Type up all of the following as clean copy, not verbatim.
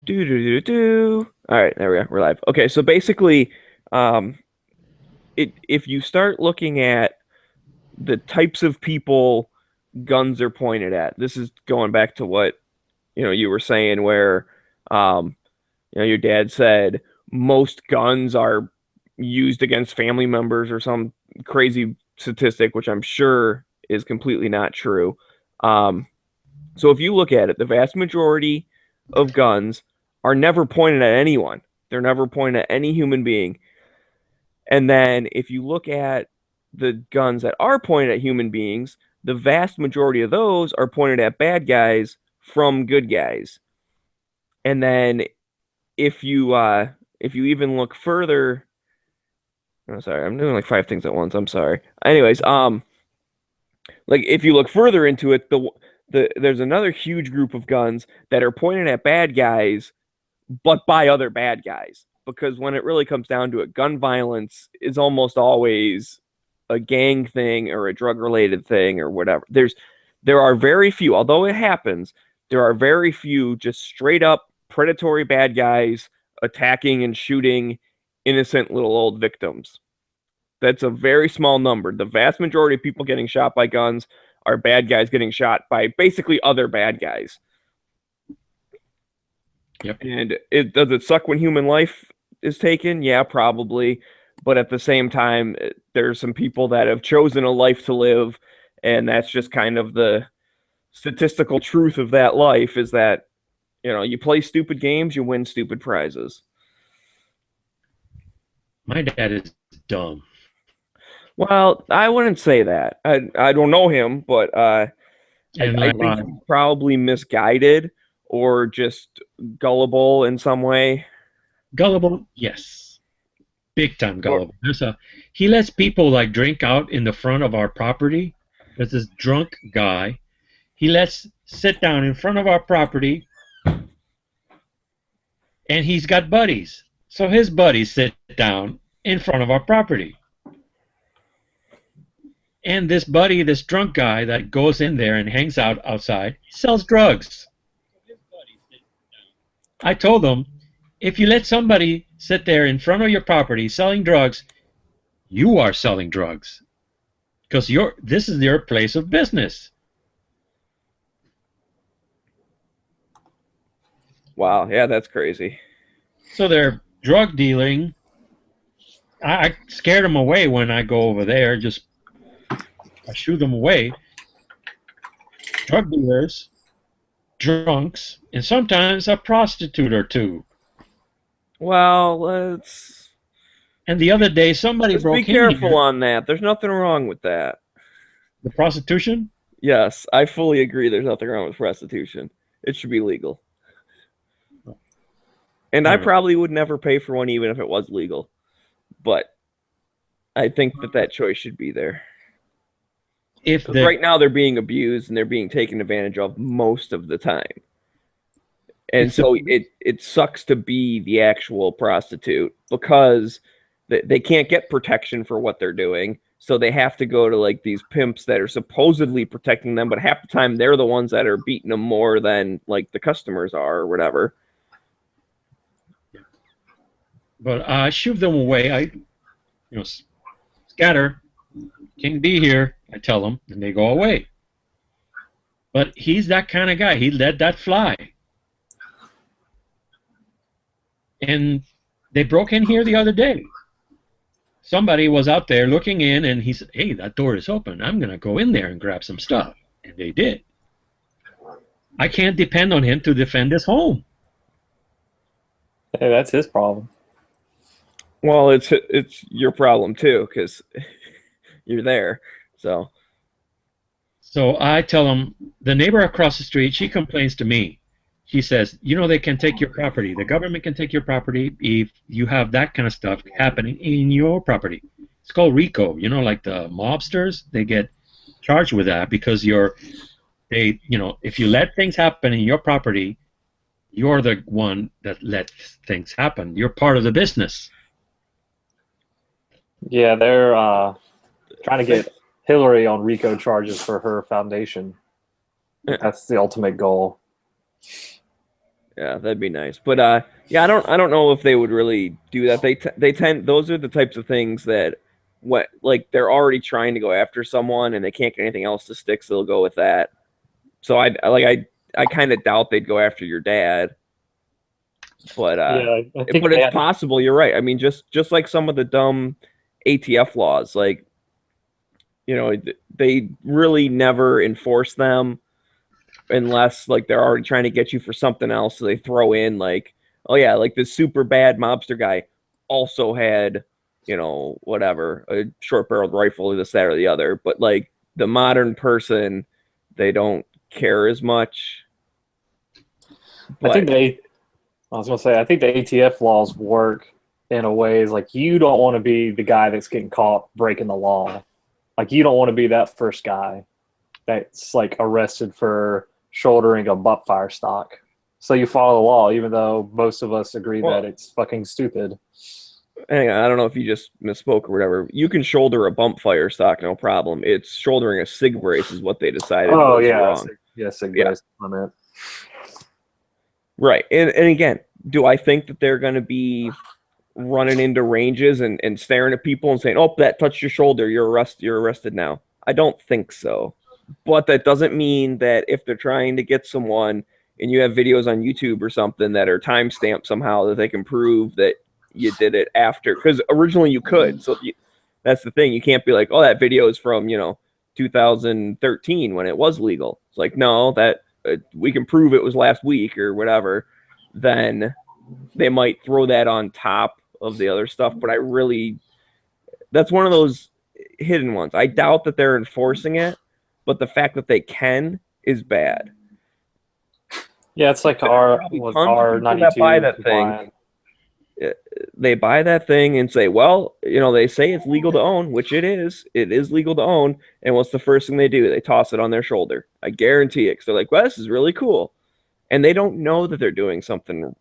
Do do do do. All right, there we go. We're live. Okay, so basically, um, if you start looking at the types of people guns are pointed at, this is going back to what you were saying, where um, your dad said most guns are used against family members or some crazy statistic, which I'm sure is completely not true. Um, so if you look at it, the vast majority of guns are never pointed at anyone. They're never pointed at any human being. And then if you look at the guns that are pointed at human beings, the vast majority of those are pointed at bad guys from good guys. And then if you even look further, I'm sorry, I'm doing like five things at once. I'm sorry. Anyways, like if you look further into it, there's another huge group of guns that are pointed at bad guys, but by other bad guys. Because when it really comes down to it, gun violence is almost always a gang thing or a drug related thing or whatever. There are very few, although it happens, there are very few just straight up predatory bad guys attacking and shooting innocent little old victims. That's a very small number. The vast majority of people getting shot by guns are bad guys getting shot by basically other bad guys. Yep. And does it suck when human life is taken? Yeah, probably. But at the same time, there's some people that have chosen a life to live, and that's just kind of the statistical truth of that life is that, you play stupid games, you win stupid prizes. My dad is dumb. Well, I wouldn't say that. I don't know him, but And I not think lie. he's probably misguided or just gullible in some way. Gullible, yes. Big time Or gullible. He lets people like drink out in the front of our property. There's this drunk guy. He lets sit down in front of our property, and he's got buddies. So his buddies sit down in front of our property. And this buddy, this drunk guy that goes in there and hangs out outside, sells drugs. I told them, if you let somebody sit there in front of your property selling drugs, you are selling drugs because this is your place of business. wow, yeah, that's crazy. So they're drug dealing. I scared them away when I go over there. Just I shoo them away. Drug dealers, drunks, and sometimes a prostitute or two. Well, And the other day, somebody let's be broke in careful here. on that. There's nothing wrong with that. The prostitution? Yes, I fully agree. There's nothing wrong with prostitution. It should be legal. And All I right. probably would never pay for one even if it was legal. But I think that choice should be there. If Because the right now they're being abused and they're being taken advantage of most of the time. And if the so it sucks to be the actual prostitute because they can't get protection for what they're doing. So they have to go to like these pimps that are supposedly protecting them, but half the time they're the ones that are beating them more than like the customers are or whatever. but I shoo them away. Scatter, can't be here. I tell them, and they go away. But he's that kind of guy. He let that fly. And they broke in here the other day. Somebody was out there looking in, and he said, "Hey, that door is open. I'm going to go in there and grab some stuff." And they did. I can't depend on him to defend his home. Hey, that's his problem. Well, it's your problem too because you're there. So So I tell him, the neighbor across the street, she complains to me. She says, they can take your property. The government can take your property if you have that kind of stuff happening in your property. It's called RICO. Like the mobsters, they get charged with that because if you let things happen in your property, you're the one that lets things happen. You're part of the business. Yeah, they're trying to get Hillary on RICO charges for her foundation. That's the ultimate goal. Yeah, that'd be nice. But yeah, I don't know if they would really do that. They tend those are the types of things that what like they're already trying to go after someone and they can't get anything else to stick, so they'll go with that. So I kind of doubt they'd go after your dad. But Yeah, I think but they it's had, possible. You're right. I mean, just like some of the dumb ATF laws, like they really never enforce them unless like they're already trying to get you for something else. So they throw in like, oh yeah, like this super bad mobster guy also had, whatever, a short barreled rifle or this, that, or the other. But like the modern person, they don't care as much. I think But I was gonna say, I think the ATF laws work in a way is like you don't want to be the guy that's getting caught breaking the law. Like you don't want to be that first guy that's like arrested for shouldering a butt fire stock. So you follow the law, even though most of us agree well, that it's fucking stupid. hang on, I don't know if you just misspoke or whatever. You can shoulder a bump fire stock, no problem. It's shouldering a sig brace is what they decided Oh was yeah, wrong. yeah, sig Yeah. brace. I meant. Right. And again, do I think that they're going to be running into ranges and staring at people and saying, "Oh, that touched your shoulder. You're arrested now." I don't think so. But that doesn't mean that if they're trying to get someone and you have videos on YouTube or something that are timestamped somehow that they can prove that you did it after, because originally you could. So that's the thing. You can't be like, "Oh, that video is from 2013 when it was legal." It's like, no, that we can prove it was last week or whatever. Then they might throw that on top of the other stuff. But that's one of those hidden ones. I doubt that they're enforcing it, but the fact that they can is bad. Yeah, it's like There are probably was tons of people that buy that thing. They buy that thing and say, well, they say it's legal to own, which it is. It is legal to own. And what's the first thing they do? They toss it on their shoulder. I guarantee it. Because they're like, well, this is really cool. And they don't know that they're doing something.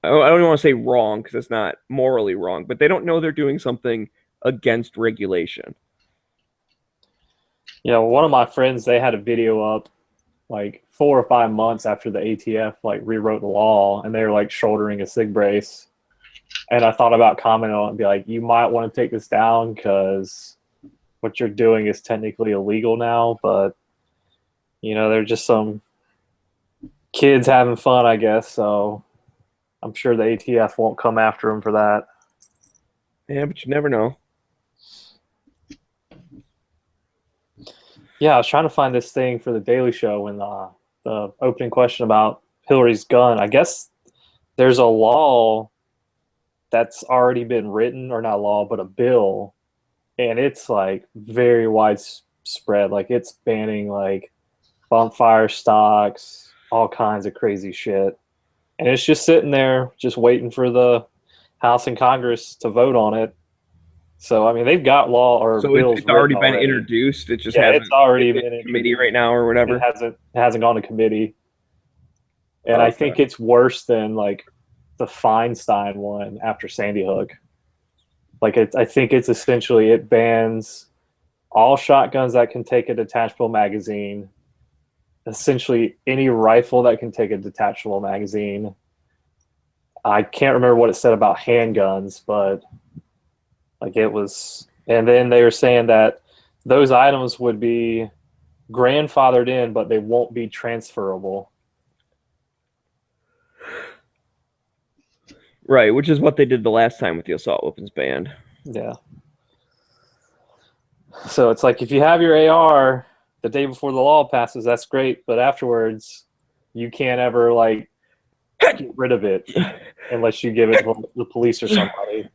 I don't even want to say wrong because it's not morally wrong, but they don't know they're doing something against regulation. Yeah, one of my friends, they had a video up like 4 or 5 months after the ATF like rewrote the law, and they were like shouldering a sig brace. And I thought about commenting on it and be like, you might want to take this down because what you're doing is technically illegal now. But they're just some kids having fun, I guess. So I'm sure the ATF won't come after them for that. Yeah, but you never know. Yeah, I was trying to find this thing for the Daily Show and the opening question about Hillary's gun. I guess there's a law that's already been written, or not law, but a bill, and it's like very widespread. Like it's banning like bump fire stocks, all kinds of crazy shit, and it's just sitting there, just waiting for the House and Congress to vote on it. So I mean, they've got law or So bills it's already written been introduced. It just Yeah, hasn't it's already hit been the committee introduced. right now or whatever. It hasn't gone to committee, and I think it's worse than like the Feinstein one after Sandy Hook. Like I think it's essentially it bans all shotguns that can take a detachable magazine, essentially any rifle that can take a detachable magazine. I can't remember what it said about handguns, but like it was, and then they were saying that those items would be grandfathered in, but they won't be transferable. Right, which is what they did the last time with the assault weapons ban. Yeah. So it's like if you have your AR the day before the law passes, that's great, but afterwards you can't ever like get rid of it unless you give it to the police or somebody.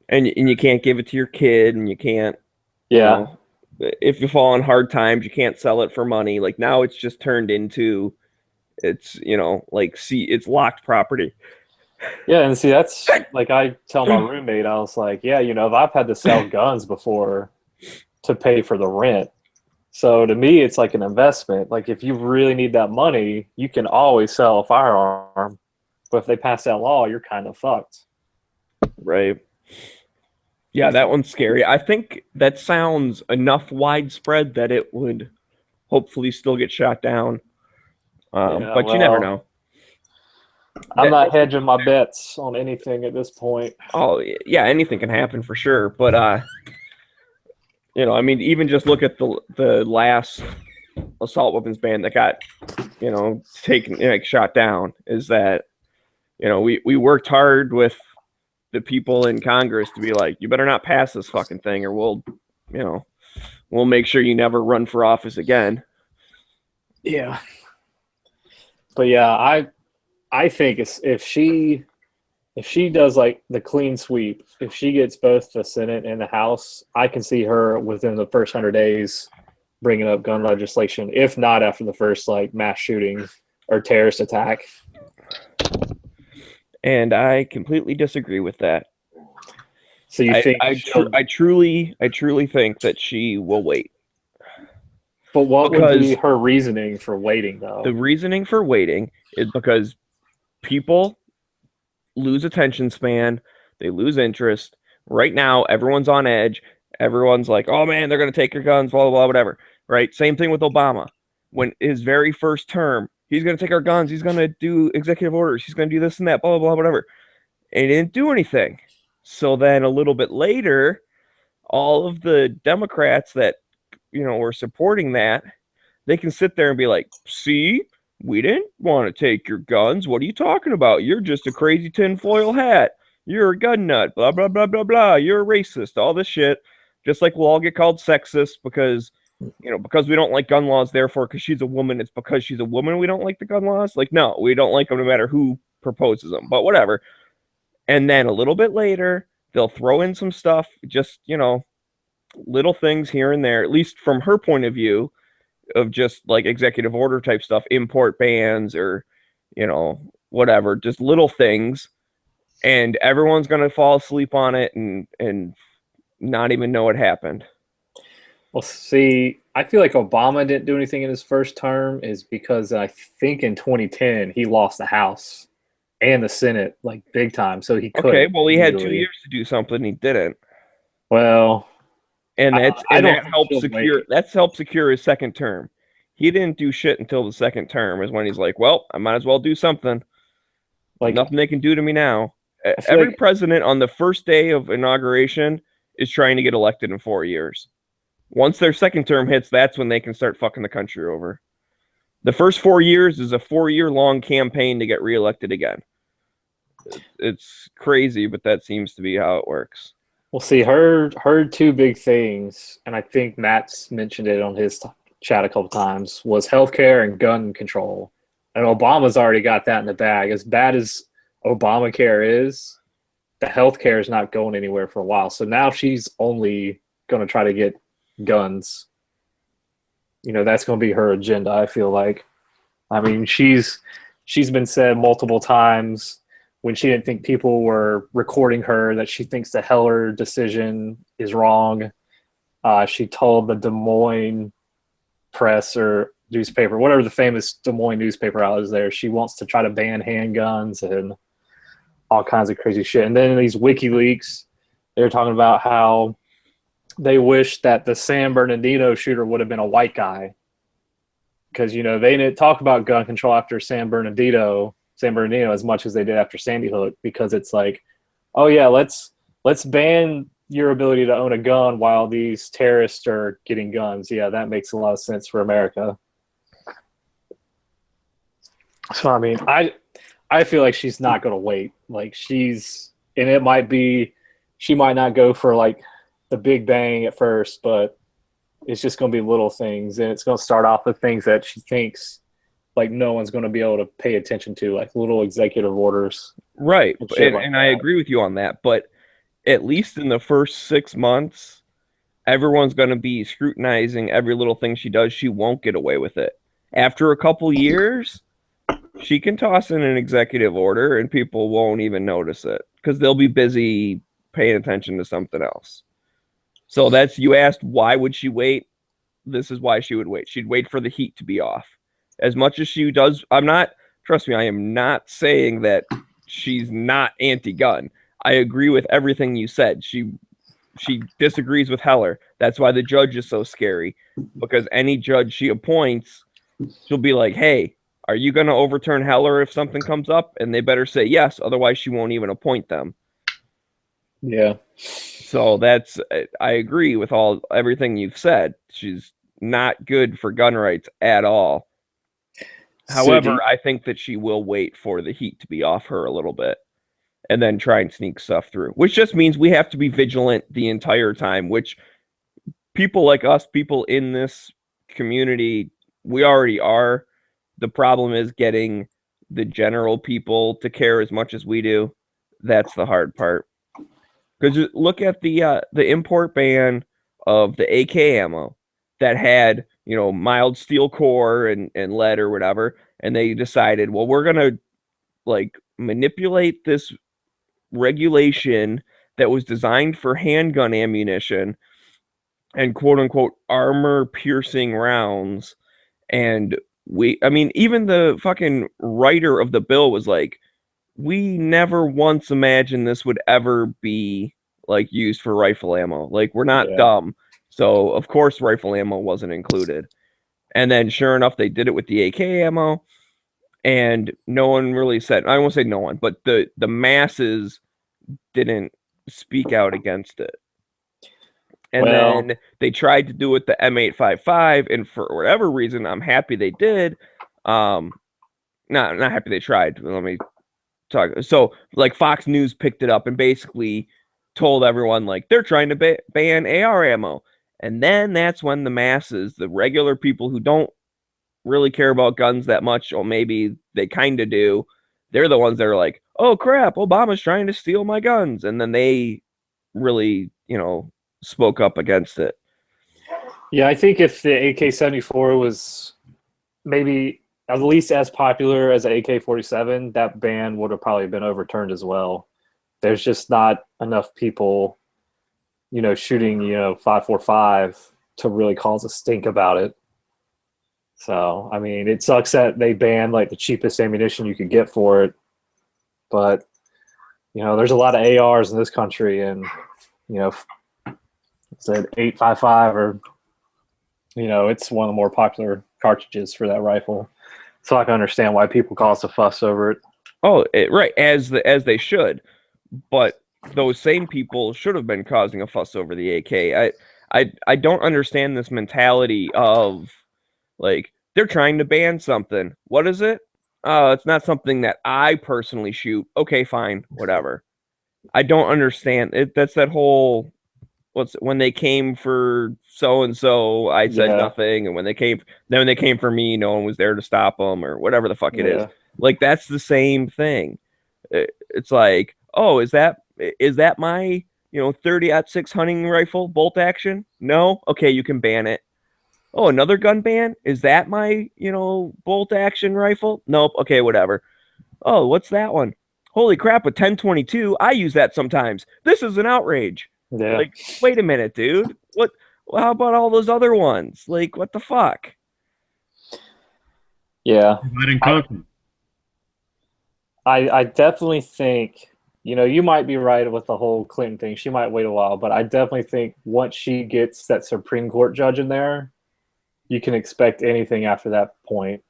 And you can't give it to your kid, and you can't. Yeah. If you fall on hard times, you can't sell it for money. Like now, it's just turned into, it's it's locked property. Yeah, and see, that's like I tell my roommate, I was like, yeah, I've had to sell guns before to pay for the rent. So to me, it's like an investment. Like if you really need that money, you can always sell a firearm. But if they pass that law, you're kind of fucked. Right. Yeah, that one's scary. I think that sounds enough widespread that it would hopefully still get shot down. Yeah, but you never well, know. I'm not hedging my bets on anything at this point. Oh yeah, anything can happen for sure. But you know, I mean, even just look at the last assault weapons ban that got, you know, taken, like, shot down. Is that, you know, we worked hard with the people in Congress to be like, you better not pass this fucking thing, or we'll, you know, we'll make sure you never run for office again. Yeah, but yeah, I think if she does like the clean sweep, if she gets both the Senate and the House, I can see her within the first 100 days bringing up gun legislation. If not after the first like mass shooting or terrorist attack. And I completely disagree with that. So you think? I truly think that she will wait. But what would be Because her reasoning for waiting, though? the reasoning for waiting is because people lose attention span, they lose interest. Right now, everyone's on edge. Everyone's like, "Oh man, they're going to take your guns, blah blah blah, whatever." Right? Same thing with Obama. When his very first term, he's going to take our guns. He's going to do executive orders. He's going to do this and that, blah blah blah, whatever. And he didn't do anything. So then a little bit later, all of the Democrats that, you know, were supporting that, they can sit there and be like, "See, we didn't want to take your guns. What are you talking about? You're just a crazy tinfoil hat. You're a gun nut. Blah blah blah blah blah. You're a racist. All this shit." Just like we'll all get called sexist because, you know, because we don't like gun laws. Therefore, because she's a woman, it's because she's a woman we don't like the gun laws. Like, no, we don't like them no matter who proposes them. But whatever. And then a little bit later, they'll throw in some stuff, just, you know, little things here and there, at least from her point of view, of just like executive order type stuff, import bans, or, you know, whatever, just little things. And everyone's going to fall asleep on it and not even know what happened. Well, see, I feel like Obama didn't do anything in his first term is because I think in 2010 he lost the House and the Senate like big time, so he couldn't. Okay, well, he had 2 really. years to do something. He didn't. Well, And I don't that think helped she'll secure wait. that's helped secure his second term. He didn't do shit until the second term, is when he's like, well, I might as well do something. Like, Nothing they can do to me now. I feel Every like president on the first day of inauguration is trying to get elected in 4 years. Once their second term hits, that's when they can start fucking the country over. The first 4 years is a 4-year long campaign to get reelected again. It's crazy, but that seems to be how it works. we'll see her two big things, and I think Matt's mentioned it on his chat a couple times, was healthcare and gun control. And Obama's already got that in the bag. As bad as Obamacare is, the healthcare is not going anywhere for a while. So now she's only going to try to get guns. You know, that's going to be her agenda, I feel like. I mean, she's been said multiple times when she didn't think people were recording her that she thinks the Heller decision is wrong. She told the Des Moines Press or newspaper, whatever the famous Des Moines newspaper out is there, she wants to try to ban handguns and all kinds of crazy shit. And then in these WikiLeaks, they were talking about how they wish that the San Bernardino shooter would have been a white guy. Because, you know, they didn't talk about gun control after San Bernardino as much as they did after Sandy Hook, because it's like, oh yeah, let's ban your ability to own a gun while these terrorists are getting guns. Yeah, that makes a lot of sense for America. So I mean, I feel like she's not going to wait. Like and it might be, she might not go for like the big bang at first, but it's just going to be little things, and it's going to start off with things that she thinks like no one's going to be able to pay attention to, like little executive orders. Right. And like I agree with you on that. But at least in the first 6 months, everyone's going to be scrutinizing every little thing she does. She won't get away with it. After a couple years, she can toss in an executive order and people won't even notice it because they'll be busy paying attention to something else. So you asked why would she wait? This is why she would wait. She'd wait for the heat to be off. As much as she does, trust me, I am not saying that she's not anti-gun. I agree with everything you said. She disagrees with Heller. That's why the judge is so scary, because any judge she appoints, she'll be like, hey, are you going to overturn Heller if something comes up? And they better say yes, otherwise she won't even appoint them. Yeah. So I agree with everything you've said. She's not good for gun rights at all. However, I think that she will wait for the heat to be off her a little bit and then try and sneak stuff through, which just means we have to be vigilant the entire time, which people like us, people in this community, we already are. The problem is getting the general people to care as much as we do. That's the hard part. Because look at the import ban of the AK ammo that had, you know, mild steel core and lead or whatever, and they decided, well, we're gonna like manipulate this regulation that was designed for handgun ammunition and quote unquote armor piercing rounds. And I mean, even the fucking writer of the bill was like, we never once imagined this would ever be like used for rifle ammo. Like, we're not dumb. So of course rifle ammo wasn't included. And then sure enough, they did it with the AK ammo, and no one really said, I won't say no one, but the masses didn't speak out against it. And then they tried to do it the M855, and for whatever reason, I'm happy they did. Not happy they tried. Let me talk. So, like, Fox News picked it up and basically told everyone, like, they're trying to ban AR ammo. And then that's when the masses, the regular people who don't really care about guns that much, or maybe they kind of do, they're the ones that are like, oh crap, Obama's trying to steal my guns. And then they really, you know, spoke up against it. Yeah, I think if the AK-74 was maybe at least as popular as the AK-47, that ban would have probably been overturned as well. There's just not enough people, you know, shooting, you know, 5.45 to really cause a stink about it. So, I mean, it sucks that they banned like the cheapest ammunition you could get for it. But, you know, there's a lot of ARs in this country, and, you know, it's an 8.55 or, you know, it's one of the more popular cartridges for that rifle. So I can understand why people cause a fuss over it. Oh, right, as they should. But those same people should have been causing a fuss over the AK. I don't understand this mentality of, like, they're trying to ban something. What is it? It's not something that I personally shoot. Okay, fine, whatever. I don't understand it. That's that whole, when they came for so and so, I said nothing, and when they came for me, no one was there to stop them, or whatever the fuck it is. Like, that's the same thing. It's like, oh, is that my, you know, 30-06 hunting rifle bolt action? No, okay, you can ban it. Oh, another gun ban? Is that my, you know, bolt action rifle? Nope. Okay, whatever. Oh, what's that one? Holy crap, a 10-22. I use that sometimes. This is an outrage. Yeah. Like, wait a minute, dude. What? Well, how about all those other ones? Like, what the fuck? Yeah. I definitely think, you know, you might be right with the whole Clinton thing. She might wait a while, but I definitely think once she gets that Supreme Court judge in there, you can expect anything after that point.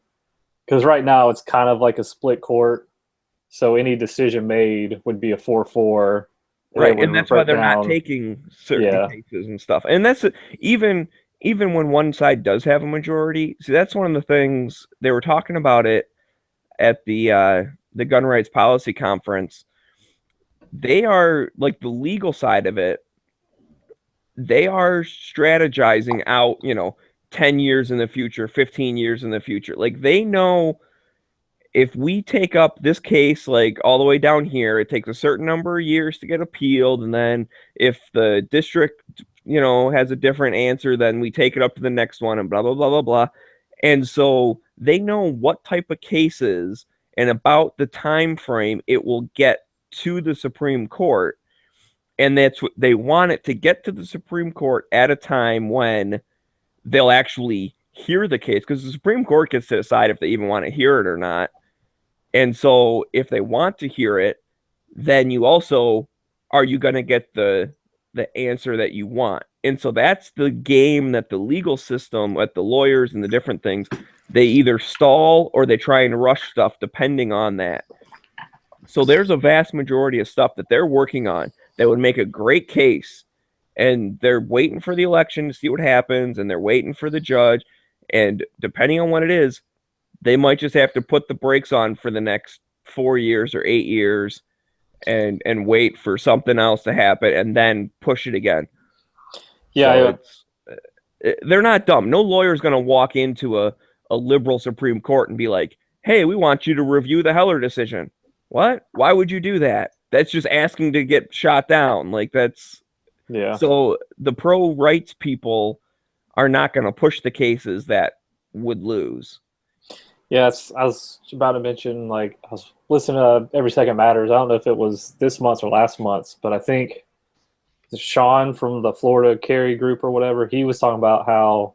Because right now it's kind of like a split court, so any decision made would be a 4-4. Right, and that's why they're not taking certain cases and stuff. And that's even when one side does have a majority. See, that's one of the things they were talking about it at the gun rights policy conference. They are, like, the legal side of it, they are strategizing out, you know, 10 years in the future, 15 years in the future. Like, they know if we take up this case, like, all the way down here, it takes a certain number of years to get appealed. And then if the district, you know, has a different answer, then we take it up to the next one, and blah, blah, blah, blah, blah. And so they know what type of cases and about the time frame it will get to the Supreme Court. And that's what they want it to get to the Supreme Court at a time when they'll actually hear the case, because the Supreme Court gets to decide if they even want to hear it or not. And so if they want to hear it, then you also, are you going to get the answer that you want? And so that's the game that the legal system, at the lawyers and the different things, they either stall or they try and rush stuff depending on that. So there's a vast majority of stuff that they're working on that would make a great case, and they're waiting for the election to see what happens, and they're waiting for the judge, and depending on what it is, they might just have to put the brakes on for the next 4 years or 8 years and wait for something else to happen and then push it again. Yeah, so they're not dumb. No lawyer is going to walk into a liberal Supreme Court and be like, hey, we want you to review the Heller decision. What? Why would you do that? That's just asking to get shot down. Like, that's... yeah. So the pro-rights people are not going to push the cases that would lose. Yeah, I was about to mention, like, I was listening to Every Second Matters. I don't know if it was this month or last month, but I think Sean from the Florida Carry Group or whatever, he was talking about how,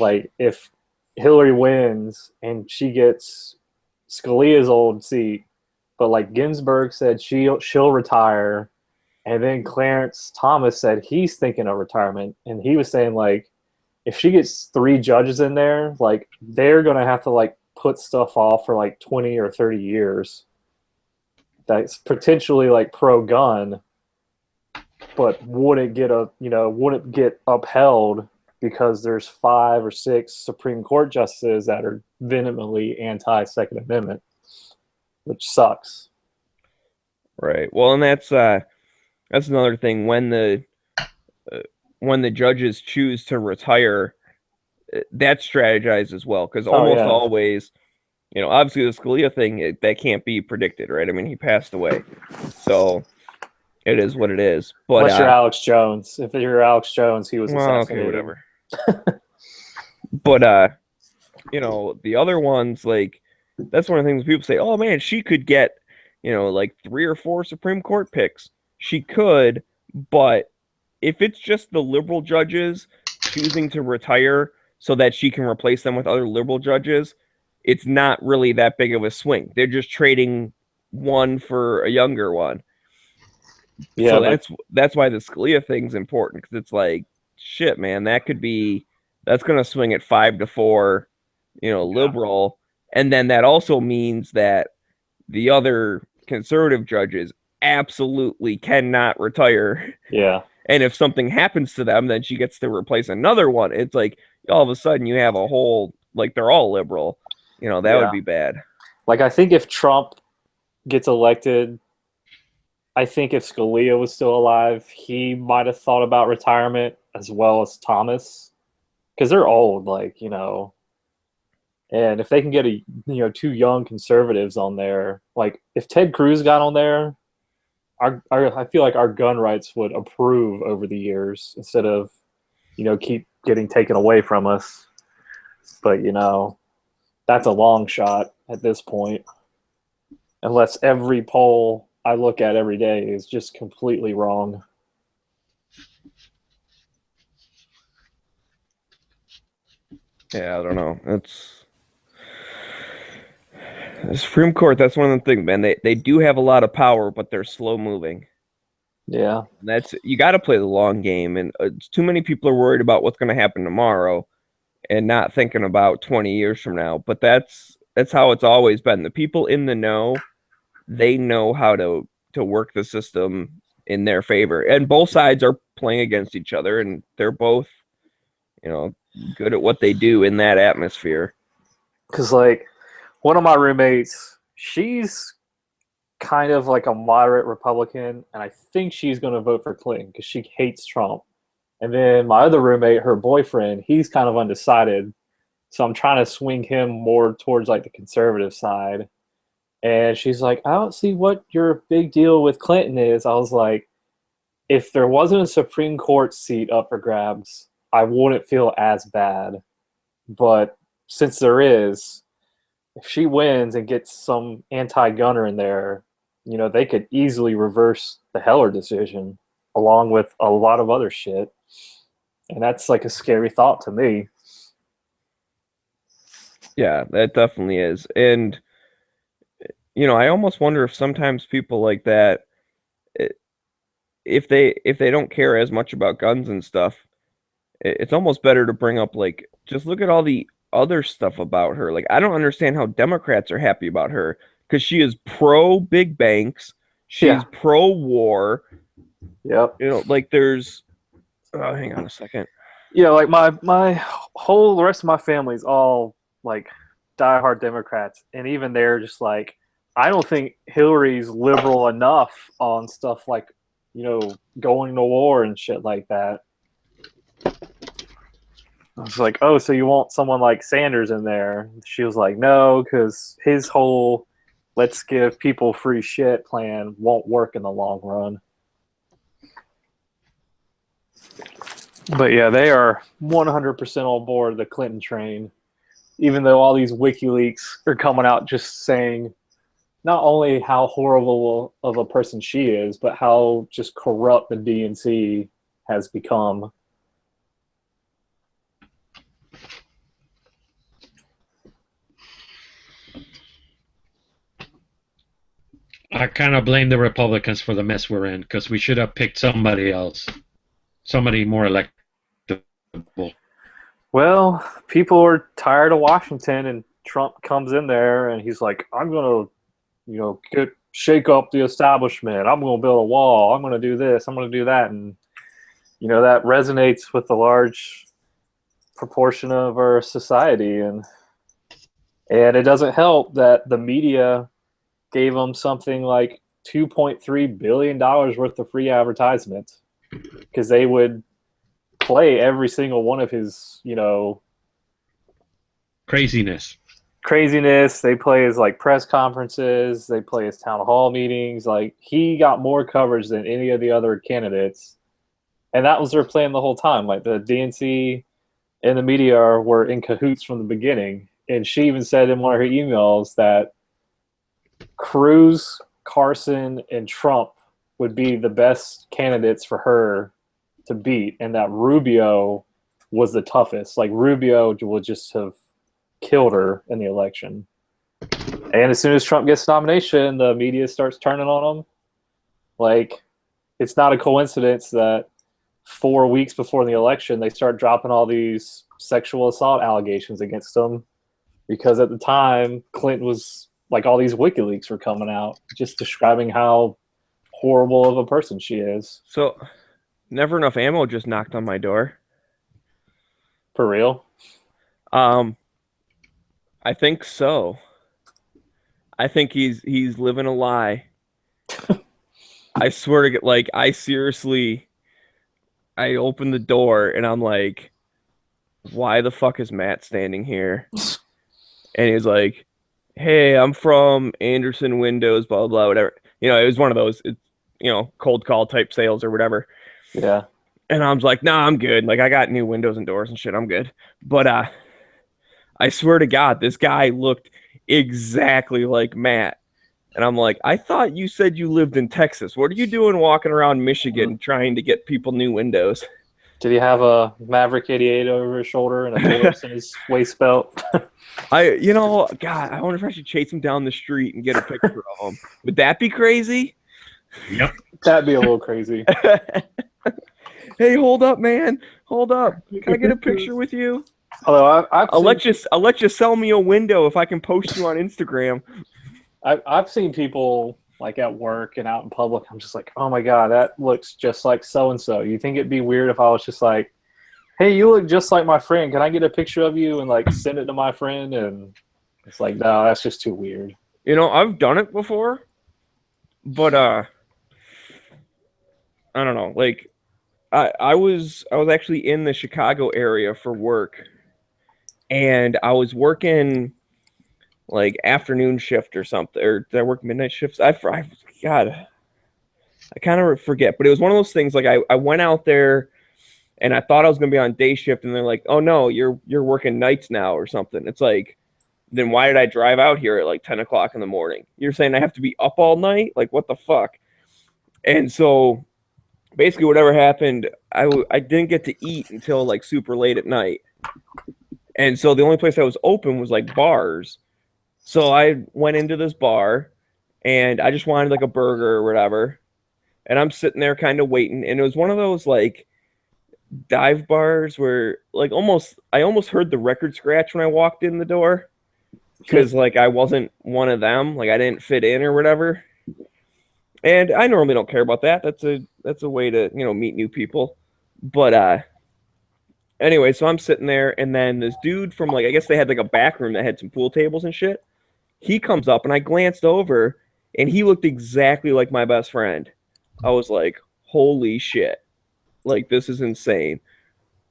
like, if Hillary wins and she gets Scalia's old seat, but like Ginsburg said she'll retire, and then Clarence Thomas said he's thinking of retirement, and he was saying, like, if she gets 3 judges in there, like, they're gonna have to, like, put stuff off for like 20 or 30 years that's potentially, like, pro-gun, but wouldn't get upheld because there's 5 or 6 Supreme Court justices that are vehemently anti-Second Amendment, which sucks. Right. Well, and that's another thing. When the judges choose to retire, that's strategized as well, because almost always, obviously the Scalia thing, that can't be predicted, right? I mean, he passed away, so it is what it is. But unless you're Alex Jones. If you're Alex Jones, he was assassinated. Okay, whatever. But the other ones, like, that's one of the things people say, oh man, she could get, like 3 or 4 Supreme Court picks. She could, but if it's just the liberal judges choosing to retire so that she can replace them with other liberal judges, it's not really that big of a swing. They're just trading one for a younger one. Yeah, so that's why the Scalia thing's important, because it's like, shit, man, that's going to swing at 5-4, liberal, and then that also means that the other conservative judges absolutely cannot retire. Yeah. And if something happens to them, then she gets to replace another one. It's like, all of a sudden you have a whole, like, they're all liberal. That would be bad. Like, I think if Trump gets elected, I think if Scalia was still alive, he might have thought about retirement as well as Thomas, because they're old, like, and if they can get 2 young conservatives on there, like, if Ted Cruz got on there, I feel like our gun rights would improve over the years instead of, keep getting taken away from us. But, that's a long shot at this point, unless every poll I look at every day is just completely wrong. Yeah, I don't know. The Supreme Court, that's one of the things, man. They do have a lot of power, but they're slow moving. Yeah. You got to play the long game, and too many people are worried about what's going to happen tomorrow and not thinking about 20 years from now. But that's how it's always been. The people in the know, they know how to work the system in their favor, and both sides are playing against each other, and they're both, good at what they do in that atmosphere. Because, like, one of my roommates, she's kind of like a moderate Republican, and I think she's going to vote for Clinton because she hates Trump. And then my other roommate, her boyfriend, he's kind of undecided, so I'm trying to swing him more towards, like, the conservative side. And she's like, I don't see what your big deal with Clinton is. I was like, if there wasn't a Supreme Court seat up for grabs, I wouldn't feel as bad. But since there is, if she wins and gets some anti-gunner in there, they could easily reverse the Heller decision along with a lot of other shit. And that's, like, a scary thought to me. Yeah, that definitely is. And, I almost wonder if sometimes people like that, if they don't care as much about guns and stuff, it's almost better to bring up like just look at all the other stuff about her. Like I don't understand how Democrats are happy about her because she is pro big banks, she's Yeah. pro war. Yep. You know, like there's hang on a second. Yeah, like my whole the rest of my family's all like diehard Democrats, and even they're just like, I don't think Hillary's liberal enough on stuff like, going to war and shit like that. I was like, oh, so you want someone like Sanders in there? She was like, no, because his whole let's give people free shit plan won't work in the long run. But yeah, they are 100% on board the Clinton train, even though all these WikiLeaks are coming out just saying not only how horrible of a person she is, but how just corrupt the DNC has become. I kind of blame the Republicans for the mess we're in because we should have picked somebody else, somebody more electable. Well, people are tired of Washington, and Trump comes in there and he's like, I'm going to, shake up the establishment. I'm going to build a wall. I'm going to do this. I'm going to do that. And, that resonates with a large proportion of our society. And it doesn't help that the media gave him something like $2.3 billion worth of free advertisements because they would play every single one of his, Craziness. They play his like press conferences. They play his town hall meetings. Like he got more coverage than any of the other candidates. And that was their plan the whole time. Like the DNC and the media were in cahoots from the beginning. And she even said in one of her emails that Cruz, Carson, and Trump would be the best candidates for her to beat, and that Rubio was the toughest. Like Rubio would just have killed her in the election. And as soon as Trump gets nomination, the media starts turning on him. Like it's not a coincidence that 4 weeks before the election, they start dropping all these sexual assault allegations against him because at the time Clinton was like all these WikiLeaks were coming out just describing how horrible of a person she is. So, Never Enough Ammo just knocked on my door. For real? I think so. I think he's living a lie. I swear to God, like I opened the door and I'm like, why the fuck is Matt standing here? And he's like, hey, I'm from Anderson Windows, blah, blah, whatever. It was one of those, cold call type sales or whatever. Yeah. And I was like, nah, I'm good. Like, I got new windows and doors and shit. I'm good. But I swear to God, this guy looked exactly like Matt. And I'm like, I thought you said you lived in Texas. What are you doing walking around Michigan trying to get people new windows? Did he have a Maverick 88 over his shoulder and a Phillips in his waist belt? God, I wonder if I should chase him down the street and get a picture of him. Would that be crazy? Yep. That'd be a little crazy. Hey, hold up, man. Hold up. Can I get a picture with you? Although I'll let you sell me a window if I can post you on Instagram. I've seen people like at work and out in public. I'm just like, oh my God, that looks just like so-and-so. You think it'd be weird if I was just like, hey, you look just like my friend. Can I get a picture of you and like send it to my friend? And it's like, no, that's just too weird. I've done it before, but I don't know. Like, I was actually in the Chicago area for work, and I was working like afternoon shift or something, or did I work midnight shifts? God, I kind of forget, but it was one of those things. Like I went out there and I thought I was going to be on day shift, and they're like, oh no, you're working nights now or something. It's like, then why did I drive out here at like 10 o'clock in the morning? You're saying I have to be up all night? Like, what the fuck? And so basically whatever happened, I didn't get to eat until like super late at night. And so the only place that was open was like bars. So I went into this bar and I just wanted like a burger or whatever. and I'm sitting there kind of waiting, and it was one of those like dive bars where like I almost heard the record scratch when I walked in the door because like I wasn't one of them, like I didn't fit in or whatever. And I normally don't care about that. That's a way to, meet new people. But anyway, so I'm sitting there, and then this dude from like I guess they had like a back room that had some pool tables and shit. He comes up, and I glanced over, and he looked exactly like my best friend. I was like, holy shit, like this is insane.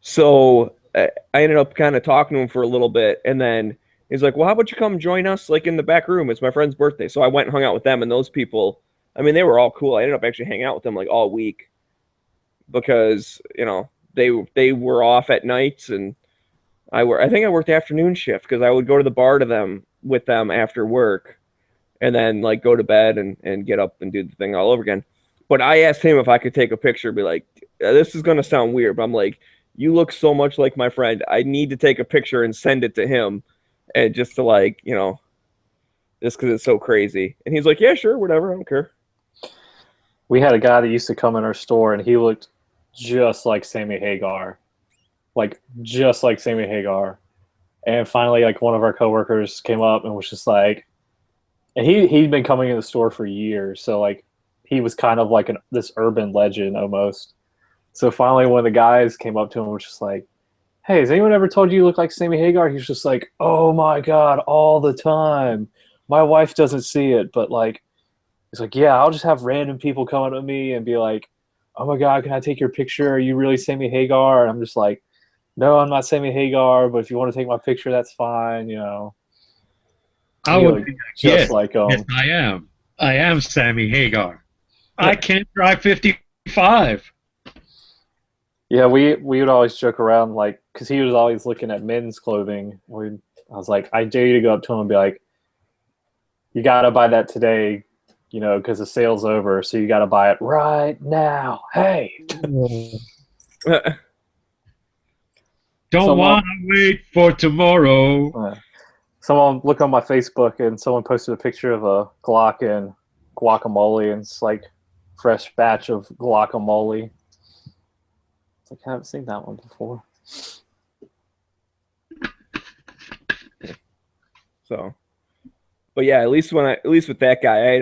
So I ended up kind of talking to him for a little bit, and then he's like, "Well, how about you come join us like in the back room? It's my friend's birthday." So I went and hung out with them, and those people. I mean, they were all cool. I ended up actually hanging out with them like all week because they were off at nights, and I think I worked afternoon shift because I would go to the bar to them with them after work, and then like go to bed and get up and do the thing all over again. But I asked him if I could take a picture, be like, "This is gonna sound weird," but I'm like, "You look so much like my friend. I need to take a picture and send it to him, and just to like, just because it's so crazy." And he's like, "Yeah, sure, whatever, I don't care." We had a guy that used to come in our store, and he looked just like Sammy Hagar, like just like Sammy Hagar. And finally, like one of our coworkers came up and was just like, and he'd been coming in the store for years, so like he was kind of like this urban legend almost. So finally, one of the guys came up to him and was just like, "Hey, has anyone ever told you look like Sammy Hagar?" He's just like, "Oh my god, all the time. My wife doesn't see it, but like." He's like, "Yeah, I'll just have random people come up to me and be like, 'Oh my god, can I take your picture? Are you really Sammy Hagar?'" And I'm just like, "No, I'm not Sammy Hagar, but if you want to take my picture, that's fine, you know." I You would look be like, just yes, like yes, I am. I am Sammy Hagar. I can't drive 55. Yeah, we would always joke around like because he was always looking at men's clothing. I was like, I dare you to go up to him and be like, "You gotta buy that today, because the sale's over, so you gotta buy it right now. Hey." Don't Someone, want to wait for tomorrow. someone look on my Facebook and someone posted a picture of a Glock and guacamole, and it's like fresh batch of guacamole. It's like I haven't seen that one before. So, but yeah, at least with that guy,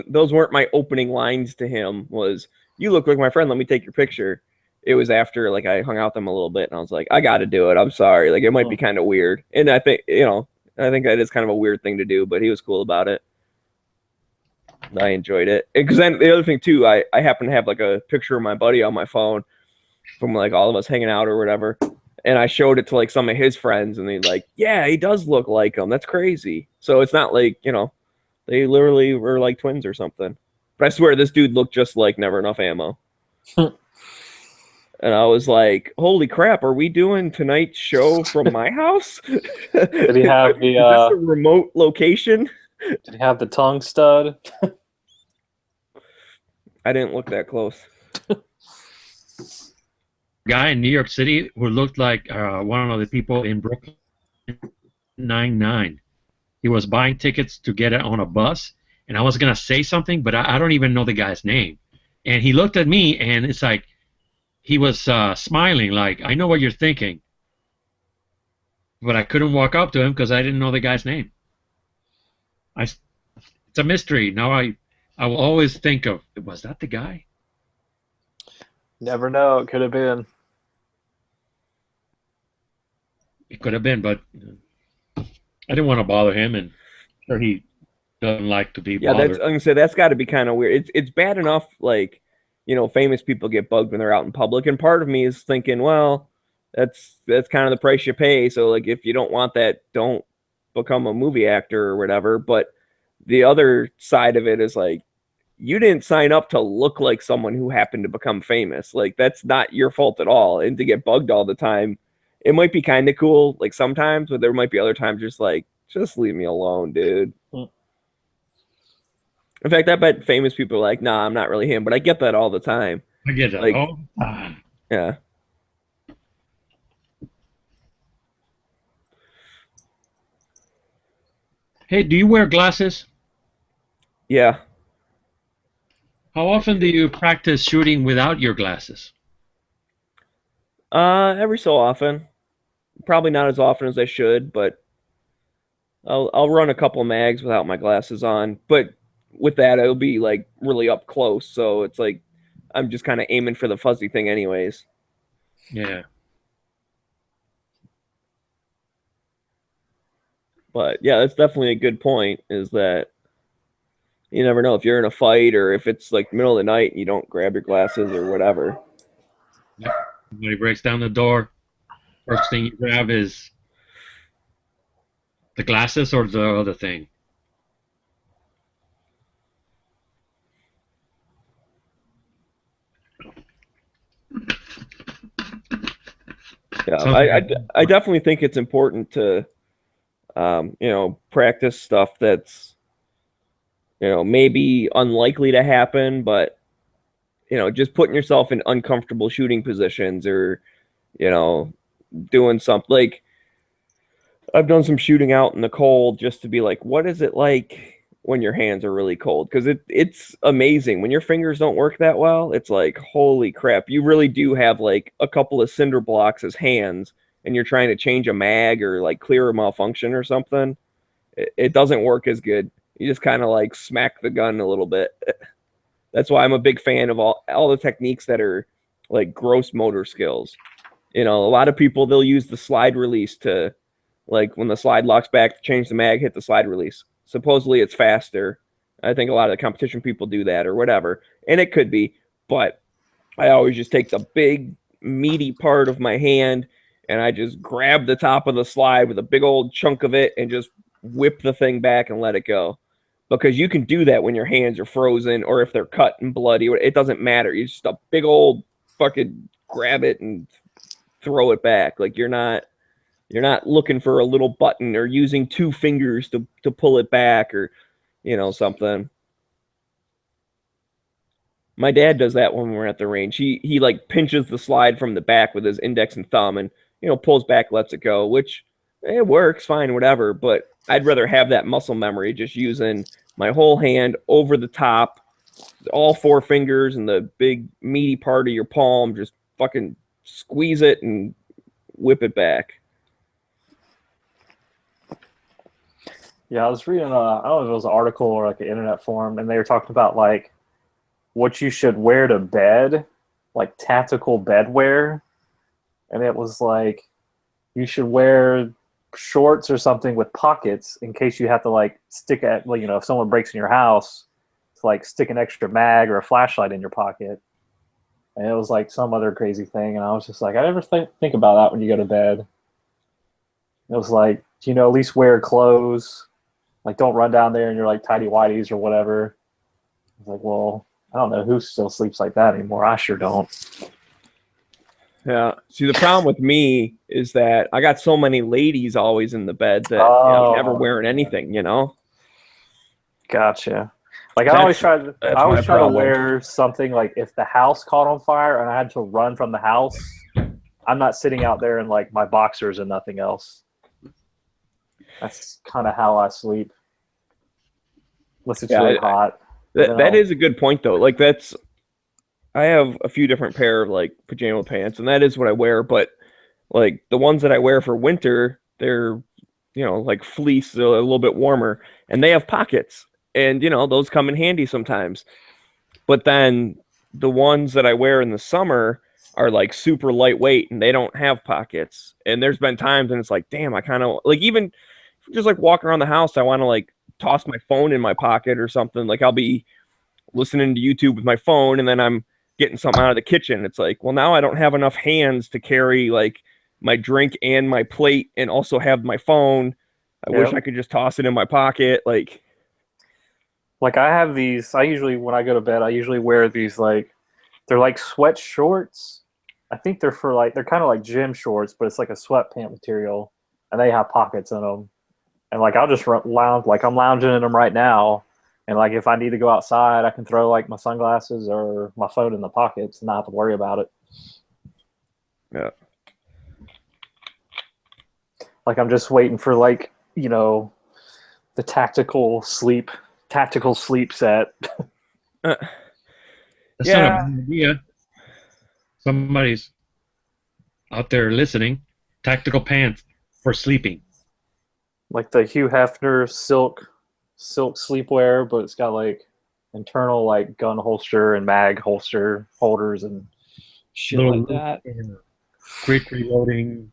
those weren't my opening lines to him. Was, "You look like my friend. Let me take your picture." It was after like I hung out with them a little bit, and I was like, "I got to do it. I'm sorry. Like it might be kind of weird." And I think that is kind of a weird thing to do, but he was cool about it. I enjoyed it because then the other thing too, I happen to have like a picture of my buddy on my phone from like all of us hanging out or whatever. And I showed it to like some of his friends, and they're like, "Yeah, he does look like him. That's crazy." So it's not like, they literally were like twins or something. But I swear this dude looked just like Never Enough Ammo. And I was like, "Holy crap, are we doing tonight's show from my house?" Did he have the Is this a remote location? Did he have the tongue stud? I didn't look that close. Guy in New York City who looked like one of the people in Brooklyn Nine-Nine. He was buying tickets to get it on a bus, and I was gonna say something, but I don't even know the guy's name. And he looked at me, and it's like he was smiling, like, "I know what you're thinking," but I couldn't walk up to him because I didn't know the guy's name. It's a mystery. Now I will always think of, was that the guy? Never know. It could have been. It could have been, but I didn't want to bother him, and sure he doesn't like to be bothered. I'm gonna say that's got to be kind of weird. It's bad enough, like, famous people get bugged when they're out in public, and part of me is thinking, well, that's kind of the price you pay. So like, if you don't want that, don't become a movie actor or whatever. But the other side of it is like, you didn't sign up to look like someone who happened to become famous. Like that's not your fault at all. And to get bugged all the time, it might be kind of cool, like sometimes, but there might be other times just like, just leave me alone, dude. In fact, I bet famous people are like, "Nah, I'm not really him," but I get that all the time. I get that Like, all the time. Yeah. Hey, do you wear glasses? Yeah. How often do you practice shooting without your glasses? Every so often. Probably not as often as I should, but I'll run a couple mags without my glasses on. But with that, it'll be like really up close, so it's like I'm just kind of aiming for the fuzzy thing, anyways. Yeah. But yeah, that's definitely a good point. Is that you never know if you're in a fight or if it's like the middle of the night and you don't grab your glasses or whatever. Yep. Somebody breaks down the door. First thing you grab is the glasses or the other thing. Yeah, Something I definitely think it's important to practice stuff that's maybe unlikely to happen, but just putting yourself in uncomfortable shooting positions or you know doing something like I've done some shooting out in the cold just to be like, what is it like when your hands are really cold? Because it's amazing when your fingers don't work that well. It's like, holy crap, you really do have like a couple of cinder blocks as hands, and you're trying to change a mag or like clear a malfunction or something. It doesn't work as good. You just kind of like smack the gun a little bit. That's why I'm a big fan of all the techniques that are like gross motor skills. A lot of people they'll use the slide release to like when the slide locks back to change the mag, hit the slide release. Supposedly it's faster. I think a lot of the competition people do that or whatever, and it could be, but I always just take the big meaty part of my hand and I just grab the top of the slide with a big old chunk of it and just whip the thing back and let it go. Because you can do that when your hands are frozen or if they're cut and bloody. It doesn't matter. You just a big old fucking grab it and throw it back. Like you're not looking for a little button or using two fingers to pull it back or something. My dad does that when we're at the range. He like pinches the slide from the back with his index and thumb and pulls back, lets it go, which it works fine, whatever. But I'd rather have that muscle memory just using my whole hand over the top, all four fingers and the big meaty part of your palm, just fucking squeeze it and whip it back. Yeah, I was reading, I don't know if it was an article or like an internet forum, and they were talking about like what you should wear to bed, like tactical bed wear. And it was like you should wear shorts or something with pockets in case you have to like stick at, like, if someone breaks in your house, to like stick an extra mag or a flashlight in your pocket. And it was like some other crazy thing. And I was just like, I never think about that when you go to bed. It was like, at least wear clothes. Like, don't run down there in your like tidy whities or whatever. I was like, well, I don't know who still sleeps like that anymore. I sure don't. Yeah. See, the problem with me is that I got so many ladies always in the bed that never wearing anything. Gotcha. Like I always try to wear something like if the house caught on fire and I had to run from the house, I'm not sitting out there in like my boxers and nothing else. That's kind of how I sleep. Unless it's really hot. That is a good point though. Like I have a few different pair of like pajama pants, and that is what I wear. But like the ones that I wear for winter, they're like fleece, a little bit warmer, and they have pockets, and those come in handy sometimes. But then the ones that I wear in the summer are like super lightweight, and they don't have pockets. And there's been times when it's like, damn, I kind of like even just like walking around the house, I want to like toss my phone in my pocket or something. Like I'll be listening to YouTube with my phone, and then I'm getting something out of the kitchen. It's like, well, now I don't have enough hands to carry like my drink and my plate and also have my phone. I wish I could just toss it in my pocket. Like I have these, I usually, when I go to bed, I usually wear these like, they're like sweat shorts. I think they're they're kind of like gym shorts, but it's like a sweatpant material and they have pockets in them. And like, I'll just lounge, like I'm lounging in them right now. And like, if I need to go outside, I can throw like my sunglasses or my phone in the pockets and not have to worry about it. Yeah. Like I'm just waiting for like, the tactical sleep set. That's not a Yeah. bad idea. Somebody's out there listening. Tactical pants for sleeping. Like the Hugh Hefner silk sleepwear, but it's got like internal like gun holster and mag holster holders and shit Little like that. quick reloading.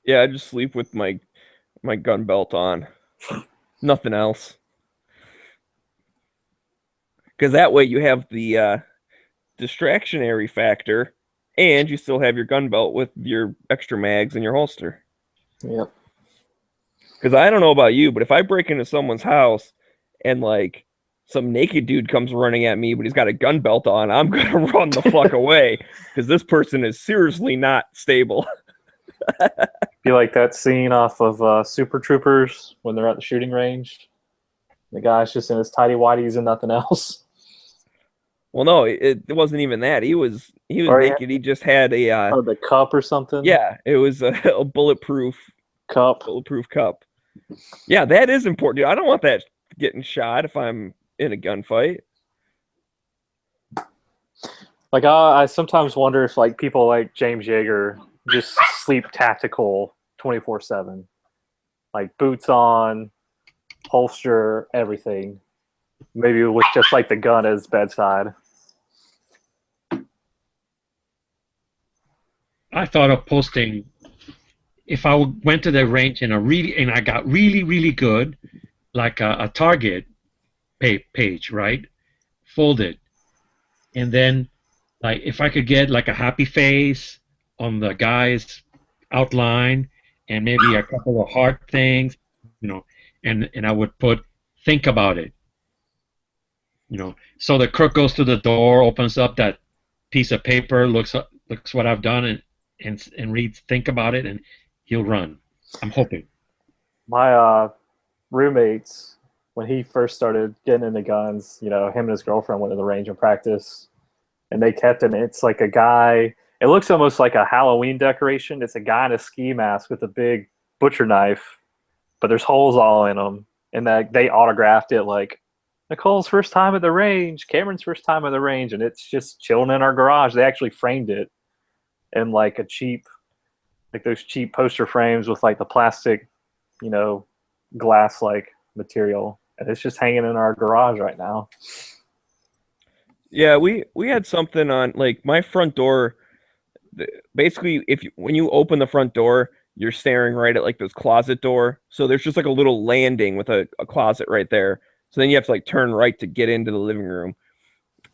Yeah, I just sleep with my gun belt on. Nothing else. Because that way you have the distractionary factor, and you still have your gun belt with your extra mags in your holster. Yep. Because I don't know about you, but if I break into someone's house and like some naked dude comes running at me, but he's got a gun belt on, I'm gonna run the fuck away because this person is seriously not stable. Be like that scene off of Super Troopers when they're at the shooting range. The guy's just in his tidy whities and nothing else. Well, no, it wasn't even that. He was Or yeah. naked. He just had a Or the cup or something. yeah, it was a bulletproof Cup. cup. Yeah, that is important, dude. I don't want that getting shot if I'm in a gunfight. Like I sometimes wonder if like people like James Yeager just sleep tactical 24/7, like boots on, holster, everything. Maybe with just like the gun as bedside. I thought of posting if I went to the range and I got really good, like a target page, right? Folded, and then like if I could get like a happy face on the guy's outline and maybe a couple of heart things, and I would put think about it, so the crook goes to the door, opens up that piece of paper, looks what I've done, and reads think about it, and he'll run. I'm hoping. My roommates, when he first started getting into guns, him and his girlfriend went to the range and practice, and they kept it. It's like a guy. It looks almost like a Halloween decoration. It's a guy in a ski mask with a big butcher knife, but there's holes all in them, and that they autographed it like Nicole's first time at the range, Cameron's first time at the range, and it's just chilling in our garage. They actually framed it in like a cheap, like those cheap poster frames with like the plastic, glass like material, and it's just hanging in our garage right now. Yeah, we had something on like my front door. Basically, when you open the front door, you're staring right at like this closet door. So there's just like a little landing with a closet right there. So then you have to like turn right to get into the living room.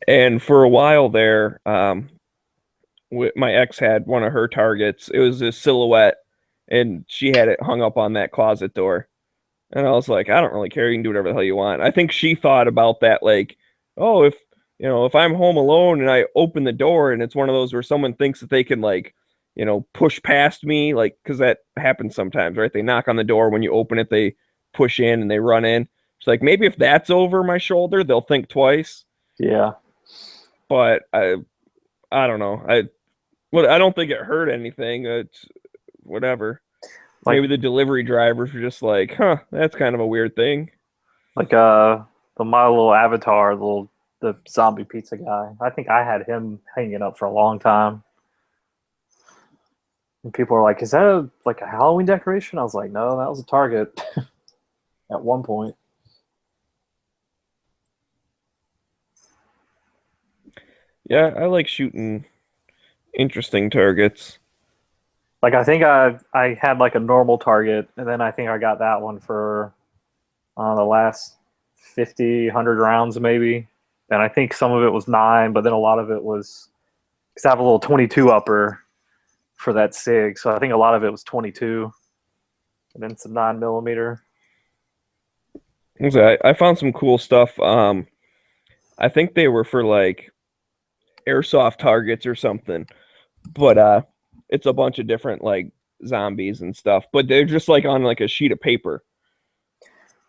And for a while there, my ex had one of her targets. It was a silhouette, and she had it hung up on that closet door. And I was like, I don't really care. You can do whatever the hell you want. I think she thought about that, like, oh, if I'm home alone and I open the door and it's one of those where someone thinks that they can like, push past me, like, because that happens sometimes, right? They knock on the door when you open it, they push in and they run in. It's like maybe if that's over my shoulder, they'll think twice. Yeah. But I don't know. I don't think it hurt anything. It's whatever. Like, maybe the delivery drivers were just like, huh, that's kind of a weird thing. Like the My Little Avatar, the zombie pizza guy. I think I had him hanging up for a long time. And people are like, is that like a Halloween decoration? I was like, no, that was a target at one point. Yeah, I like shooting interesting targets. Like I think I had like a normal target, and then I think I got that one for the last 50, 100 rounds maybe. And I think some of it was 9, but then a lot of it was because I have a little 22 upper for that SIG, so I think a lot of it was 22, and then some 9mm. I found some cool stuff. I think they were for like airsoft targets or something, but it's a bunch of different like zombies and stuff, but they're just like on like a sheet of paper.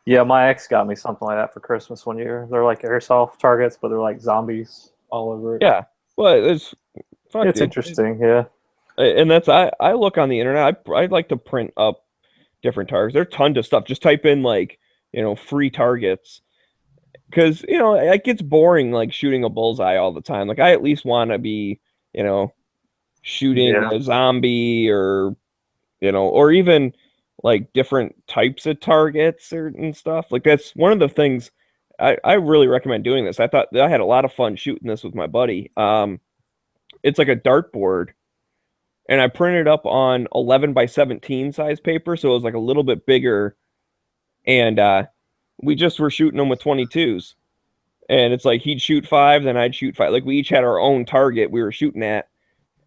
Yeah, my ex got me something like that for Christmas one year. They're like airsoft targets, but they're like zombies all over it. Yeah, but it's interesting. Yeah, and that's I look on the internet. I like to print up different targets. There's tons of stuff. Just type in like free targets, because it gets boring like shooting a bullseye all the time. Like I at least want to be shooting Yeah. a zombie or even like different types of targets and stuff. Like that's one of the things I really recommend doing this. I thought I had a lot of fun shooting this with my buddy. It's like a dartboard, and I printed up on 11 by 17 size paper, so it was like a little bit bigger. And we just were shooting them with 22s. And it's like he'd shoot 5, then I'd shoot 5. Like we each had our own target we were shooting at.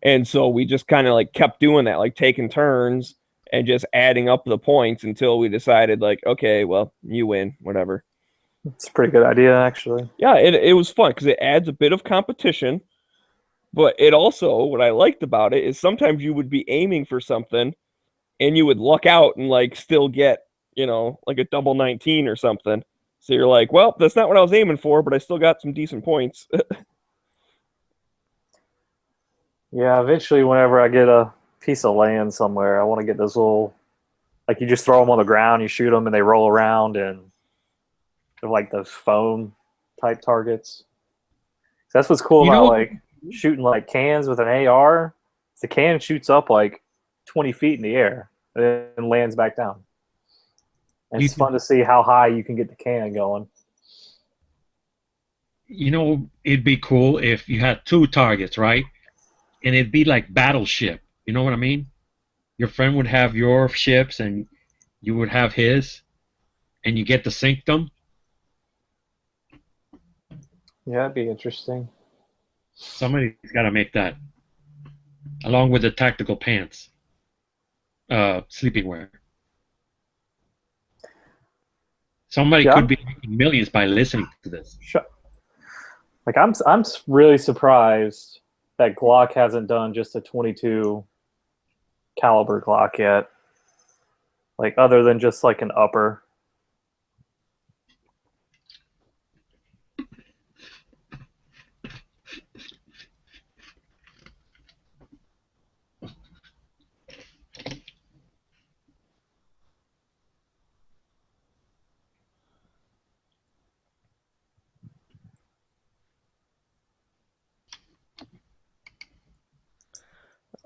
And so we just kind of like kept doing that, like taking turns and just adding up the points until we decided like, okay, well, you win, whatever. It's a pretty good idea, actually. Yeah, it was fun because it adds a bit of competition, but it also, what I liked about it is sometimes you would be aiming for something and you would luck out and like still get, like a double 19 or something. So you're like, well, that's not what I was aiming for, but I still got some decent points. Yeah, eventually, whenever I get a piece of land somewhere, I want to get those little, like you just throw them on the ground, you shoot them, and they roll around, and they're like those foam type targets. So that's what's cool You about know, like shooting like cans with an AR. The can shoots up like 20 feet in the air and then lands back down. And it's fun to see how high you can get the can going. it'd be cool if you had 2 targets, right? And it'd be like battleship. You know what I mean? Your friend would have your ships and you would have his, and you get to sink them. Yeah, that'd be interesting. Somebody's got to make that, along with the tactical pants, sleeping wear. Somebody Yeah. could be making millions by listening to this. Like I'm really surprised that Glock hasn't done just a 22 caliber Glock yet. Like other than just like an upper.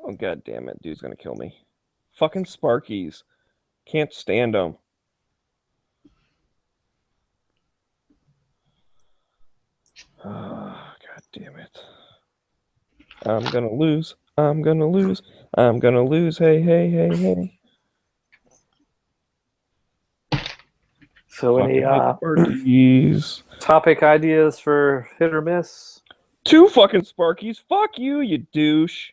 Oh, god damn it. Dude's going to kill me. Fucking Sparkies. Can't stand them. Oh, god damn it. I'm going to lose. I'm going to lose. I'm going to lose. Hey, hey, hey, hey. So any Sparkies. topic ideas for hit or miss? 2 fucking Sparkies. Fuck you, you douche.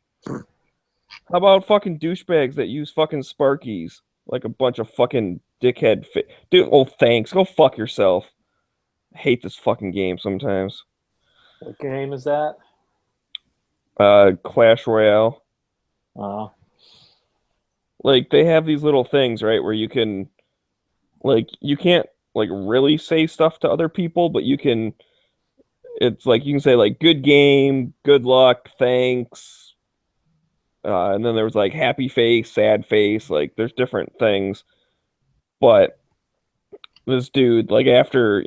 How about fucking douchebags that use fucking Sparkies? Like a bunch of fucking dickhead. Dude, oh, thanks. Go fuck yourself. I hate this fucking game sometimes. What game is that? Clash Royale. Uh, Like they have these little things, right, where you can, like, you can't like really say stuff to other people, but you can. It's like you can say like good game, good luck, thanks, and then there was like happy face, sad face. Like there's different things, but this dude, like after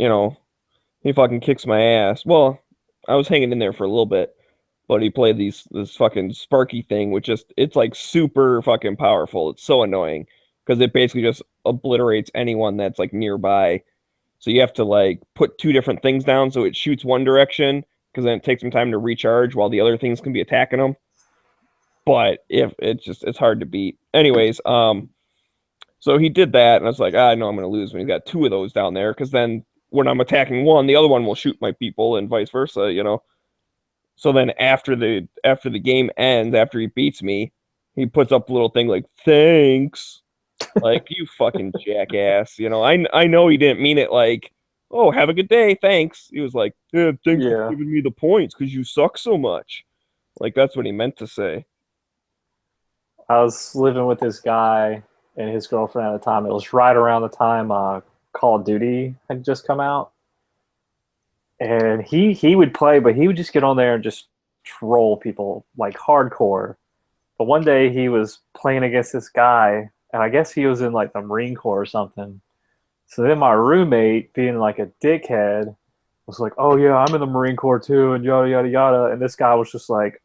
he fucking kicks my ass. Well, I was hanging in there for a little bit, but he played this fucking Sparky thing, which it's like super fucking powerful. It's so annoying because it basically just obliterates anyone that's like nearby. So you have to like put 2 different things down so it shoots one direction because then it takes some time to recharge while the other things can be attacking them. But if it's hard to beat. Anyways, so he did that, and I was like, I know I'm gonna lose when he's got 2 of those down there, because then when I'm attacking one, the other one will shoot my people, and vice versa. So then after the game ends, after he beats me, he puts up a little thing like thanks, like you fucking jackass. I know he didn't mean it like, oh, have a good day, thanks. He was like, yeah, thanks for giving me the points because you suck so much. Like that's what he meant to say. I was living with this guy and his girlfriend at the time. It was right around the time Call of Duty had just come out. And he would play, but he would just get on there and just troll people like hardcore. But one day he was playing against this guy, and I guess he was in like the Marine Corps or something. So then my roommate, being like a dickhead, was like, "Oh yeah, I'm in the Marine Corps too," and yada yada yada. And this guy was just like,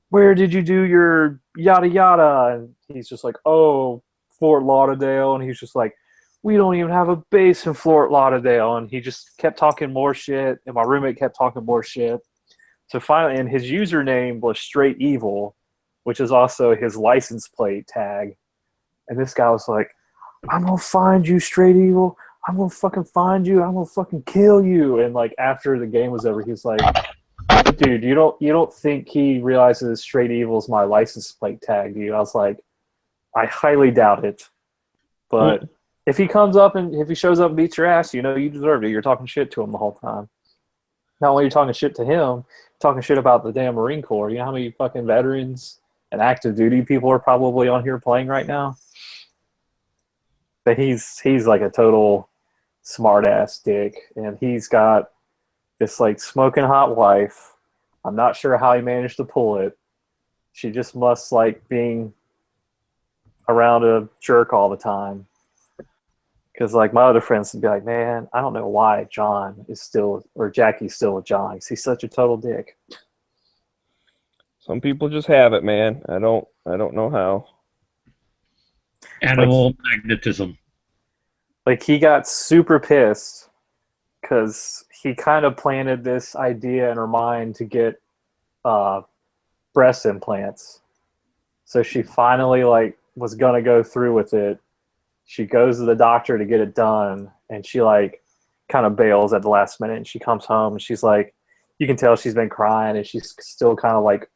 "Where did you do your yada yada?" And he's just like, "Oh, Fort Lauderdale." And he's just like, "We don't even have a base in Fort Lauderdale." And he just kept talking more shit, and my roommate kept talking more shit. So finally, and his username was Straight Evil, which is also his license plate tag. And this guy was like, "I'm gonna find you, Straight Evil. I'm gonna fucking find you. I'm gonna fucking kill you." And like after the game was over, he was like, "Dude, you don't think he realizes Straight Evil's my license plate tag, dude?" I was like, "I highly doubt it." But if he comes up and if he shows up and beats your ass, you know you deserved it. You're talking shit to him the whole time. Not only are you talking shit to him, talking shit about the damn Marine Corps. You know how many fucking veterans and active duty people are probably on here playing right now? But he's like a total smart ass dick, and he's got this like smoking hot wife. I'm not sure how he managed to pull it. She just must like being around a jerk all the time. Because like my other friends would be like, "Man, I don't know why John is still or Jackie's still with John. He's such a total dick." Some people just have it, man. I don't know how. Animal magnetism. Like he got super pissed because he kind of planted this idea in her mind to get breast implants. So she finally like was gonna go through with it. She goes to the doctor to get it done, and she like kind of bails at the last minute. And she comes home and she's like, you can tell she's been crying, and she's still kind of like,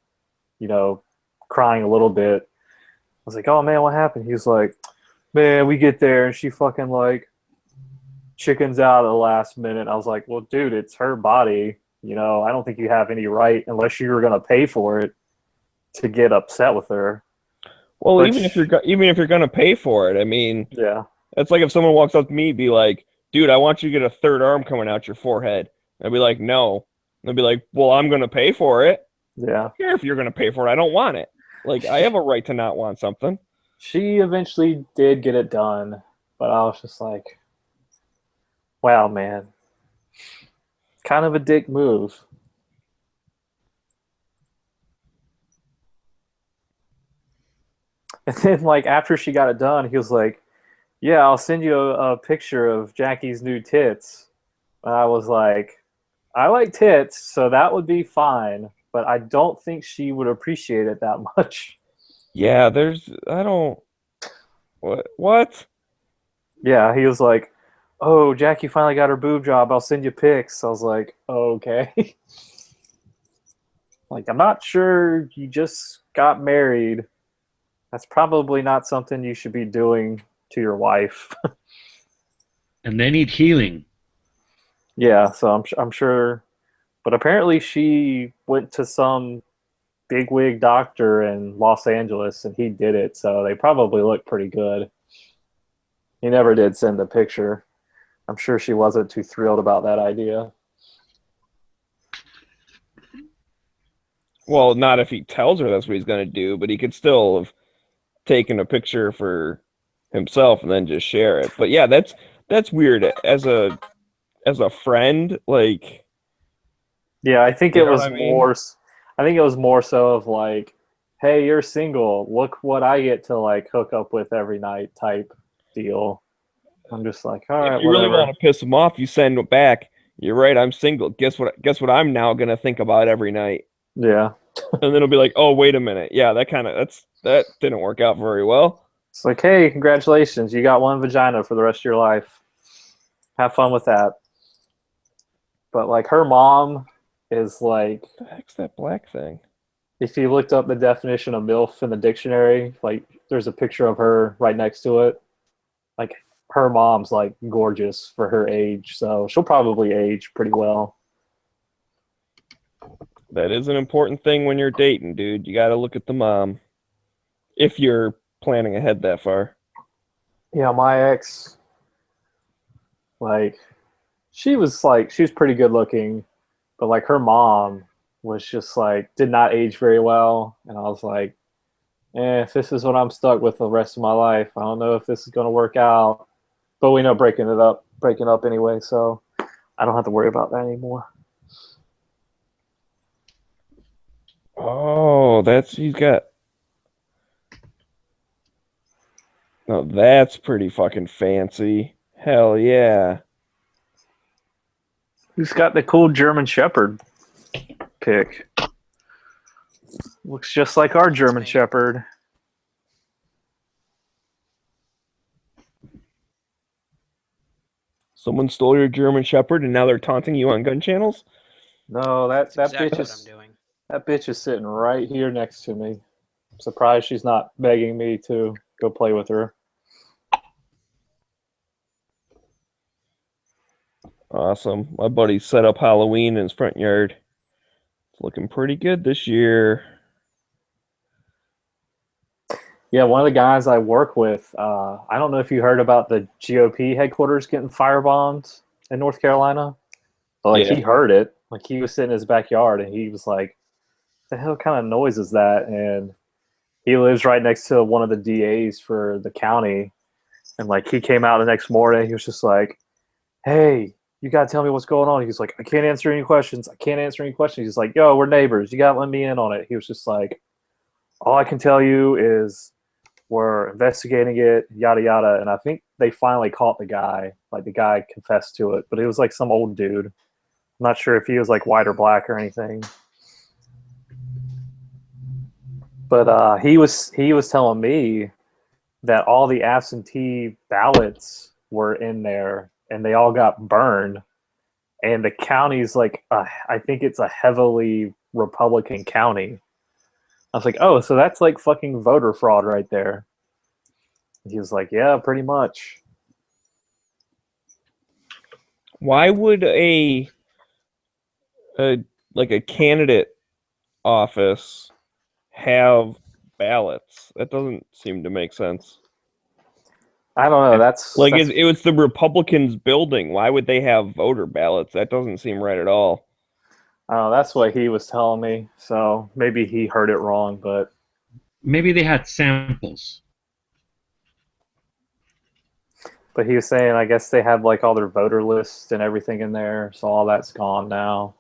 you know, crying a little bit. I was like, "Oh man, what happened?" He was like, "Man, we get there and she fucking like chickens out at the last minute." I was like, "Well, dude, it's her body. You know, I don't think you have any right unless you were gonna pay for it to get upset with her." Well, But even if you're gonna pay for it, I mean, yeah, that's like if someone walks up to me, be like, "Dude, I want you to get a third arm coming out your forehead." I'd be like, "No." And I'd be like, "Well, I'm gonna pay for it. I yeah. don't care if you're gonna pay for it. I don't want it. Like, I have a right to not want something." She eventually did get it done, but I was just like, "Wow, man, kind of a dick move." And then, like after she got it done, he was like, "Yeah, I'll send you a picture of Jackie's new tits." And I was like, "I like tits, so that would be fine, but I don't think she would appreciate it that much." Yeah, I don't. What? Yeah, he was like, "Oh, Jackie finally got her boob job. I'll send you pics." I was like, "Okay." Like, I'm not sure you just got married. That's probably not something you should be doing to your wife. And they need healing. Yeah, so I'm sure. But apparently she went to some bigwig doctor in Los Angeles and he did it, so they probably look pretty good. He never did send a picture. I'm sure she wasn't too thrilled about that idea. Well, not if he tells her that's what he's gonna do, but he could still have taken a picture for himself and then just share it. But yeah, that's weird. As a friend, like, Yeah, I think you it know what was I mean? more. I think it was more so of like, "Hey, you're single. Look what I get to like hook up with every night" type deal. I'm just like, all If right, you really whatever. want to piss him off, you send it back. You're right, I'm single. Guess what I'm now gonna think about every night. Yeah, And then it'll be like, oh, wait a minute. Yeah, that didn't work out very well. it's like, hey, congratulations, you got one vagina for the rest of your life. Have fun with that. But like, her mom is like, What the heck's that black thing? if you looked up the definition of MILF in the dictionary, like, there's a picture of her right next to it. Like, her mom's like gorgeous for her age, so she'll probably age pretty well. That is an important thing when you're dating, dude. You gotta look at the mom. If you're planning ahead that far. Yeah, my ex, like, she was pretty good looking, but like her mom was just like did not age very well, and I was like, if this is what I'm stuck with the rest of my life, I don't know if this is gonna work out. But we know breaking up anyway, so I don't have to worry about that anymore. Oh, he's got. Oh, that's pretty fucking fancy. Hell yeah. Who's got the cool German Shepherd pick? Looks just like our German Shepherd. Someone stole your German Shepherd and now they're taunting you on gun channels? No, that Exactly bitch what I'm is doing. that bitch is sitting right here next to me. I'm surprised she's not begging me to go play with her. Awesome. My buddy set up Halloween in his front yard. It's looking pretty good this year. Yeah, one of the guys I work with, I don't know if you heard about the GOP headquarters getting firebombed in North Carolina. But like Yeah. he heard it. Like he was sitting in his backyard and he was like, the hell kind of noise is that? And he lives right next to one of the DAs for the county. And like he came out the next morning, he was just like, hey, you gotta tell me what's going on. He's like, I can't answer any questions. I can't answer any questions. He's like, yo, we're neighbors. You gotta let me in on it. He was just like, all I can tell you is we're investigating it, yada yada. And I think they finally caught the guy. Like the guy confessed to it, but it was like some old dude. I'm not sure if he was like white or black or anything. But he was telling me that all the absentee ballots were in there and they all got burned. And the county's like, I think it's a heavily Republican county. I was like, oh, so that's like fucking voter fraud right there. He was like, yeah, pretty much. Why would a like a candidate office have ballots? That doesn't seem to make sense. I don't know. That's Like it was the Republicans' building. Why would they have voter ballots? That doesn't seem right at all. I don't know, that's what he was telling me. So maybe he heard it wrong, but Maybe they had samples. he was saying I guess they had like all their voter lists and everything in there, so all that's gone now.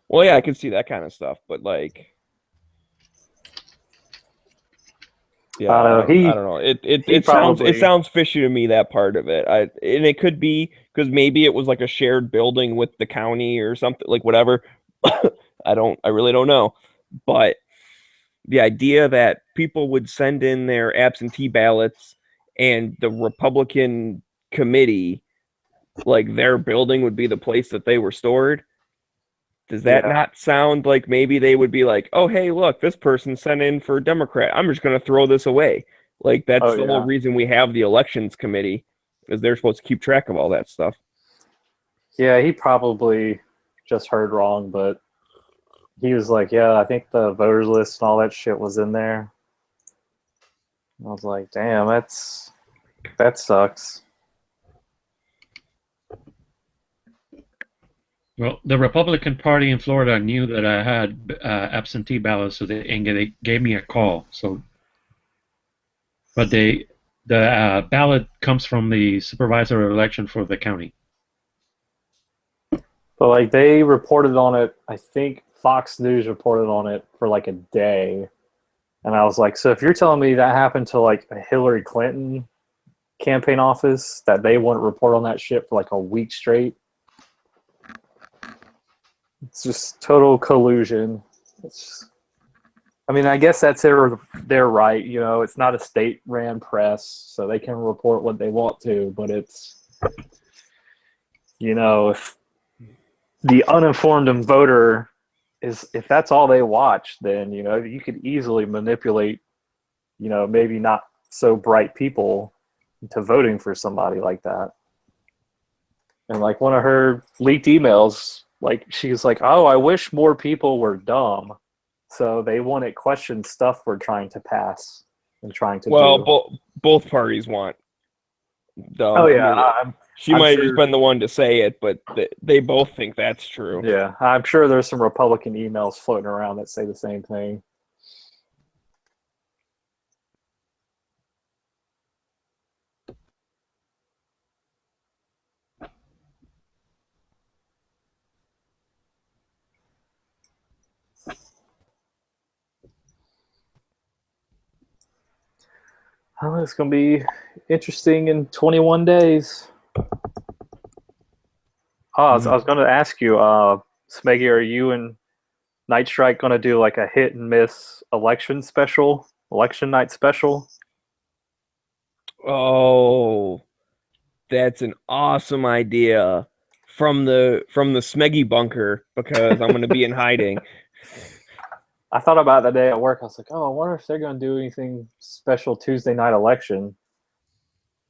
Well, yeah, I can see that kind of stuff, but like, yeah, I don't know. I don't know. Probably It sounds fishy to me, that part of it. And it could be because maybe it was like a shared building with the county or something, like whatever. I really don't know. But the idea that people would send in their absentee ballots and the Republican committee, like their building would be the place that they were stored. Does that Yeah. not sound like maybe they would be like, oh, hey, look, this person sent in for Democrat. I'm just going to throw this away. Like, that's Oh, the yeah. whole reason we have the elections committee, is they're supposed to keep track of all that stuff. Yeah, he probably just heard wrong, but he was like, yeah, I think the voters list and all that shit was in there. I was like, damn, that sucks. Well, the Republican Party in Florida knew that I had absentee ballots, so they gave me a call. So, but the ballot comes from the supervisor of election for the county. But like they reported on it, I think Fox News reported on it for like a day. And I was like, so if you're telling me that happened to like a Hillary Clinton campaign office, that they wouldn't report on that shit for like a week straight, it's just total collusion. I mean, I guess that's their right. You know, it's not a state-ran press, so they can report what they want to. But it's, you know, if the uninformed voter if that's all they watch, then you know you could easily manipulate, you know, maybe not so bright people into voting for somebody like that. And like one of her leaked emails, like she's like, "Oh, I wish more people were dumb." So they wouldn't question stuff we're trying to pass and trying to Well, do. both parties want dumb. Oh I yeah, mean, she I'm might have sure. just been the one to say it, but they both think that's true. Yeah, I'm sure there's some Republican emails floating around that say the same thing. Oh, it's going to be interesting in 21 days. Oh, I was going to ask you, Smeggy, are you and Night Strike going to do like a hit and miss election night special? Oh, that's an awesome idea from the Smeggy bunker because I'm going to be in hiding. I thought about that day at work. I was like, oh, I wonder if they're going to do anything special Tuesday night election.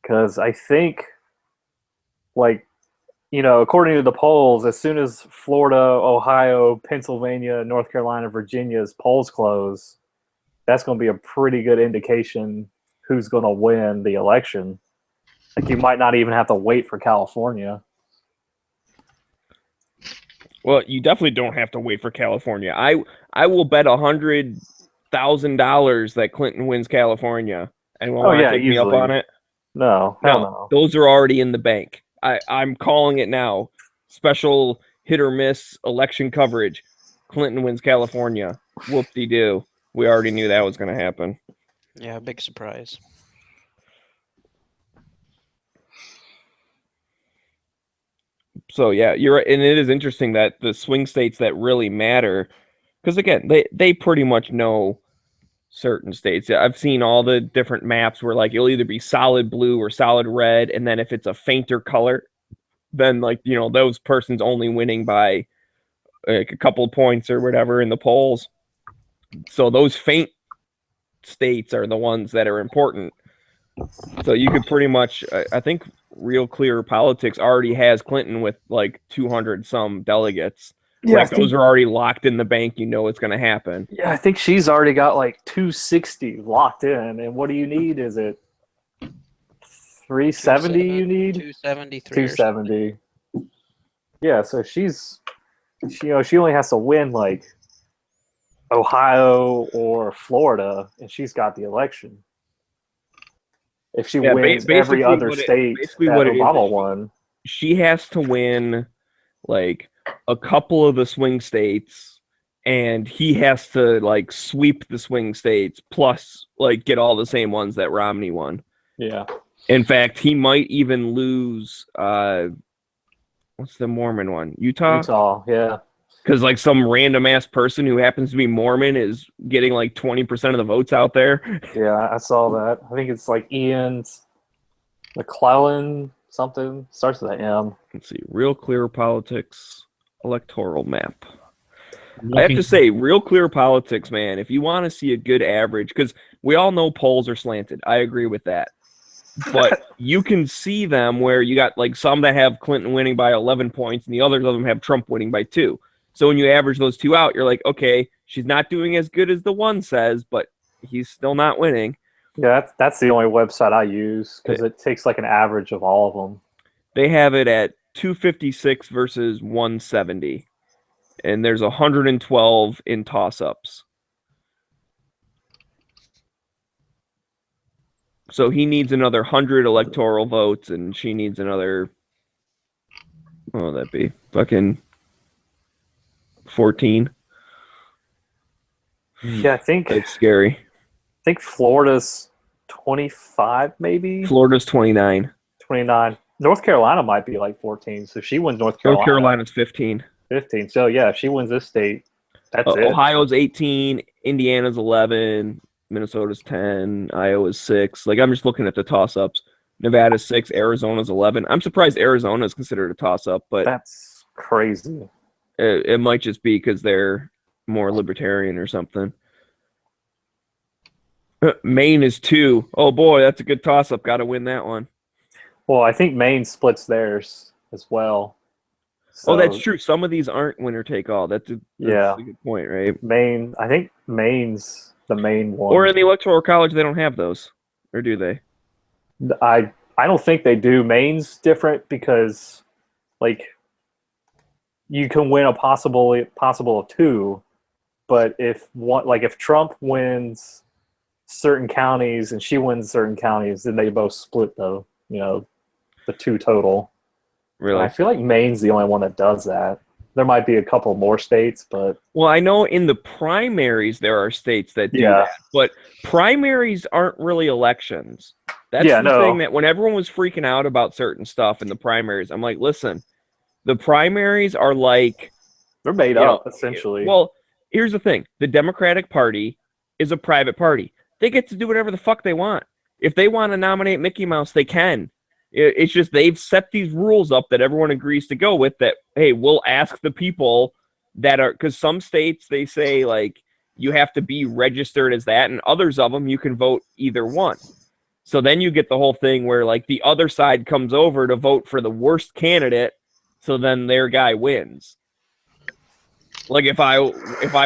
Because I think, like, according to the polls, as soon as Florida, Ohio, Pennsylvania, North Carolina, Virginia's polls close, that's going to be a pretty good indication who's going to win the election. Like, you might not even have to wait for California. Well, you definitely don't have to wait for California. I will bet $100,000 that Clinton wins California. Anyone want to take me up on it? No, hell no. Those are already in the bank. I'm calling it now. Special hit or miss election coverage. Clinton wins California. Whoop-de-doo. We already knew that was going to happen. Yeah, big surprise. So yeah, you're right, and it is interesting that the swing states that really matter, because again, they pretty much know certain states. I've seen all the different maps where like you'll either be solid blue or solid red, and then if it's a fainter color, then like those persons only winning by like a couple of points or whatever in the polls. So those faint states are the ones that are important. So you could pretty much, I think Real Clear Politics already has Clinton with like 200 some delegates. Yeah, like those are already locked in the bank. It's going to happen. Yeah, I think she's already got like 260 locked in. And what do you need? Is it 370 you need? 273. 270. Yeah, so she only has to win like Ohio or Florida, and she's got the election. If she wins every other state that Obama won, she has to win like a couple of the swing states, and he has to like sweep the swing states plus like get all the same ones that Romney won. Yeah. In fact, he might even lose what's the Mormon one? Utah, yeah. Because like some random ass person who happens to be Mormon is getting like 20% of the votes out there. Yeah, I saw that. I think it's like Ian McClellan something. Starts with an M. Let's see. Real Clear Politics electoral map. I have to say, Real Clear Politics, man, if you want to see a good average, because we all know polls are slanted. I agree with that. But you can see them where you got like some that have Clinton winning by 11 points and the others of them have Trump winning by 2. So when you average those two out, you're like, okay, she's not doing as good as the one says, but he's still not winning. Yeah, that's the only website I use because it takes like an average of all of them. They have it at 256 versus 170, and there's 112 in toss-ups. So he needs another 100 electoral votes, and she needs another, what would that be? Fucking 14. Yeah, I think it's scary. I think Florida's 25, maybe. Florida's 29. 29. North Carolina might be like 14. So if she wins North Carolina. North Carolina's 15. 15. So yeah, if she wins this state, that's it. Ohio's 18. Indiana's 11. Minnesota's 10. Iowa's 6. Like I'm just looking at the toss-ups. Nevada's 6. Arizona's 11. I'm surprised Arizona is considered a toss-up, but that's crazy. It might just be because they're more libertarian or something. Maine is 2. Oh boy, that's a good toss-up. Got to win that one. Well, I think Maine splits theirs as well. So, that's true. Some of these aren't winner take all. That's a good point, right? Maine. I think Maine's the main one. Or in the Electoral College, they don't have those, or do they? I don't think they do. Maine's different because, like, you can win a possible of 2, but if Trump wins certain counties and she wins certain counties, then they both split the 2 total. Really? I feel like Maine's the only one that does that. There might be a couple more states, but Well, I know in the primaries there are states that do Yeah. that, but primaries aren't really elections. That's Yeah, the no. thing that when everyone was freaking out about certain stuff in the primaries, I'm like, listen, the primaries are like, they're made you know, up essentially. well, here's the thing. The Democratic Party is a private party. They get to do whatever the fuck they want. If they want to nominate Mickey Mouse, they can. It's just they've set these rules up that everyone agrees to go with that, hey, we'll ask the people that are, because some states, they say, like, you have to be registered as that, and others of them, you can vote either one. So then you get the whole thing where, like, the other side comes over to vote for the worst candidate, so then their guy wins. Like if I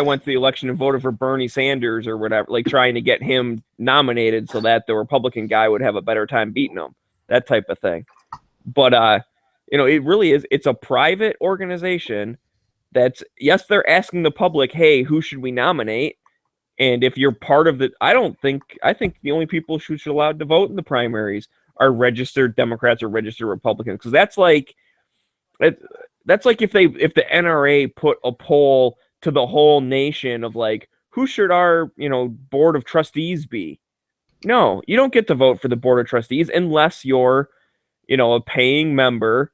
went to the election and voted for Bernie Sanders or whatever, like trying to get him nominated so that the Republican guy would have a better time beating him, that type of thing. But it really is. It's a private organization that's, yes, they're asking the public, hey, who should we nominate? And if you're part of the, I think the only people who should be allowed to vote in the primaries are registered Democrats or registered Republicans, because that's like if the NRA put a poll to the whole nation of like, who should our board of trustees be? No, you don't get to vote for the board of trustees unless you're a paying member.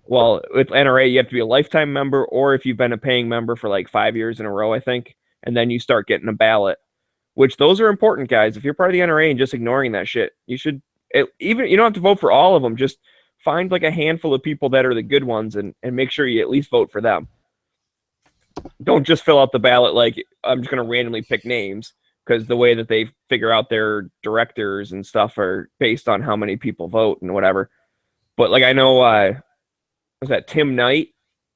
Well, with NRA, you have to be a lifetime member, or if you've been a paying member for like 5 years in a row, I think, and then you start getting a ballot, which those are important, guys. If you're part of the NRA and just ignoring that shit, you should, even, you don't have to vote for all of them. Just find like a handful of people that are the good ones and make sure you at least vote for them. Don't just fill out the ballot like, I'm just going to randomly pick names, because the way that they figure out their directors and stuff are based on how many people vote and whatever. But like, I know, was that Tim Knight?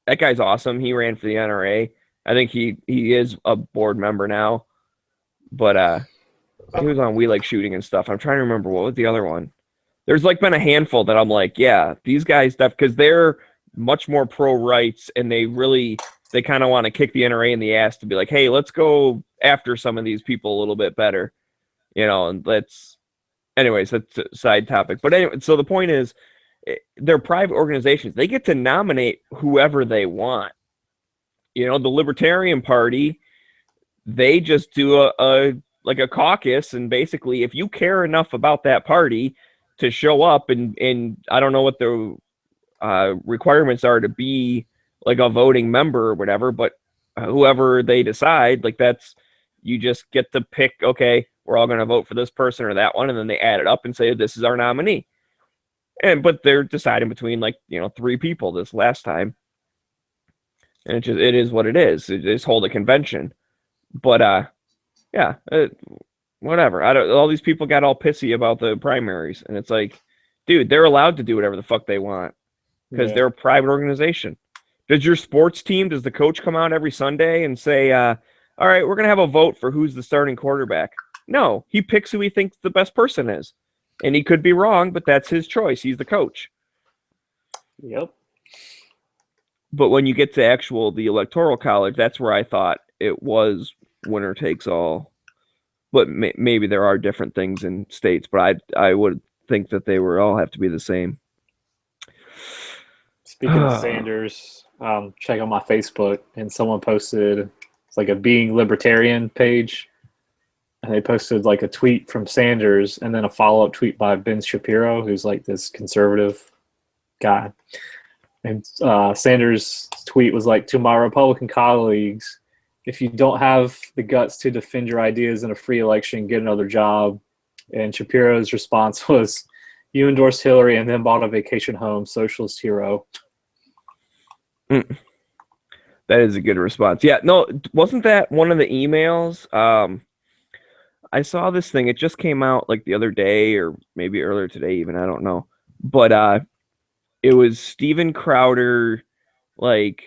That guy's awesome. He ran for the NRA. I think he is a board member now. But he was on We Like Shooting and stuff. I'm trying to remember, what was the other one? There's like been a handful that I'm like, yeah, these guys stuff, because they're much more pro rights, and they kind of want to kick the NRA in the ass to be like, hey, let's go after some of these people a little bit better, and anyways, that's a side topic. But anyway, so the point is, they're private organizations. They get to nominate whoever they want. The Libertarian Party, they just do a caucus, and basically, if you care enough about that party to show up, and I don't know what the requirements are to be like a voting member or whatever, but whoever they decide, like, that's, you just get to pick, okay, we're all going to vote for this person or that one, and then they add it up and say, this is our nominee. But they're deciding between, like, 3 people this last time, and it is what it is. They just hold a convention. But whatever. All these people got all pissy about the primaries, and it's like, dude, they're allowed to do whatever the fuck they want because they're a private organization. Does your sports team, does the coach come out every Sunday and say, all right, we're going to have a vote for who's the starting quarterback? No, he picks who he thinks the best person is. And he could be wrong, but that's his choice. He's the coach. Yep. But when you get to the Electoral College, that's where I thought it was winner takes all. But maybe there are different things in states, but I would think that they all have to be the same. Speaking of Sanders, check out my Facebook, and someone posted, it's like a Being Libertarian page, and they posted like a tweet from Sanders and then a follow-up tweet by Ben Shapiro, who's like this conservative guy. And Sanders' tweet was like, to my Republican colleagues, if you don't have the guts to defend your ideas in a free election, get another job. And Shapiro's response was, you endorsed Hillary and then bought a vacation home, socialist hero. That is a good response. Yeah, no, wasn't that one of the emails? I saw this thing. It just came out like the other day or maybe earlier today even. I don't know. But it was Steven Crowder, like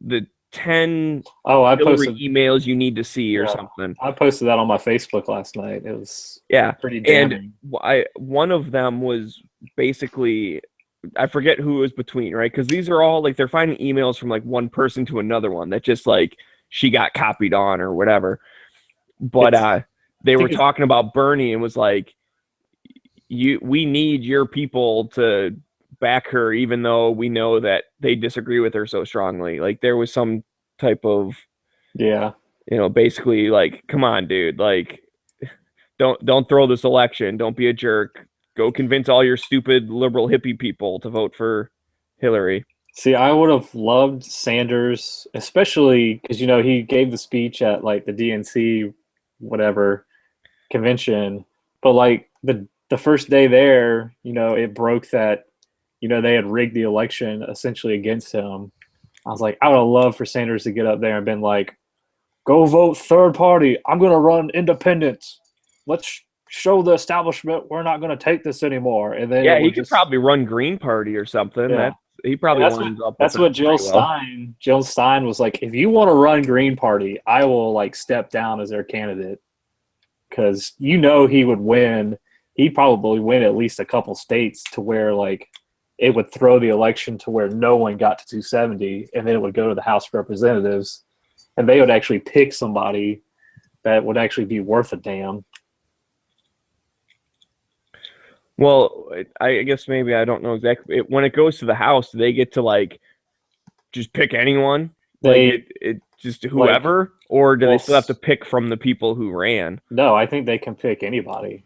the 10 Hillary emails you need to see or something. I posted that on my Facebook last night. It was pretty damning. And one of them was basically, I forget who it was between, right? Because these are all like, they're finding emails from like one person to another one that just like she got copied on or whatever. But they were talking about Bernie and was like, we need your people to back her, even though we know that they disagree with her so strongly. Like there was some type of, Yeah. Basically like, come on, dude, like don't throw this election. Don't be a jerk. Go convince all your stupid liberal hippie people to vote for Hillary. See, I would have loved Sanders, especially because he gave the speech at like the DNC, whatever convention, but like the first day there, it broke that, they had rigged the election essentially against him. I was like, I would have loved for Sanders to get up there and been like, "Go vote third party. I'm gonna run independent. Let's show the establishment we're not gonna take this anymore." And then he could probably run Green Party or something. Yeah. He probably That's winds up. That's what Jill Stein was like. If you want to run Green Party, I will like step down as their candidate because he would win. He'd probably win at least a couple states to where like it would throw the election to where no one got to 270, and then it would go to the House of Representatives, and they would actually pick somebody that would actually be worth a damn. Well, I guess maybe I don't know exactly. When it goes to the House, do they get to like just pick anyone? Like it just whoever, or do they still have to pick from the people who ran? No, I think they can pick anybody.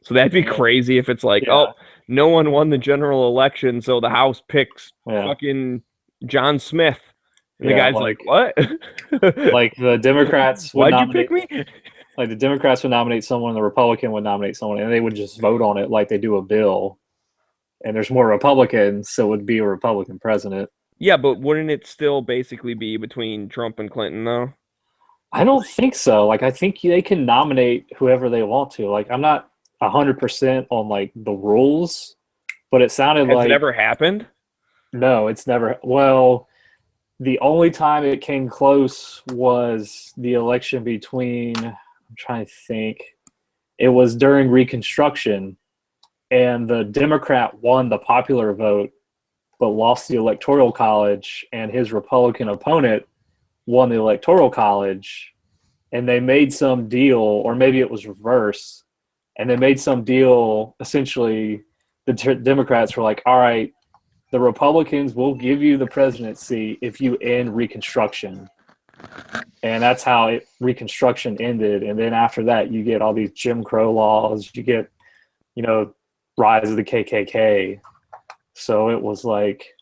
So that'd be crazy if it's like, oh, no one won the general election, so the House picks fucking John Smith. And the guy's like, what? Like the Democrats would Why'd you pick me? Like the Democrats would nominate someone, the Republican would nominate someone, and they would just vote on it like they do a bill. And there's more Republicans, so it would be a Republican president. Yeah, but wouldn't it still basically be between Trump and Clinton, though? I don't think so. Like, I think they can nominate whoever they want to. Like, I'm not 100% on, like, the rules, but it sounded like... Has it ever happened? No, it's never... Well, the only time it came close was the election between... I'm trying to think. It was during Reconstruction, and the Democrat won the popular vote, but lost the Electoral College, and his Republican opponent won the Electoral College, and they made some deal, or maybe it was reverse, and they made some deal. Essentially, the Democrats were like, all right, the Republicans will give you the presidency if you end Reconstruction. And that's how Reconstruction ended. And then after that, you get all these Jim Crow laws. You get, rise of the KKK. So it was like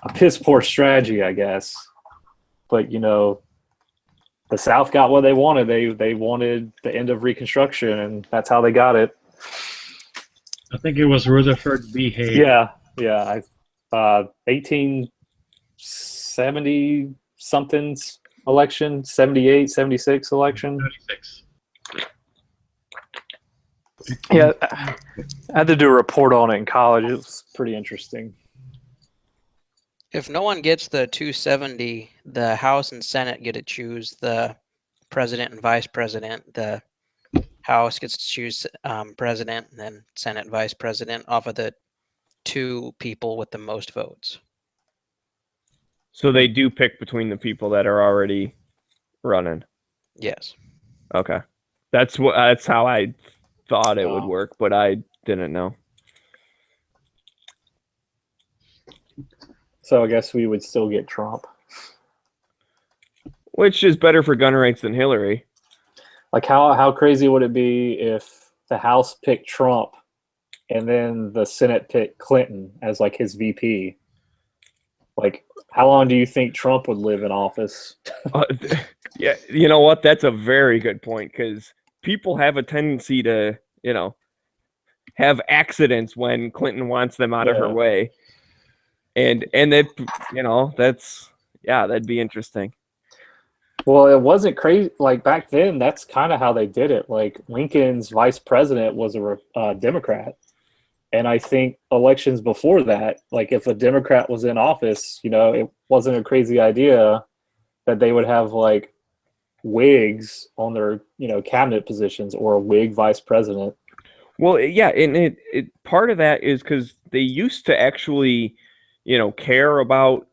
a piss poor strategy, I guess. But, the South got what they wanted. They wanted the end of Reconstruction, and that's how they got it. I think it was Rutherford B. Hayes. Yeah. 1870 something's election, 78, 76 election. 36. Yeah, I had to do a report on it in college. It was pretty interesting. If no one gets the 270, the House and Senate get to choose the president and vice president. The House gets to choose president, and then Senate and vice president off of the two people with the most votes. So they do pick between the people that are already running. Yes. Okay, that's how I thought it would work, but I didn't know. So I guess we would still get Trump. Which is better for gun rights than Hillary. Like how crazy would it be if the House picked Trump and then the Senate picked Clinton as like his VP? Like, how long do you think Trump would live in office? Yeah, you know what? That's a very good point, because people have a tendency to, have accidents when Clinton wants them out of her way. And that, that'd be interesting. Well, it wasn't crazy. Like back then, that's kind of how they did it. Like Lincoln's vice president was a Democrat. And I think elections before that, like if a Democrat was in office, it wasn't a crazy idea that they would have like Whigs on their, cabinet positions or a Whig vice president. Well, yeah, and it part of that is because they used to actually, care about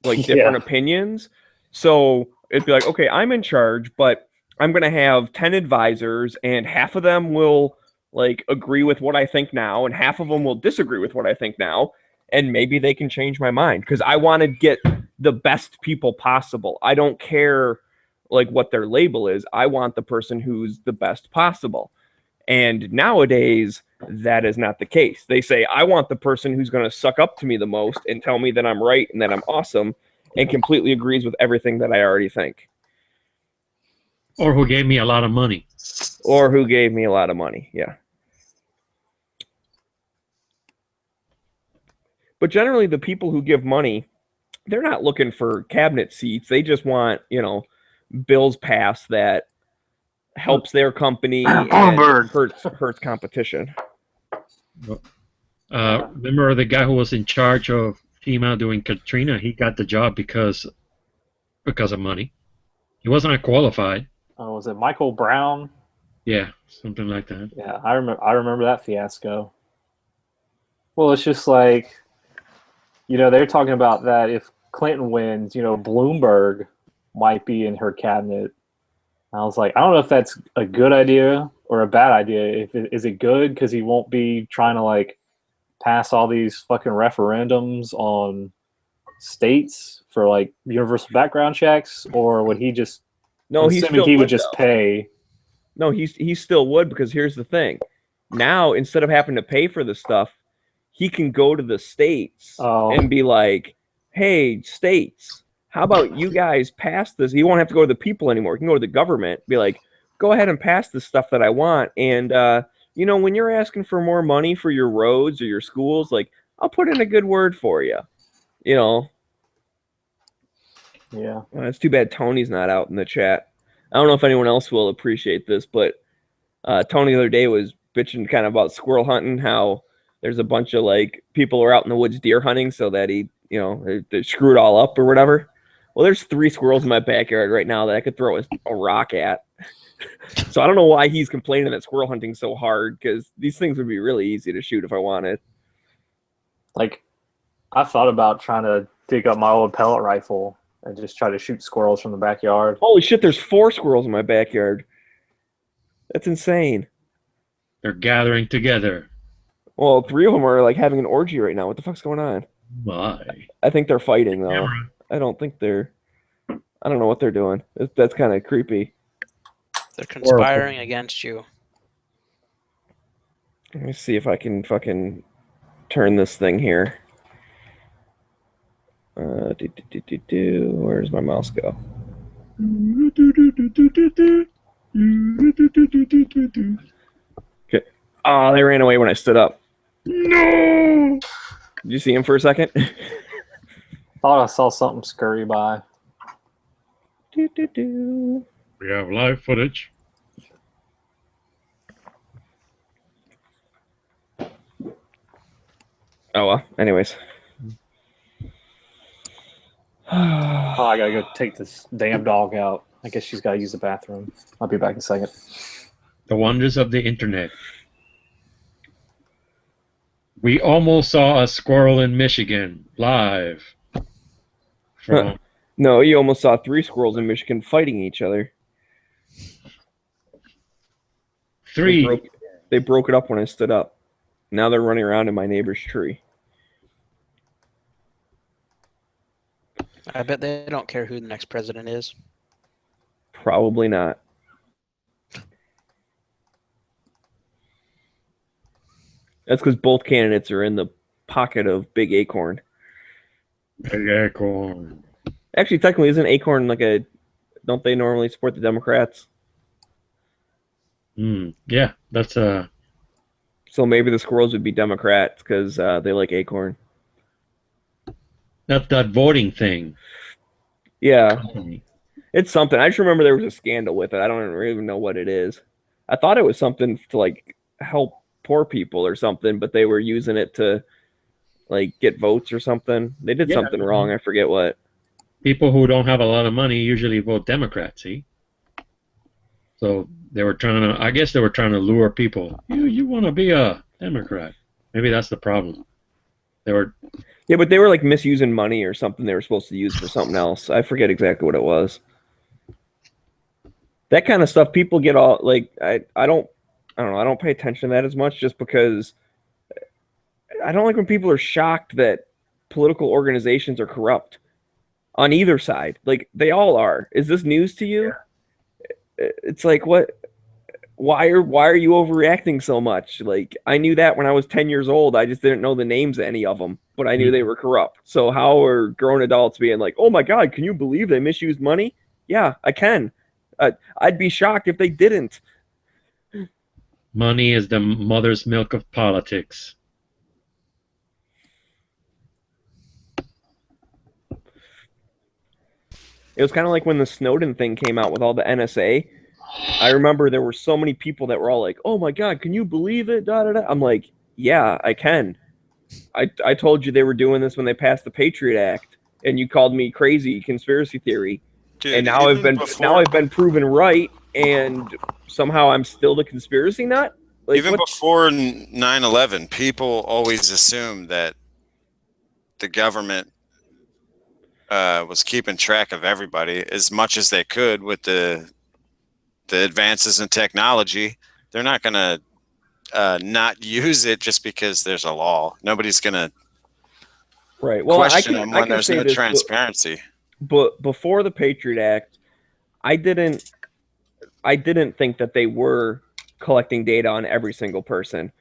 like different opinions. So it'd be like, okay, I'm in charge, but I'm going to have 10 advisors, and half of them will like agree with what I think now, and half of them will disagree with what I think now, and maybe they can change my mind because I want to get the best people possible. I don't care like what their label is. I want the person who's the best possible. And nowadays, that is not the case. They say, I want the person who's going to suck up to me the most and tell me that I'm right and that I'm awesome and completely agrees with everything that I already think. Or who gave me a lot of money. Or who gave me a lot of money, yeah. But generally, the people who give money, they're not looking for cabinet seats. They just want, bills passed that helps their company and hurts competition. Remember the guy who was in charge of FEMA during Katrina? He got the job because of money. He wasn't qualified. Oh, was it Michael Brown? Yeah, something like that. Yeah, I remember that fiasco. Well, it's just like, they're talking about that if Clinton wins, Bloomberg might be in her cabinet. I was like, I don't know if that's a good idea or a bad idea. Is it good because he won't be trying to like pass all these fucking referendums on states for like universal background checks, or would he just? No, he would just pay. No, he still would, because here's the thing. Now, instead of having to pay for the stuff, he can go to the states and be like, hey, states, how about you guys pass this? He won't have to go to the people anymore. He can go to the government, be like, go ahead and pass the stuff that I want. And, when you're asking for more money for your roads or your schools, like, I'll put in a good word for you. Yeah. Well, it's too bad Tony's not out in the chat. I don't know if anyone else will appreciate this, but Tony the other day was bitching kind of about squirrel hunting, how there's a bunch of like people who are out in the woods deer hunting so that they screw it all up or whatever. Well, there's 3 squirrels in my backyard right now that I could throw a rock at. So I don't know why he's complaining that squirrel hunting's so hard, because these things would be really easy to shoot if I wanted. Like, I thought about trying to dig up my old pellet rifle and just try to shoot squirrels from the backyard. Holy shit, there's 4 squirrels in my backyard. That's insane. They're gathering together. Well, 3 of them are like having an orgy right now. What the fuck's going on? Why? I think they're fighting, though. I don't know what they're doing. That's kind of creepy. They're conspiring against you. Let me see if I can fucking turn this thing here. Where's my mouse go? Okay. Oh, they ran away when I stood up. No! Did you see him for a second? Thought I saw something scurry by. We have live footage. Oh, well. Anyways. I gotta go take this damn dog out. I guess she's gotta use the bathroom. I'll be back in a second. The wonders of the internet. We almost saw a squirrel in Michigan live. No, you almost saw 3 squirrels in Michigan fighting each other. 3. They broke it up when I stood up. Now they're running around in my neighbor's tree. I bet they don't care who the next president is. Probably not. That's because both candidates are in the pocket of Big Acorn. Big Acorn. Actually, technically, isn't Acorn like a... Don't they normally support the Democrats? Yeah, that's a... So maybe the squirrels would be Democrats because they like Acorn. That's that voting thing. Yeah. It's something. I just remember there was a scandal with it. I don't even know what it is. I thought it was something to like help poor people or something, but they were using it to like get votes or something. They did something wrong. I forget what. People who don't have a lot of money usually vote Democrat, see? So they were I guess they were trying to lure people. You want to be a Democrat. Maybe that's the problem. Yeah, but they were like misusing money or something they were supposed to use for something else. I forget exactly what it was. That kind of stuff, people get all like, I don't I don't know. I don't pay attention to that as much, just because I don't like when people are shocked that political organizations are corrupt on either side. Like, they all are. Is this news to you? It's like, what? Why are you overreacting so much? Like, I knew that when I was 10 years old. I just didn't know the names of any of them, but I knew they were corrupt. So how are grown adults being like, "Oh my God, can you believe they misused money?" Yeah, I can. I'd be shocked if they didn't. Money is the mother's milk of politics. It was kind of like when the Snowden thing came out with all the NSA. I remember there were so many people that were all like, "Oh my God, can you believe it?" Da, da, da. I'm like, "Yeah, I can." I told you they were doing this when they passed the Patriot Act, and you called me crazy, conspiracy theory. Dude, And now I've been proven right, and somehow I'm still the conspiracy nut. Like, even before 9/11, people always assumed that the government was keeping track of everybody as much as they could with the advances in technology. They're not going to not use it just because there's a law. Nobody's going to question them when there's no transparency. But before the Patriot Act, I didn't think that they were collecting data on every single person.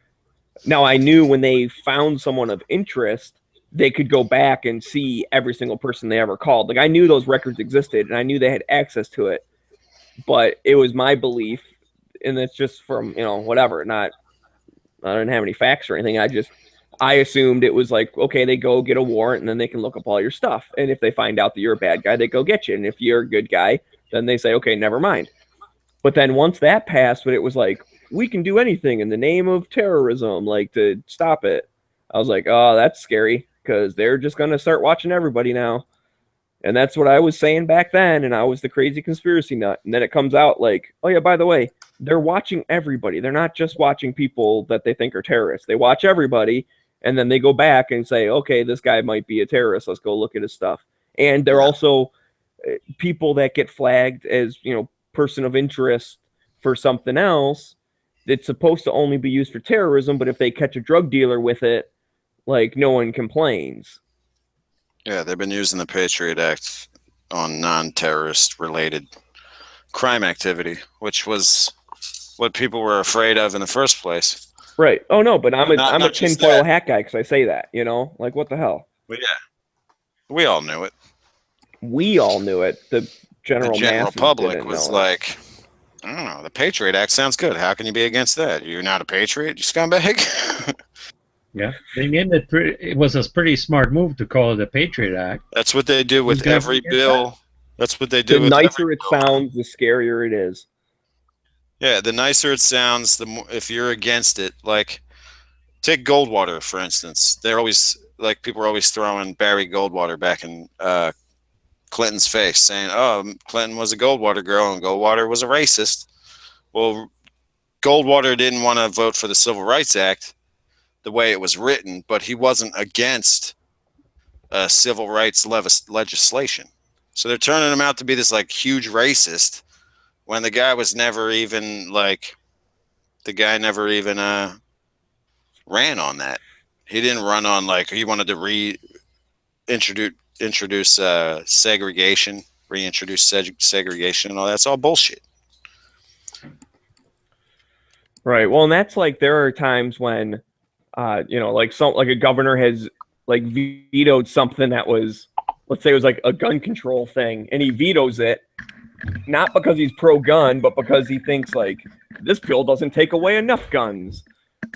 Now, I knew when they found someone of interest, they could go back and see every single person they ever called. Like, I knew those records existed, and I knew they had access to it. But it was my belief, and it's just from, whatever, I didn't have any facts or anything. I assumed it was like, okay, they go get a warrant, and then they can look up all your stuff. And if they find out that you're a bad guy, they go get you. And if you're a good guy, then they say, okay, never mind. But then once that passed, but it was like, we can do anything in the name of terrorism, like, to stop it. I was like, oh, that's scary, because they're just going to start watching everybody now. And that's what I was saying back then, and I was the crazy conspiracy nut. And then it comes out like, oh yeah, by the way, they're watching everybody. They're not just watching people that they think are terrorists. They watch everybody, and then they go back and say, okay, this guy might be a terrorist. Let's go look at his stuff. And they're also people that get flagged as, person of interest for something else. It's supposed to only be used for terrorism, but if they catch a drug dealer with it, like, no one complains. Yeah, they've been using the Patriot Act on non-terrorist related crime activity, which was what people were afraid of in the first place. Right. Oh no, but I'm a tinfoil hat guy because I say that, like, what the hell? Well, yeah, we all knew it. We all knew it. The general public was like, I don't know, the Patriot Act sounds good. How can you be against that? You're not a patriot, you scumbag. Yeah, they named it. It was a pretty smart move to call it a Patriot Act. That's what they do with every bill. That's what they do. The nicer it sounds, the scarier it is. Yeah, the nicer it sounds, the more, if you're against it. Like, take Goldwater, for instance. They're always, like, people are always throwing Barry Goldwater back in Clinton's face, saying, oh, Clinton was a Goldwater girl and Goldwater was a racist. Well, Goldwater didn't want to vote for the Civil Rights Act the way it was written, but he wasn't against civil rights legislation. So they're turning him out to be this, like, huge racist when the guy was never even, like, ran on that. He didn't run on, like, he wanted to reintroduce segregation and all that. It's all bullshit. Right. Well, and that's like, there are times when like a governor has, like, vetoed something that was, let's say it was like a gun control thing, and he vetoes it not because he's pro-gun, but because he thinks, like, this bill doesn't take away enough guns.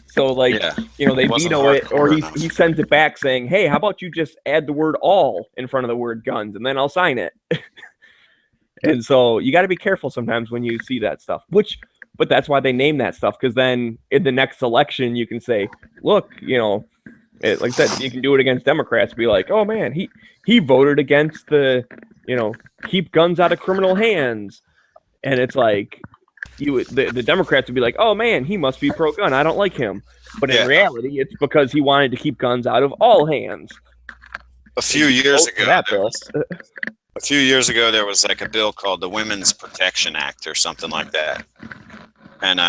So, like, they veto it, or he sends it back saying, hey, how about you just add the word all in front of the word guns, and then I'll sign it. And so you got to be careful sometimes when you see that stuff, but that's why they name that stuff, because then in the next election you can say, look, like I said, you can do it against Democrats, be like, oh man, he voted against the, keep guns out of criminal hands. And it's like, the Democrats would be like, oh man, he must be pro-gun, I don't like him. But in reality, it's because he wanted to keep guns out of all hands. A few years ago, there was like a bill called the Women's Protection Act or something like that. And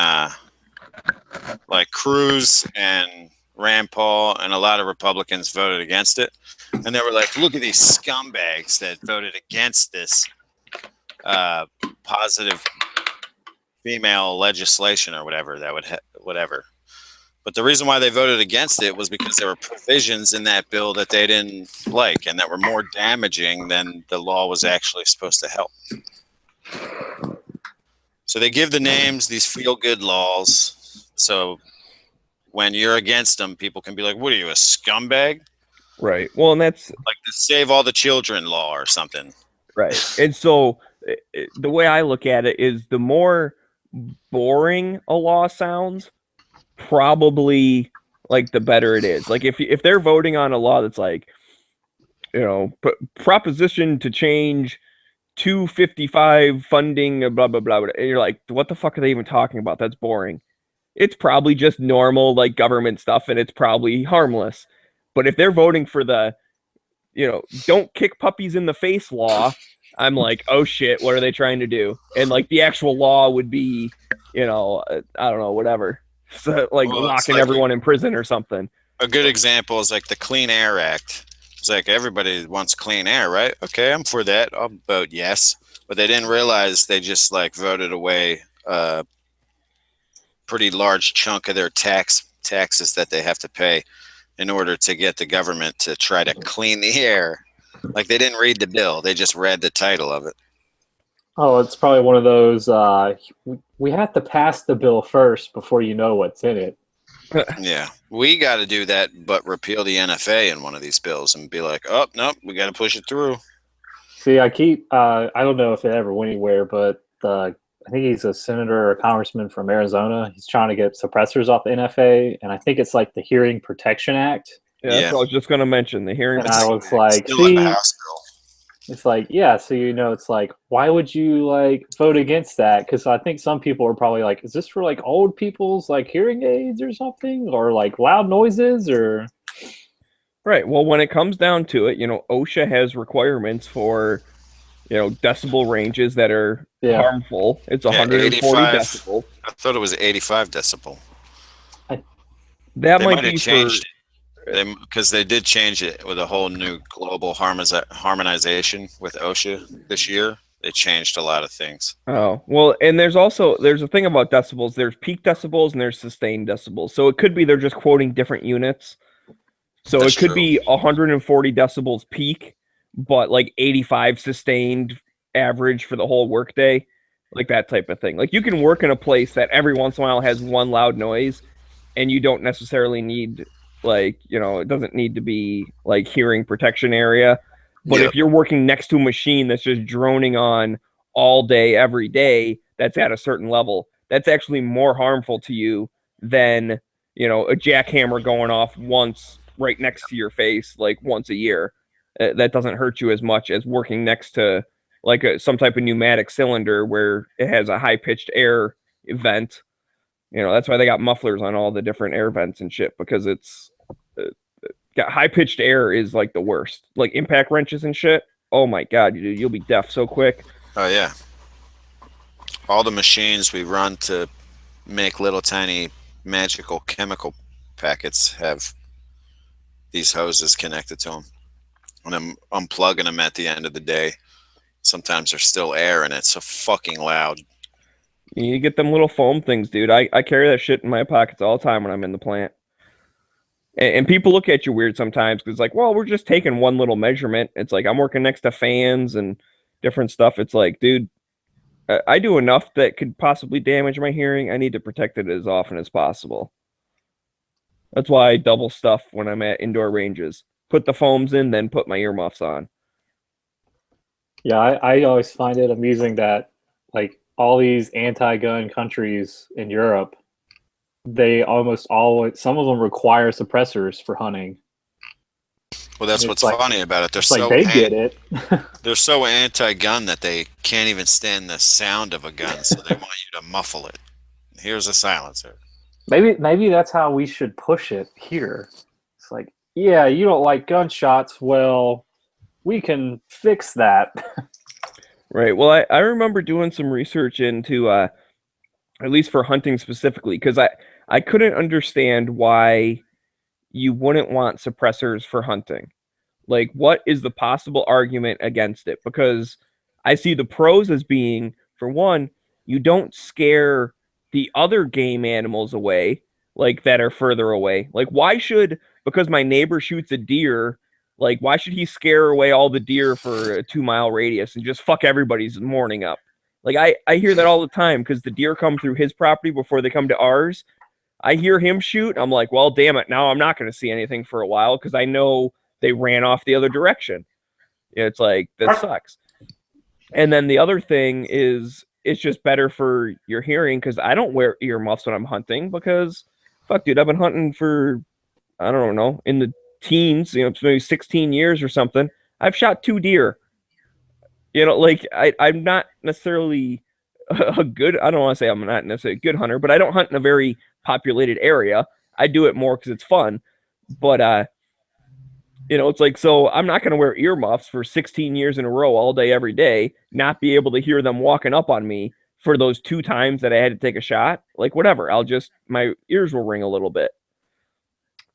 like Cruz and Rand Paul and a lot of Republicans voted against it, and they were like, "Look at these scumbags that voted against this positive female legislation or whatever that would whatever." But the reason why they voted against it was because there were provisions in that bill that they didn't like and that were more damaging than the law was actually supposed to help. So they give the names these feel-good laws. So when you're against them, people can be like, "What are you, a scumbag?" Right. Well, and that's Like the Save All the Children law or something. right. And so the way I look at it is the more boring a law sounds, probably like the better it is. Like if they're voting on a law that's like, proposition to change 255 funding, blah blah blah, and you're like, what the fuck are they even talking about? That's boring. It's probably just normal like government stuff, and it's probably harmless. But if they're voting for the, don't kick puppies in the face law, I'm like, oh shit, what are they trying to do? And like the actual law would be, I don't know, whatever. So, like locking everyone in prison or something. A good example is like the Clean Air Act. It's like everybody wants clean air, right? Okay, I'm for that. I'll vote yes. But they didn't realize they just like voted away a pretty large chunk of their taxes that they have to pay in order to get the government to try to clean the air. Like they didn't read the bill. They just read the title of it. Oh, it's probably one of those, we have to pass the bill first before you know what's in it. Yeah, we got to do that, but repeal the NFA in one of these bills and be like, oh, nope, we got to push it through. See, I don't know if it ever went anywhere, but I think he's a senator or congressman from Arizona. He's trying to get suppressors off the NFA, and I think it's like the Hearing Protection Act. Yeah, that's what I was just going to mention, the hearing. And I was like, still in the House bill. It's like, yeah, so it's like, why would you like vote against that? Because I think some people are probably like, is this for like old people's like hearing aids or something, or like loud noises, or right. Well, when it comes down to it, OSHA has requirements for, decibel ranges that are harmful. It's 140 decibels. I thought it was 85 decibel. That they might be changed it. Because they did change it with a whole new global harmonization with OSHA this year. They changed a lot of things. Oh, well, and there's a thing about decibels. There's peak decibels and there's sustained decibels. So it could be they're just quoting different units. So That's it could true. be 140 decibels peak, but like 85 sustained average for the whole workday, like that type of thing. Like you can work in a place that every once in a while has one loud noise, and you don't necessarily need it doesn't need to be like hearing protection area. But if you're working next to a machine that's just droning on all day, every day, that's at a certain level, that's actually more harmful to you than, a jackhammer going off once right next to your face, like once a year. That doesn't hurt you as much as working next to like some type of pneumatic cylinder where it has a high-pitched air vent. That's why they got mufflers on all the different air vents and shit, because it's got high-pitched air is like the worst. Like impact wrenches and shit. Oh my god, dude, you'll be deaf so quick. Oh yeah. All the machines we run to make little tiny magical chemical packets have these hoses connected to them. And I'm unplugging them at the end of the day. Sometimes there's still air and it's so fucking loud. You need to get them little foam things, dude. I carry that shit in my pockets all the time when I'm in the plant. And people look at you weird sometimes because, like, well, we're just taking one little measurement. It's like I'm working next to fans and different stuff. It's like, dude, I do enough that could possibly damage my hearing. I need to protect it as often as possible. That's why I double stuff when I'm at indoor ranges. Put the foams in, then put my earmuffs on. Yeah, I always find it amusing that, like, all these anti-gun countries in Europe, they almost always, some of them require suppressors for hunting. Well, that's what's funny about it. They're so they get it. They're so anti-gun that they can't even stand the sound of a gun, so they want you to muffle it. Here's a silencer. Maybe that's how we should push it here. It's like, yeah, you don't like gunshots. Well, we can fix that. Right. Well, I remember doing some research into, at least for hunting specifically, because I couldn't understand why you wouldn't want suppressors for hunting. Like, what is the possible argument against it? Because I see the pros as being, for one, you don't scare the other game animals away, like that are further away. Like, why should, because my neighbor shoots a deer, like, why should he scare away all the deer for a 2 mile radius and just fuck everybody's morning up? Like, I hear that all the time because the deer come through his property before they come to ours. I hear him shoot. I'm like, well, damn it. Now I'm not going to see anything for a while because I know they ran off the other direction. It's like, that sucks. And then the other thing is, it's just better for your hearing because I don't wear earmuffs when I'm hunting because, fuck, dude, I've been hunting for, I don't know, in the teens, maybe 16 years or something. I've shot 2 deer. Like, I'm not necessarily a good, I don't want to say I'm not necessarily a good hunter, but I don't hunt in a very populated area. I do it more because it's fun. But, it's like, so I'm not going to wear earmuffs for 16 years in a row all day, every day, not be able to hear them walking up on me for those 2 times that I had to take a shot. Like, whatever. My ears will ring a little bit.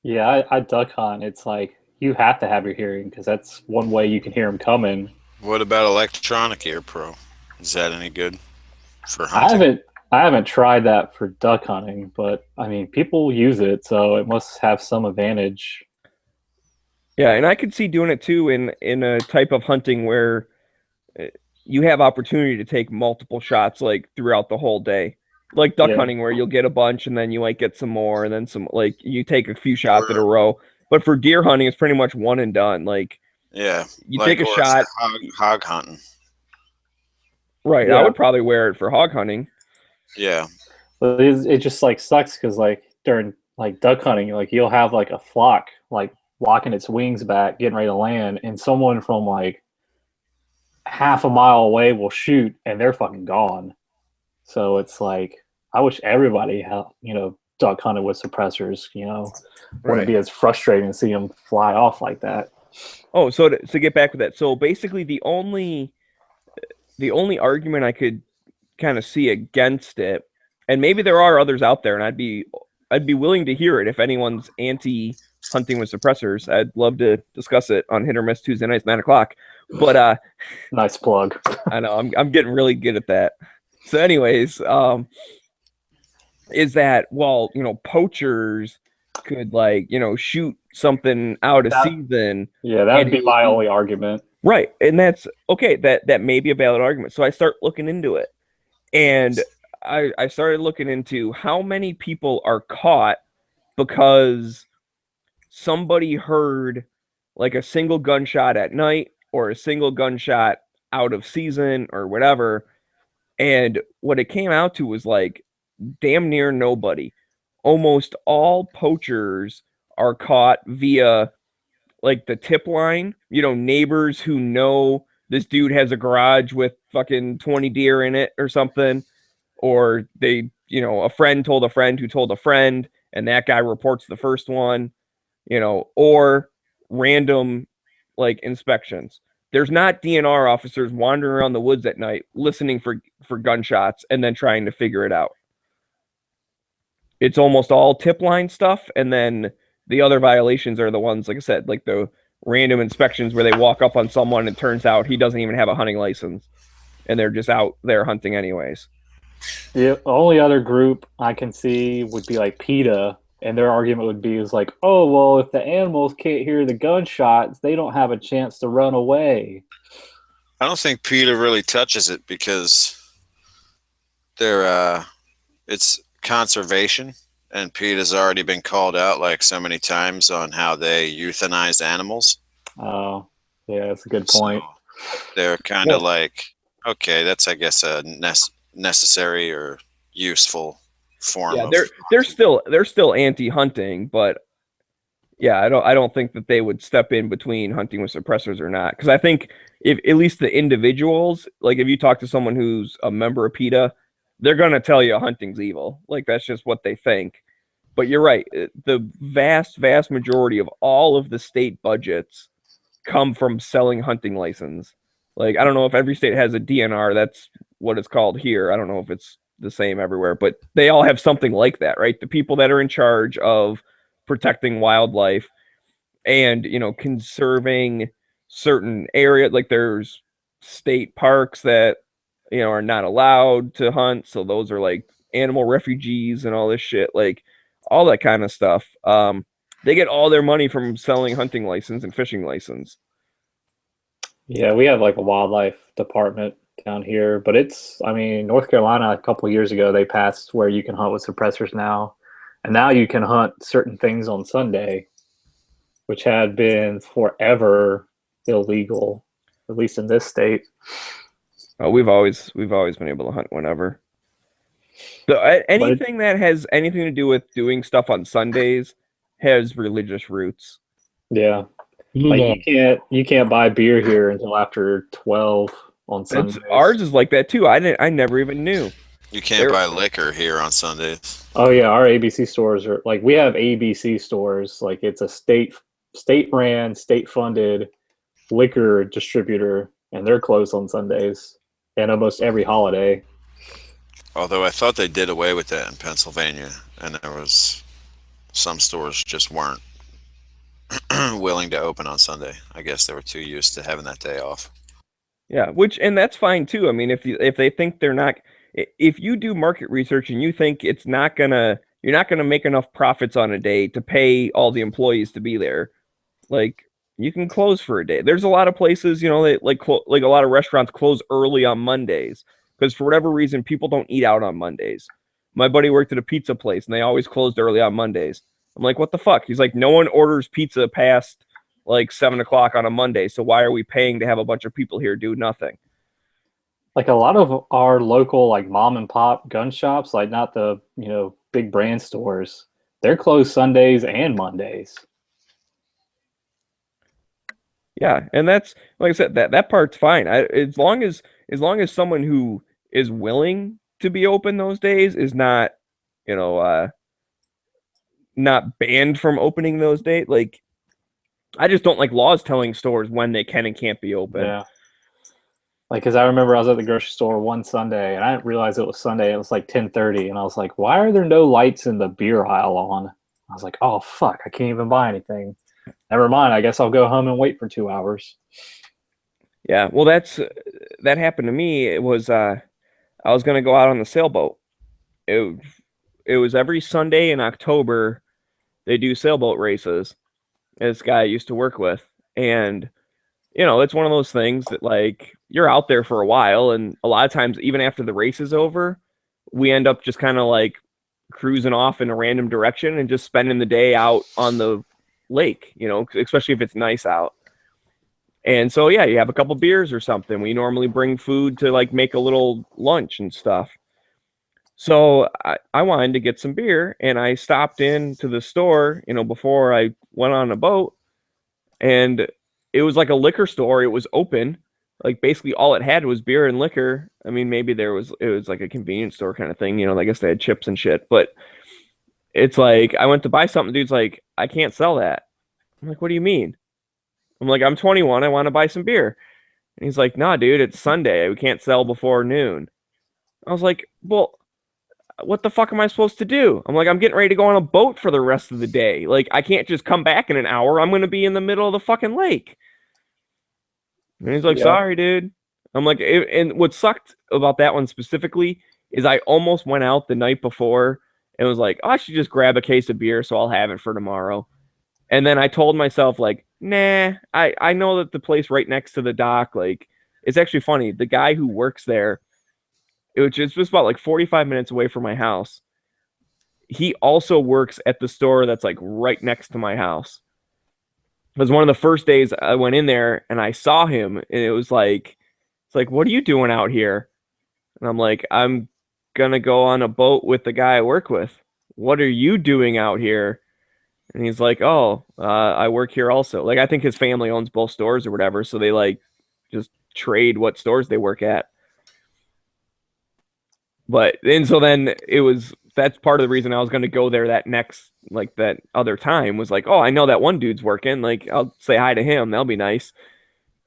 Yeah, I duck hunt. It's like you have to have your hearing because that's one way you can hear them coming. What about electronic ear pro? Is that any good for hunting? I haven't tried that for duck hunting, but I mean, people use it, so it must have some advantage. Yeah, and I could see doing it too in a type of hunting where you have opportunity to take multiple shots like throughout the whole day. Like duck hunting where you'll get a bunch and then you might get some more and then some, like you take a few shots in a row. But for deer hunting, it's pretty much one and done. Like, yeah, you take a shot. Hog hunting. Right. Yeah. I would probably wear it for hog hunting. Yeah. But it just like sucks because like during like duck hunting, like you'll have like a flock like walking its wings back, getting ready to land, and someone from like half a mile away will shoot and they're fucking gone. So it's like, I wish everybody had, duck hunted with suppressors, wouldn't be as frustrating to see them fly off like that. Oh, so to get back with that, so basically the only argument I could kind of see against it, and maybe there are others out there, and I'd be willing to hear it if anyone's anti hunting with suppressors. I'd love to discuss it on Hit or Miss Tuesday nights, 9:00. But nice plug. I know I'm getting really good at that. So, anyways, is that, well, poachers could shoot something out of season. Yeah, that would be my only argument. Right, and that's okay. That may be a valid argument. So I start looking into it, and I started looking into how many people are caught because somebody heard like a single gunshot at night or a single gunshot out of season or whatever. And what it came out to was like damn near nobody. Almost all poachers are caught via like the tip line, neighbors who know this dude has a garage with fucking 20 deer in it or something. Or they, a friend told a friend who told a friend, and that guy reports the first one, or random like inspections. There's not DNR officers wandering around the woods at night listening for gunshots and then trying to figure it out. It's almost all tip line stuff, and then the other violations are the ones, like I said, like the random inspections where they walk up on someone and it turns out he doesn't even have a hunting license, and they're just out there hunting anyways. The only other group I can see would be like PETA, and their argument would be is like, oh, well, if the animals can't hear the gunshots, they don't have a chance to run away. I don't think PETA really touches it because it's conservation, and PETA's already been called out like so many times on how they euthanize animals. Oh, yeah, that's a good point. So they're kind of like, okay, that's, I guess, a necessary or useful form. Yeah, they're still anti-hunting, but yeah, I don't think that they would step in between hunting with suppressors or not, because I think if at least the individuals, like if you talk to someone who's a member of PETA, they're gonna tell you hunting's evil. Like that's just what they think. But you're right. The vast majority of all of the state budgets come from selling hunting license. Like I don't know if every state has a DNR. That's what it's called here. I don't know if it's the same everywhere, but they all have something like that, right? The people that are in charge of protecting wildlife and, you know, conserving certain areas, like there's state parks that, you know, are not allowed to hunt, so those are like animal refugees and all this shit, like all that kind of stuff. They get all their money from selling hunting license and fishing license. Yeah, we have like a wildlife department down here, but I mean, North Carolina a couple of years ago, they passed where you can hunt with suppressors now. And now you can hunt certain things on Sunday, which had been forever illegal, at least in this state. We've always been able to hunt whenever. So anything that has anything to do with doing stuff on Sundays has religious roots. Yeah. Like you can't buy beer here until after 12 on Sundays. Ours is like that too. I never even knew. You can't buy liquor here on Sundays. Oh yeah, our ABC stores are like, we have ABC stores. Like it's a state ran, state funded liquor distributor, and they're closed on Sundays and almost every holiday. Although I thought they did away with that in Pennsylvania, and there was some stores just weren't willing to open on Sunday. I guess they were too used to having that day off. Yeah, and that's fine too. I mean, if they think they're not, if you do market research and you think you're not gonna make enough profits on a day to pay all the employees to be there, like you can close for a day. There's a lot of places, you know, that like a lot of restaurants close early on Mondays because for whatever reason people don't eat out on Mondays. My buddy worked at a pizza place and they always closed early on Mondays. I'm like, what the fuck? He's like, no one orders pizza past like 7 o'clock on a Monday. So why are we paying to have a bunch of people here do nothing? Like a lot of our local like mom and pop gun shops, like not the, you know, big brand stores, they're closed Sundays and Mondays. Yeah, and that's like I said, that part's fine. As long as someone who is willing to be open those days is not, you know, not banned from opening those days. Like, I just don't like laws telling stores when they can and can't be open. Yeah. Like, because I remember I was at the grocery store one Sunday, and I didn't realize it was Sunday. It was like 10:30, and I was like, why are there no lights in the beer aisle on? I was like, oh, fuck, I can't even buy anything. Never mind, I guess I'll go home and wait for 2 hours. Yeah, well, that happened to me. It was, I was going to go out on the sailboat. It was every Sunday in October, they do sailboat races. This guy I used to work with, and you know, it's one of those things that like you're out there for a while, and a lot of times even after the race is over, we end up just kind of like cruising off in a random direction and just spending the day out on the lake, you know, especially if it's nice out. And so yeah, you have a couple beers or something. We normally bring food to like make a little lunch and stuff. So I wanted to get some beer, and I stopped into the store, you know, before I went on a boat, and it was like a liquor store. It was open. Like basically all it had was beer and liquor. I mean, maybe it was like a convenience store kind of thing, you know, I guess they had chips and shit, but it's like, I went to buy something. Dude's like, I can't sell that. I'm like, what do you mean? I'm like, I'm 21. I want to buy some beer. And he's like, nah, dude, it's Sunday. We can't sell before noon. I was like, well, what the fuck am I supposed to do? I'm like, I'm getting ready to go on a boat for the rest of the day. Like, I can't just come back in an hour. I'm going to be in the middle of the fucking lake. And he's like, sorry, dude. I'm like, and what sucked about that one specifically is I almost went out the night before and was like, oh, I should just grab a case of beer so I'll have it for tomorrow. And then I told myself, like, nah, I know that the place right next to the dock, like, it's actually funny. The guy who works there, which is just about like 45 minutes away from my house, he also works at the store that's like right next to my house. It was one of the first days I went in there and I saw him, and it's like, what are you doing out here? And I'm like, I'm gonna go on a boat with the guy I work with. What are you doing out here? And he's like, oh, I work here also. Like, I think his family owns both stores or whatever, so they like just trade what stores they work at. But and so then that's part of the reason I was going to go there that other time was like, oh, I know that one dude's working. Like, I'll say hi to him. That'll be nice.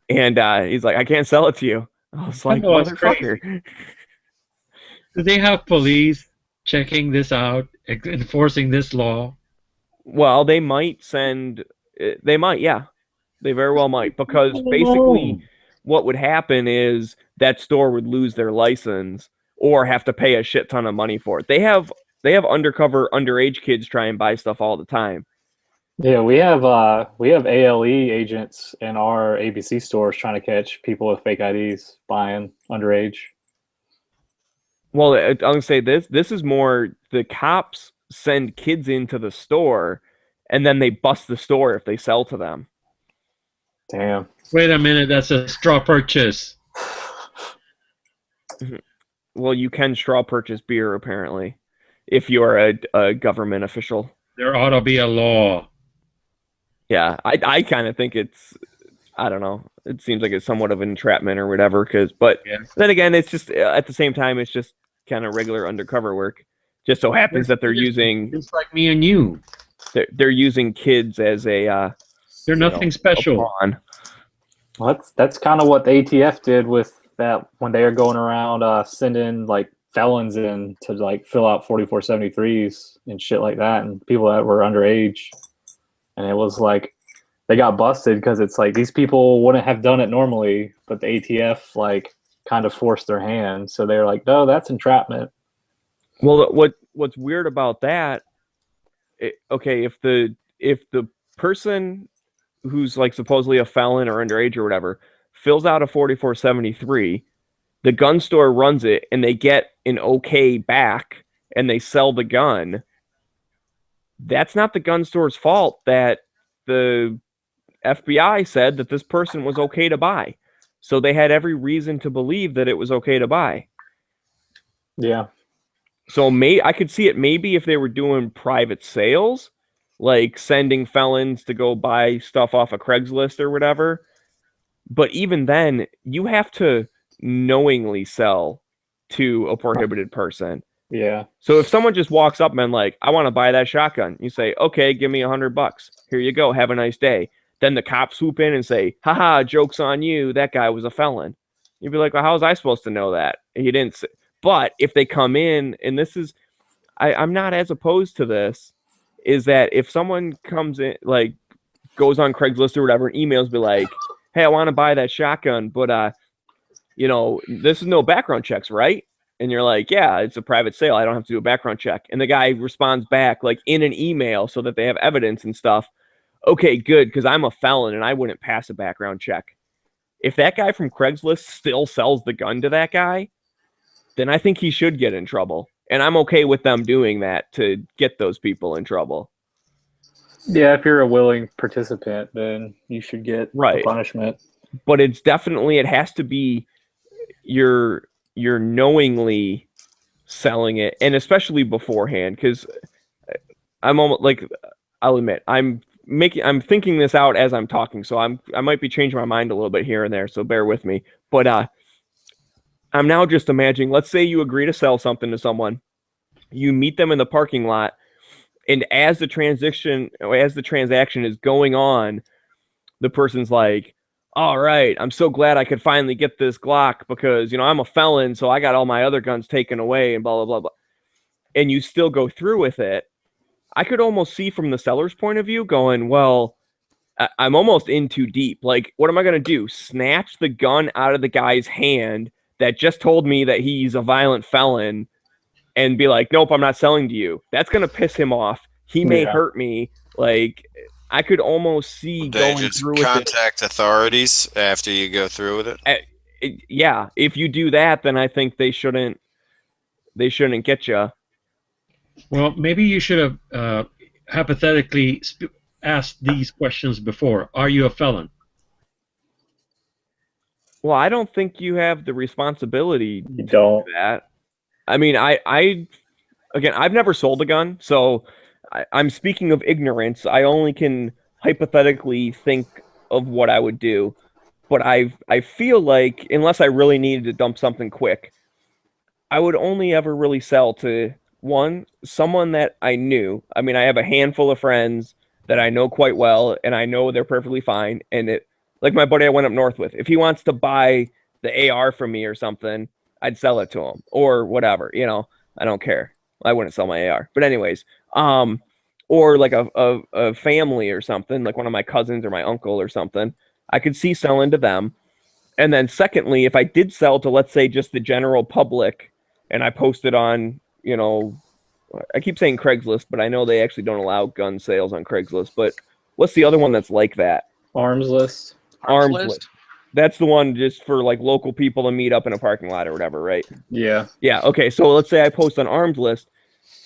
And he's like, I can't sell it to you. I was like, motherfucker. Do they have police checking this out, enforcing this law? Well, they might send. They might, yeah. They very well might, because basically, what would happen is that store would lose their license or have to pay a shit ton of money for it. They have undercover underage kids try and buy stuff all the time. Yeah, we have ALE agents in our ABC stores trying to catch people with fake IDs buying underage. Well, I'm gonna say this is more the cops send kids into the store and then they bust the store if they sell to them. Damn. Wait a minute, that's a straw purchase. Well, you can straw purchase beer apparently if you are a government official. There ought to be a law. Yeah, I kind of think it's, I don't know. It seems like it's somewhat of an entrapment or whatever. But Yeah. then again, it's just at the same time, it's just kind of regular undercover work. Just so happens that they're using Just like me and you. they're using kids as a They're nothing special. pawn. Well, that's kind of what the ATF did with that when they were going around sending like felons in to like fill out 4473s and shit like that, and people that were underage. And it was like they got busted because it's like these people wouldn't have done it normally, but the ATF like kind of forced their hand. So they're like, no, that's entrapment. Well, what's weird about that? Okay, if the person who's like supposedly a felon or underage or whatever fills out a 4473, the gun store runs it and they get an okay back and they sell the gun. That's not the gun store's fault that the FBI said that this person was okay to buy. So they had every reason to believe that it was okay to buy. Yeah. So I could see it maybe if they were doing private sales, like sending felons to go buy stuff off of Craigslist or whatever. But even then, you have to knowingly sell to a prohibited person. Yeah. So if someone just walks up and like, I want to buy that shotgun, you say, okay, give me $100. Here you go. Have a nice day. Then the cops swoop in and say, haha, joke's on you. That guy was a felon. You'd be like, well, how was I supposed to know that? He didn't say. But if they come in, and this is, I'm not as opposed to this, is that if someone comes in, like goes on Craigslist or whatever, and emails be like, hey, I want to buy that shotgun, but, this is no background checks, right? And you're like, yeah, it's a private sale. I don't have to do a background check. And the guy responds back like in an email so that they have evidence and stuff. Okay, good, because I'm a felon and I wouldn't pass a background check. If that guy from Craigslist still sells the gun to that guy, then I think he should get in trouble. And I'm okay with them doing that to get those people in trouble. Yeah, if you're a willing participant, then you should get Right. the punishment. But it has to be you're knowingly selling it, and especially beforehand, because I'm almost like, I'll admit, I'm thinking this out as I'm talking, so I might be changing my mind a little bit here and there, so bear with me. But I'm now just imagining, let's say you agree to sell something to someone, you meet them in the parking lot, and as the transaction is going on, the person's like, all right, I'm so glad I could finally get this Glock because, I'm a felon, so I got all my other guns taken away and blah, blah, blah, blah. And you still go through with it. I could almost see from the seller's point of view going, well, I'm almost in too deep. Like, what am I going to do? Snatch the gun out of the guy's hand that just told me that he's a violent felon and be like, nope, I'm not selling to you. That's going to piss him off. He may hurt me. Like, I could almost see They going just through with it. contact authorities after you go through with it. Yeah, if you do that, then I think they shouldn't get you. Well, maybe you should have hypothetically asked these questions before. Are you a felon? Well, I don't think you have the responsibility You don't. to that. I mean, again, I've never sold a gun, so I'm speaking of ignorance. I only can hypothetically think of what I would do, but I feel like unless I really needed to dump something quick, I would only ever really sell to someone that I knew. I mean, I have a handful of friends that I know quite well, and I know they're perfectly fine. And like my buddy I went up north with, if he wants to buy the AR from me or something, I'd sell it to them or whatever. I don't care. I wouldn't sell my AR. But anyways, or like a family or something, like one of my cousins or my uncle or something, I could see selling to them. And then secondly, if I did sell to, let's say, just the general public, and I posted on, I keep saying Craigslist, but I know they actually don't allow gun sales on Craigslist. But what's the other one that's like that? Arms list. Arms list. That's the one just for like local people to meet up in a parking lot or whatever, right? Yeah. Yeah. Okay. So let's say I post on Arms List.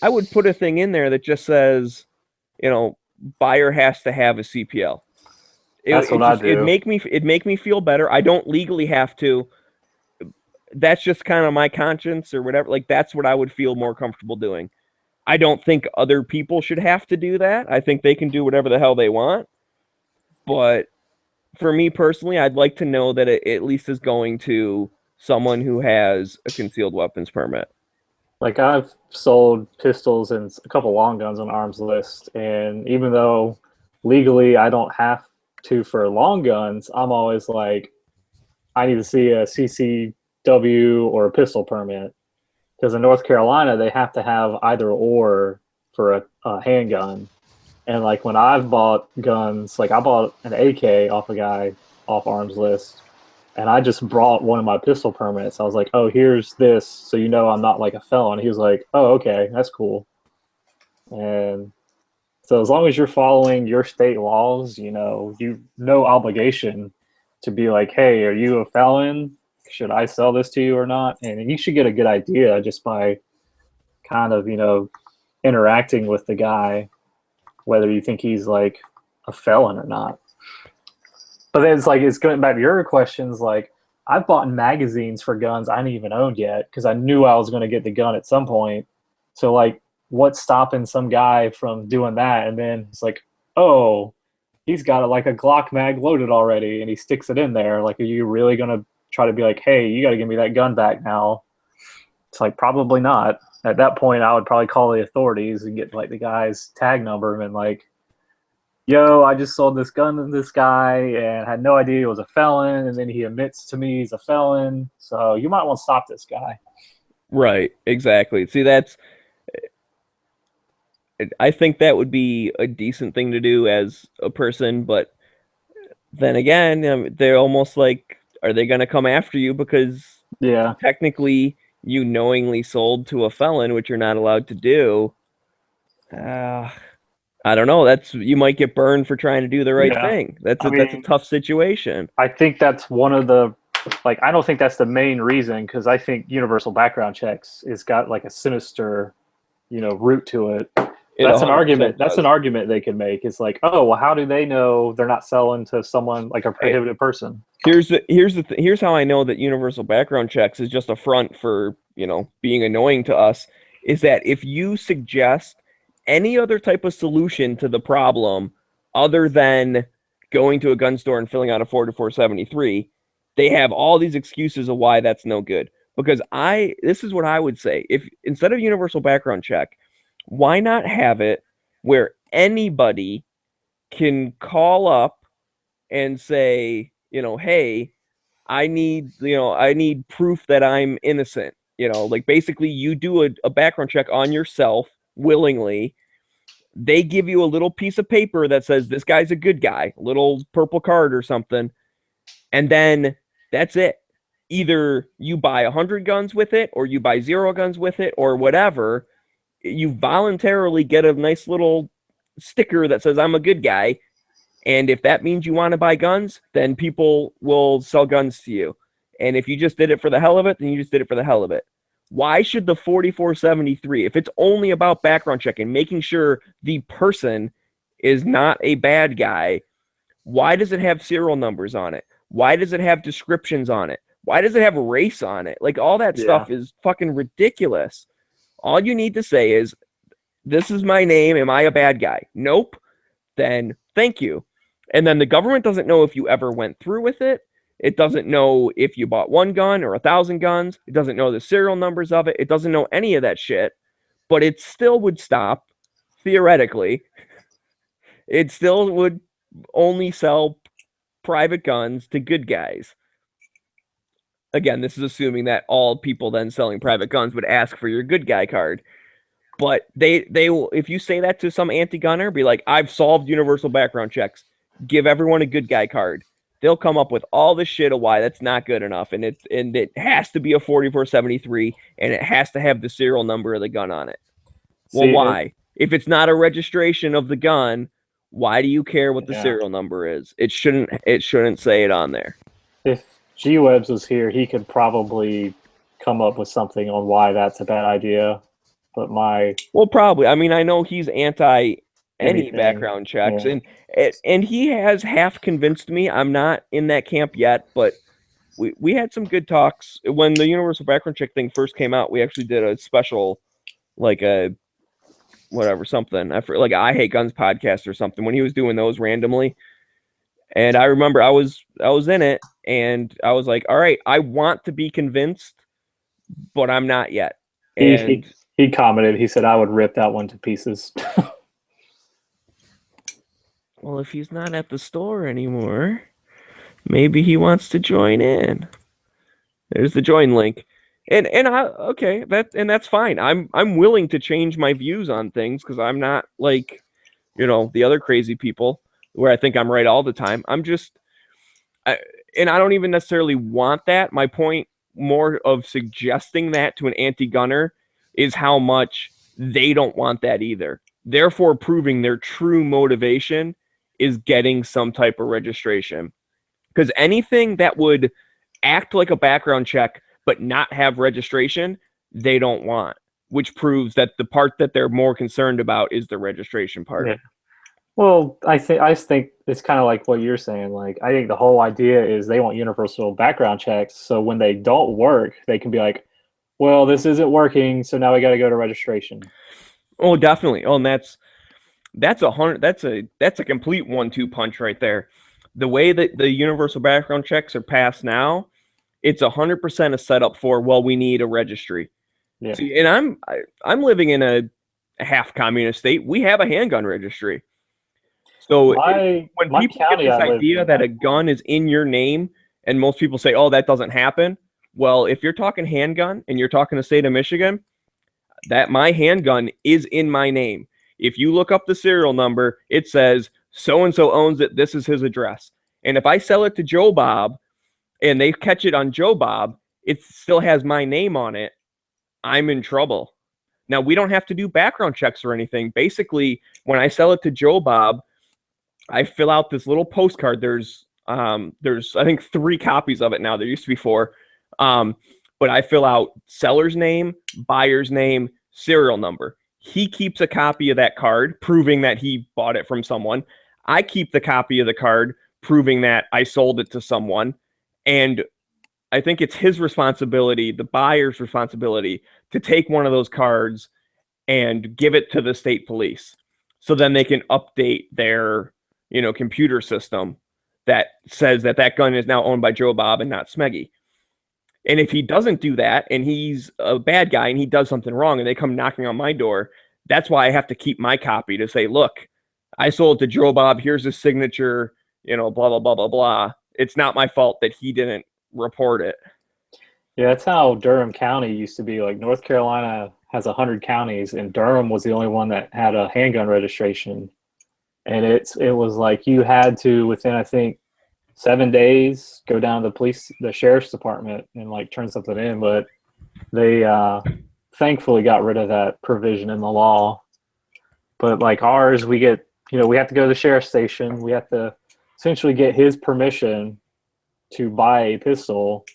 I would put a thing in there that just says, buyer has to have a CPL. That's what I do. It'd make me feel better. I don't legally have to. That's just kind of my conscience or whatever. Like, that's what I would feel more comfortable doing. I don't think other people should have to do that. I think they can do whatever the hell they want. But for me personally, I'd like to know that it at least is going to someone who has a concealed weapons permit. Like, I've sold pistols and a couple long guns on Arms List, and even though legally I don't have to for long guns, I'm always like, I need to see a CCW or a pistol permit, because in North Carolina they have to have either or for a handgun. And like when I've bought guns, like I bought an AK off a guy off Arms List, and I just brought one of my pistol permits. I was like, oh, here's this, so I'm not like a felon. He was like, oh, okay, that's cool. And so as long as you're following your state laws, you no obligation to be like, hey, are you a felon? Should I sell this to you or not? And you should get a good idea just by kind of, interacting with the guy, whether you think he's like a felon or not. But then it's going back to your questions. Like, I've bought magazines for guns I didn't even own yet because I knew I was going to get the gun at some point. So like, what's stopping some guy from doing that? And then it's like, oh, he's got like a Glock mag loaded already, and he sticks it in there. Like, are you really going to try to be like, hey, you got to give me that gun back now? It's like, probably not. At that point, I would probably call the authorities and get like the guy's tag number and like, yo, I just sold this gun to this guy and had no idea he was a felon, and then he admits to me he's a felon. So you might want to stop this guy. Right, exactly. See, I think that would be a decent thing to do as a person, but then again, they're almost like, are they going to come after you because technically you knowingly sold to a felon, which you're not allowed to do? I don't know. You might get burned for trying to do the right thing. That's a tough situation. I think that's one of the, like, I don't think that's the main reason, because I think universal background checks has got like a sinister, root to it. That's an argument. That's an argument they can make. It's like, oh, well, how do they know they're not selling to someone like a prohibited person? Here's how I know that universal background checks is just a front for being annoying to us. Is that if you suggest any other type of solution to the problem other than going to a gun store and filling out a 42473, they have all these excuses of why that's no good. Because this is what I would say. If instead of universal background check, why not have it where anybody can call up and say, hey, I need proof that I'm innocent. Like, basically you do a background check on yourself willingly. They give you a little piece of paper that says this guy's a good guy, a little purple card or something. And then that's it. Either you buy 100 guns with it, or you buy 0 guns with it, or whatever. You voluntarily get a nice little sticker that says I'm a good guy. And if that means you want to buy guns, then people will sell guns to you. And if you just did it for the hell of it, then you just did it for the hell of it. Why should the 4473, if it's only about background checking, making sure the person is not a bad guy, why does it have serial numbers on it? Why does it have descriptions on it? Why does it have race on it? Like, all that stuff is fucking ridiculous. All you need to say is, this is my name. Am I a bad guy? Nope. Then thank you. And then the government doesn't know if you ever went through with it. It doesn't know if you bought 1 gun or 1,000 guns. It doesn't know the serial numbers of it. It doesn't know any of that shit. But it still would stop, theoretically. It still would only sell private guns to good guys. again, this is assuming that all people then selling private guns would ask for your good guy card. But they will, if you say that to some anti-gunner, be like, I've solved universal background checks. Give everyone a good guy card. They'll come up with all this shit of why that's not good enough, and it has to be a 4473, and it has to have the serial number of the gun on it. Well, See, why? If it's not a registration of the gun, why do you care what the Yeah. serial number is? It shouldn't say it on there. If G-Webs was here, he could probably come up with something on why that's a bad idea. But Well, probably. I mean, I know he's anti any Anything, background checks, yeah. and he has half convinced me. I'm not in that camp yet, but we had some good talks when the universal background check thing first came out. We actually did a special, like a whatever something. I forget, like a I Hate Guns podcast or something when he was doing those randomly. And I remember I was in it, and I was like, all right, I want to be convinced, but I'm not yet. And he commented, he said, I would rip that one to pieces. well, if he's not at the store anymore, maybe he wants to join in. There's the join link. And that's fine. I'm willing to change my views on things because I'm not like, the other crazy people where I think I'm right all the time. I don't even necessarily want that. My point more of suggesting that to an anti-gunner is how much they don't want that either. Therefore, proving their true motivation is getting some type of registration. Because anything that would act like a background check but not have registration, they don't want, which proves that the part that they're more concerned about is the registration part. Yeah. Well, I think it's kind of like what you're saying. Like, I think the whole idea is they want universal background checks, so when they don't work, they can be like, well, this isn't working, so now we got to go to registration. Oh, definitely. Oh, and that's a complete 1-2 punch right there. The way that the universal background checks are passed now, it's 100% a setup for, well, we need a registry. Yeah. See, and I'm living in a half communist state. We have a handgun registry. So when people get this idea that a gun is in your name, and most people say, oh, that doesn't happen. Well, if you're talking handgun and you're talking the state of Michigan, that my handgun is in my name. If you look up the serial number, it says so-and-so owns it. This is his address. And if I sell it to Joe Bob and they catch it on Joe Bob, it still has my name on it. I'm in trouble. Now, we don't have to do background checks or anything. Basically, when I sell it to Joe Bob, I fill out this little postcard. There's I think 3 copies of it now. There used to be 4. But I fill out seller's name, buyer's name, serial number. He keeps a copy of that card, proving that he bought it from someone. I keep the copy of the card, proving that I sold it to someone. And I think it's his responsibility, the buyer's responsibility, to take one of those cards and give it to the state police. So then they can update their, computer system that says that gun is now owned by Joe Bob and not Smeggy. And if he doesn't do that and he's a bad guy and he does something wrong and they come knocking on my door, that's why I have to keep my copy to say, look, I sold it to Joe Bob. Here's his signature, blah, blah, blah, blah, blah. It's not my fault that he didn't report it. Yeah, that's how Durham County used to be. Like, North Carolina has 100 counties, and Durham was the only one that had a handgun registration. And it was like you had to, within, I think, 7 days, go down to the sheriff's department and like turn something in. But they thankfully got rid of that provision in the law. But like ours, we have to go to the sheriff's station. We have to essentially get his permission to buy a pistol,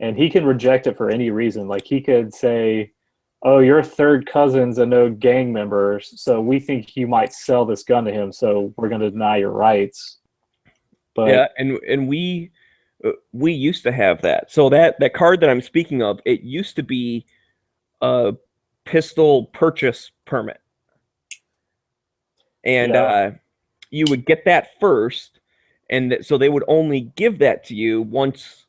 and he can reject it for any reason. Like, he could say, oh, your third cousin's a no gang member, so we think you might sell this gun to him, so we're going to deny your rights. But yeah, and we used to have that. So that card that I'm speaking of, it used to be a pistol purchase permit. And you would get that first, and so they would only give that to you once.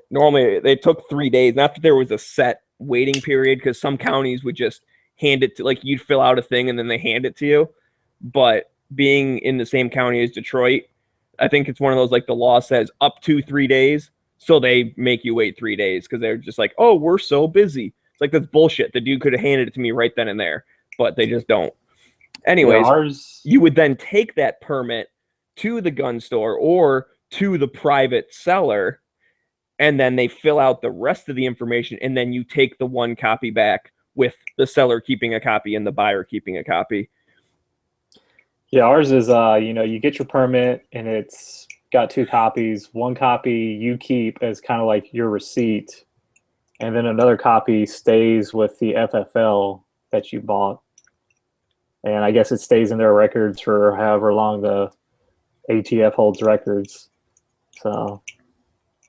Normally, they took 3 days. Not that there was a set waiting period, because some counties would just hand it to, like, you'd fill out a thing and then they hand it to you. But being in the same county as Detroit, I think it's one of those, like, the law says up to 3 days. So they make you wait 3 days because they're just like, oh, we're so busy. It's like, that's bullshit. The dude could have handed it to me right then and there, but they just don't. Anyways, you would then take that permit to the gun store or to the private seller, and then they fill out the rest of the information, and then you take the one copy back with the seller keeping a copy and the buyer keeping a copy. Yeah, ours is you get your permit and it's got 2 copies. One copy you keep as kind of like your receipt, and then another copy stays with the FFL that you bought. And I guess it stays in their records for however long the ATF holds records. So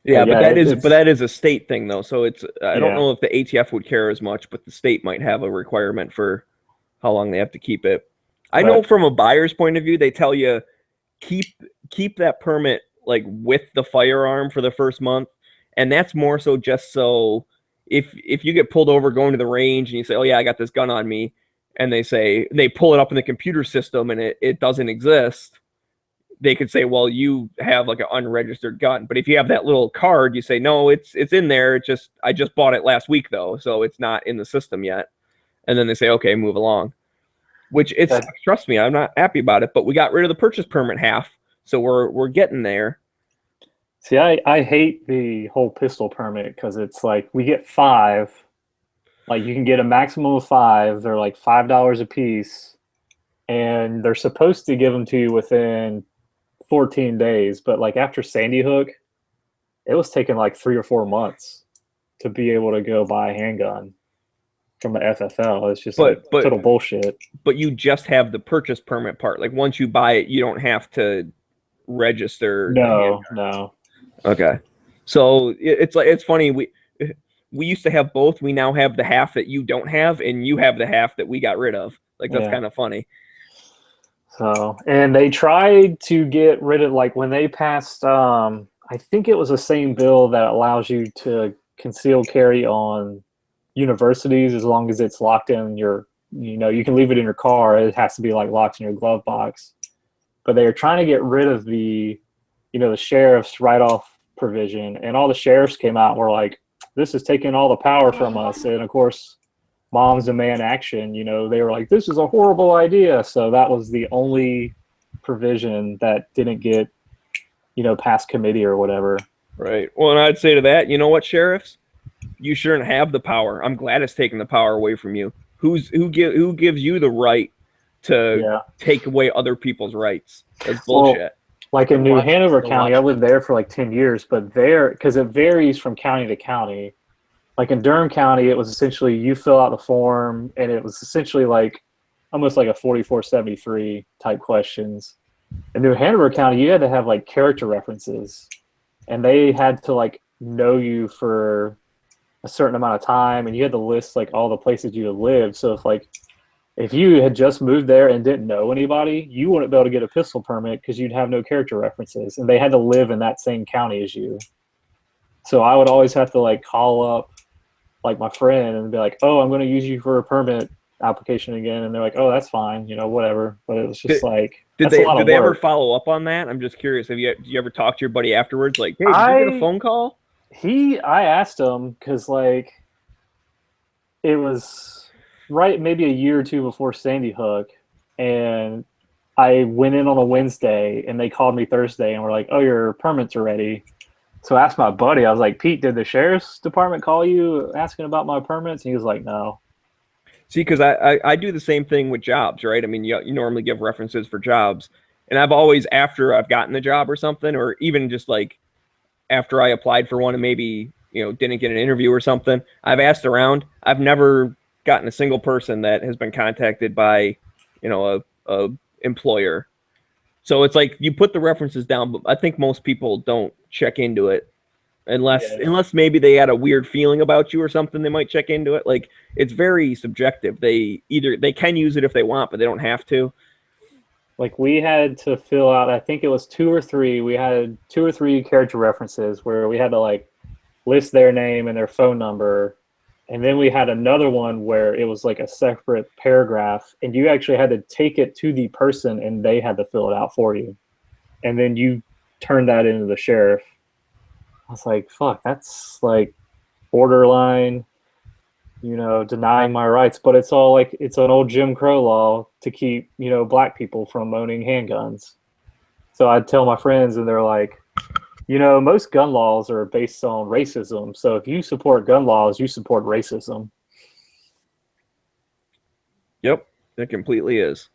yeah, but that is a state thing though. So it's I don't know if the ATF would care as much, but the state might have a requirement for how long they have to keep it. I know from a buyer's point of view, they tell you keep that permit like with the firearm for the first month, and that's more so just so if you get pulled over going to the range and you say, oh yeah, I got this gun on me, and they pull it up in the computer system and it doesn't exist, they could say, well, you have like an unregistered gun. But if you have that little card, you say, no, it's in there. I just bought it last week though, so it's not in the system yet. And then they say, okay, move along. Which trust me, I'm not happy about it, but we got rid of the purchase permit half, so we're getting there. See, I hate the whole pistol permit because it's like we get 5. Like you can get a maximum of 5. They're like $5 a piece, and they're supposed to give them to you within 14 days. But like after Sandy Hook, it was taking like 3 or 4 months to be able to go buy a handgun from the FFL. It's just total bullshit. But you just have the purchase permit part. Like once you buy it, you don't have to register. No. Okay. So it's funny. We used to have both. We now have the half that you don't have, and you have the half that we got rid of. Like that's kind of funny. So, and they tried to get rid of, like when they passed, I think it was the same bill that allows you to conceal carry on universities as long as it's locked in your, you can leave it in your car. It has to be like locked in your glove box. But they are trying to get rid of the, the sheriff's write-off provision, and all the sheriffs came out and were like, this is taking all the power from us. And of course, moms demand action. They were like, this is a horrible idea. So that was the only provision that didn't get, past committee or whatever. Right. Well, and I'd say to that, you know what, sheriffs? You shouldn't have the power. I'm glad it's taking the power away from you. Who gives you the right to take away other people's rights? That's bullshit. Well, like in New Hanover County, I lived there for like 10 years, but because it varies from county to county. Like in Durham County, it was essentially you fill out the form, and it was essentially like almost like a 4473 type questions. In New Hanover County, you had to have like character references, and they had to like know you for a certain amount of time, and you had to list like all the places you had lived. So if you had just moved there and didn't know anybody, you wouldn't be able to get a pistol permit because you'd have no character references, and they had to live in that same county as you. So I would always have to like call up like my friend and be like, oh, I'm going to use you for a permit application again. And they're like, oh, that's fine, whatever. But it was just did they ever follow up on that? I'm just curious. Did you ever talk to your buddy afterwards? Like, hey, did you get a phone call? I asked him because like it was maybe a year or two before Sandy Hook, and I went in on a Wednesday and they called me Thursday and were like, oh, your permits are ready. So I asked my buddy, I was like, Pete, did the sheriff's department call you asking about my permits? And he was like, no. See, because I do the same thing with jobs, right? I mean, you normally give references for jobs, and I've always, after I've gotten the job or something, or even just like after I applied for one and maybe didn't get an interview or something, I've asked around. I've never gotten a single person that has been contacted by a employer. So it's like you put the references down, but I think most people don't check into it unless maybe they had a weird feeling about you or something. They might check into it. Like it's very subjective. They can use it if they want, but they don't have to. Like we had to fill out, I think it was 2 or 3. We had 2 or 3 character references where we had to like list their name and their phone number. And then we had another one where it was like a separate paragraph, and you actually had to take it to the person and they had to fill it out for you. And then you turned that into the sheriff. I was like, fuck, that's like borderline, denying my rights. But it's all like, it's an old Jim Crow law to keep, black people from owning handguns. So I'd tell my friends, and they're like, most gun laws are based on racism. So if you support gun laws, you support racism. Yep, it completely is.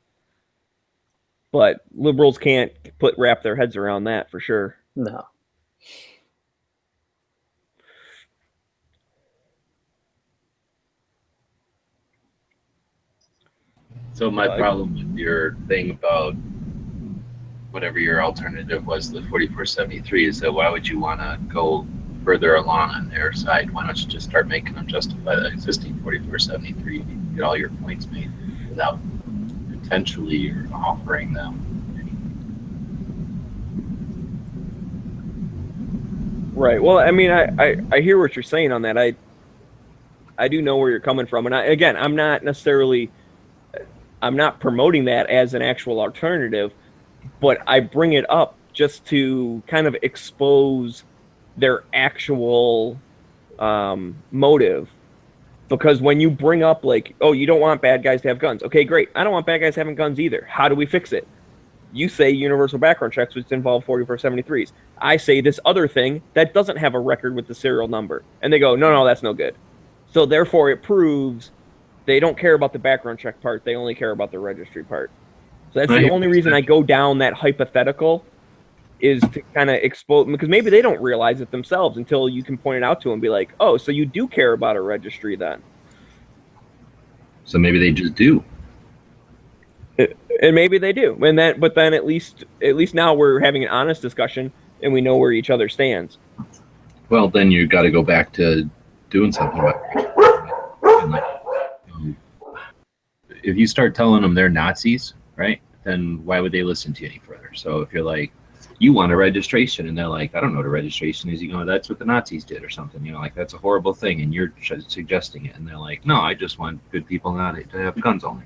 But liberals can't wrap their heads around that for sure. No. So my problem with your thing about whatever your alternative was, the 4473, is that why would you want to go further along on their side? Why don't you just start making them justify the existing 4473, get all your points made without potentially offering them anything? Right. Well, I mean, I hear what you're saying on that. I do know where you're coming from, and I'm not promoting that as an actual alternative, but I bring it up just to kind of expose their actual motive. Because when you bring up like, oh, you don't want bad guys to have guns. Okay, great. I don't want bad guys having guns either. How do we fix it? You say universal background checks, which involve 4473s. I say this other thing that doesn't have a record with the serial number. And they go, no, that's no good. So therefore it proves they don't care about the background check part. They only care about the registry part. So that's the only reason I go down that hypothetical, is to kind of expose, because maybe they don't realize it themselves until you can point it out to them and be like, oh, so you do care about a registry then. So maybe they just do. And maybe they do. But then at least now we're having an honest discussion and we know where each other stands. Well, then you got to go back to doing something about it. If you start telling them they're Nazis, right, then why would they listen to you any further? So if you're like, you want a registration, and they're like, I don't know what a registration is, that's what the Nazis did or something, like that's a horrible thing, and you're suggesting it, and they're like, no, I just want good people not to have guns only.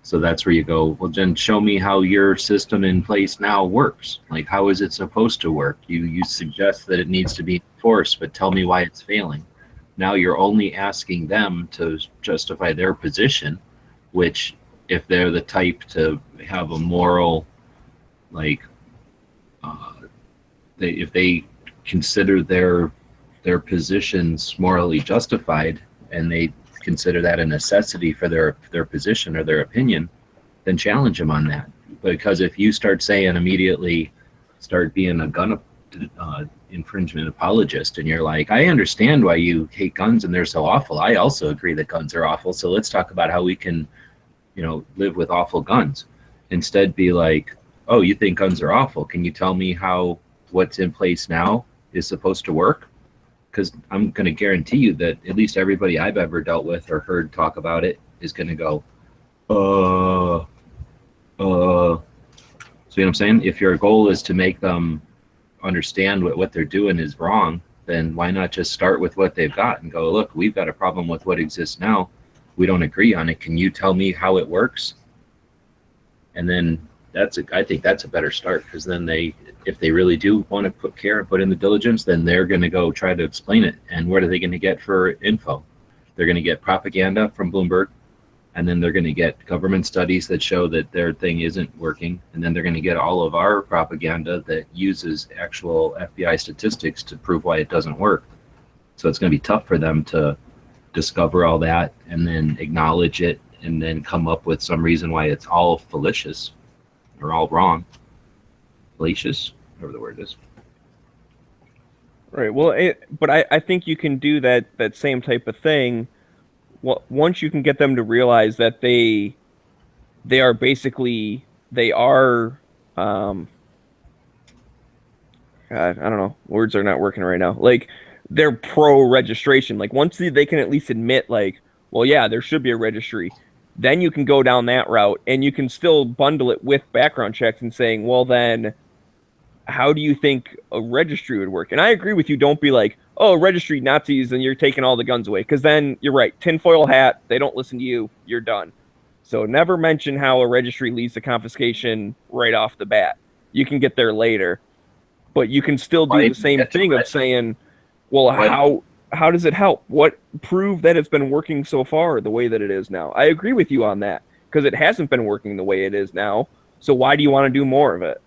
So that's where you go, well, then show me how your system in place now works. Like, how is it supposed to work? You suggest that it needs to be enforced, but tell me why it's failing. Now you're only asking them to justify their position, which, if they're the type to have a moral, like, if they consider their positions morally justified, and they consider that a necessity for their position or their opinion, then challenge them on that. Because if you start saying immediately, start being a gun infringement apologist, and you're like, I understand why you hate guns and they're so awful. I also agree that guns are awful. So let's talk about how we can, live with awful guns. Instead, be like, oh, you think guns are awful. Can you tell me how what's in place now is supposed to work? Because I'm going to guarantee you that at least everybody I've ever dealt with or heard talk about it is going to go, so you know what I'm saying? If your goal is to make them understand what they're doing is wrong, then why not just start with what they've got and go, look, we've got a problem with what exists now. We don't agree on it. Can you tell me how it works? And then I think that's a better start, because then if they really do want to put care and put in the diligence, then they're going to go try to explain it. And what are they going to get for info? They're going to get propaganda from Bloomberg, and then they're going to get government studies that show that their thing isn't working, and then they're going to get all of our propaganda that uses actual FBI statistics to prove why it doesn't work. So it's going to be tough for them to discover all that and then acknowledge it and then come up with some reason why it's all fallacious or all wrong. Fallacious, whatever the word is. Right. Well, but I think you can do that same type of thing. Well, once you can get them to realize that they are basically, God, I don't know, words are not working right now. Like, they're pro registration. Like, once they can at least admit, like, well, yeah, there should be a registry, then you can go down that route, and you can still bundle it with background checks and saying, well, then how do you think a registry would work? And I agree with you. Don't be like, oh, registry Nazis, and you're taking all the guns away. Because then you're right. Tinfoil hat. They don't listen to you. You're done. So never mention how a registry leads to confiscation right off the bat. You can get there later. But you can still do Why the same get to thing of it? saying, well, Why- how does it help? What prove that it's been working so far the way that it is now? I agree with you on that because it hasn't been working the way it is now. So why do you want to do more of it?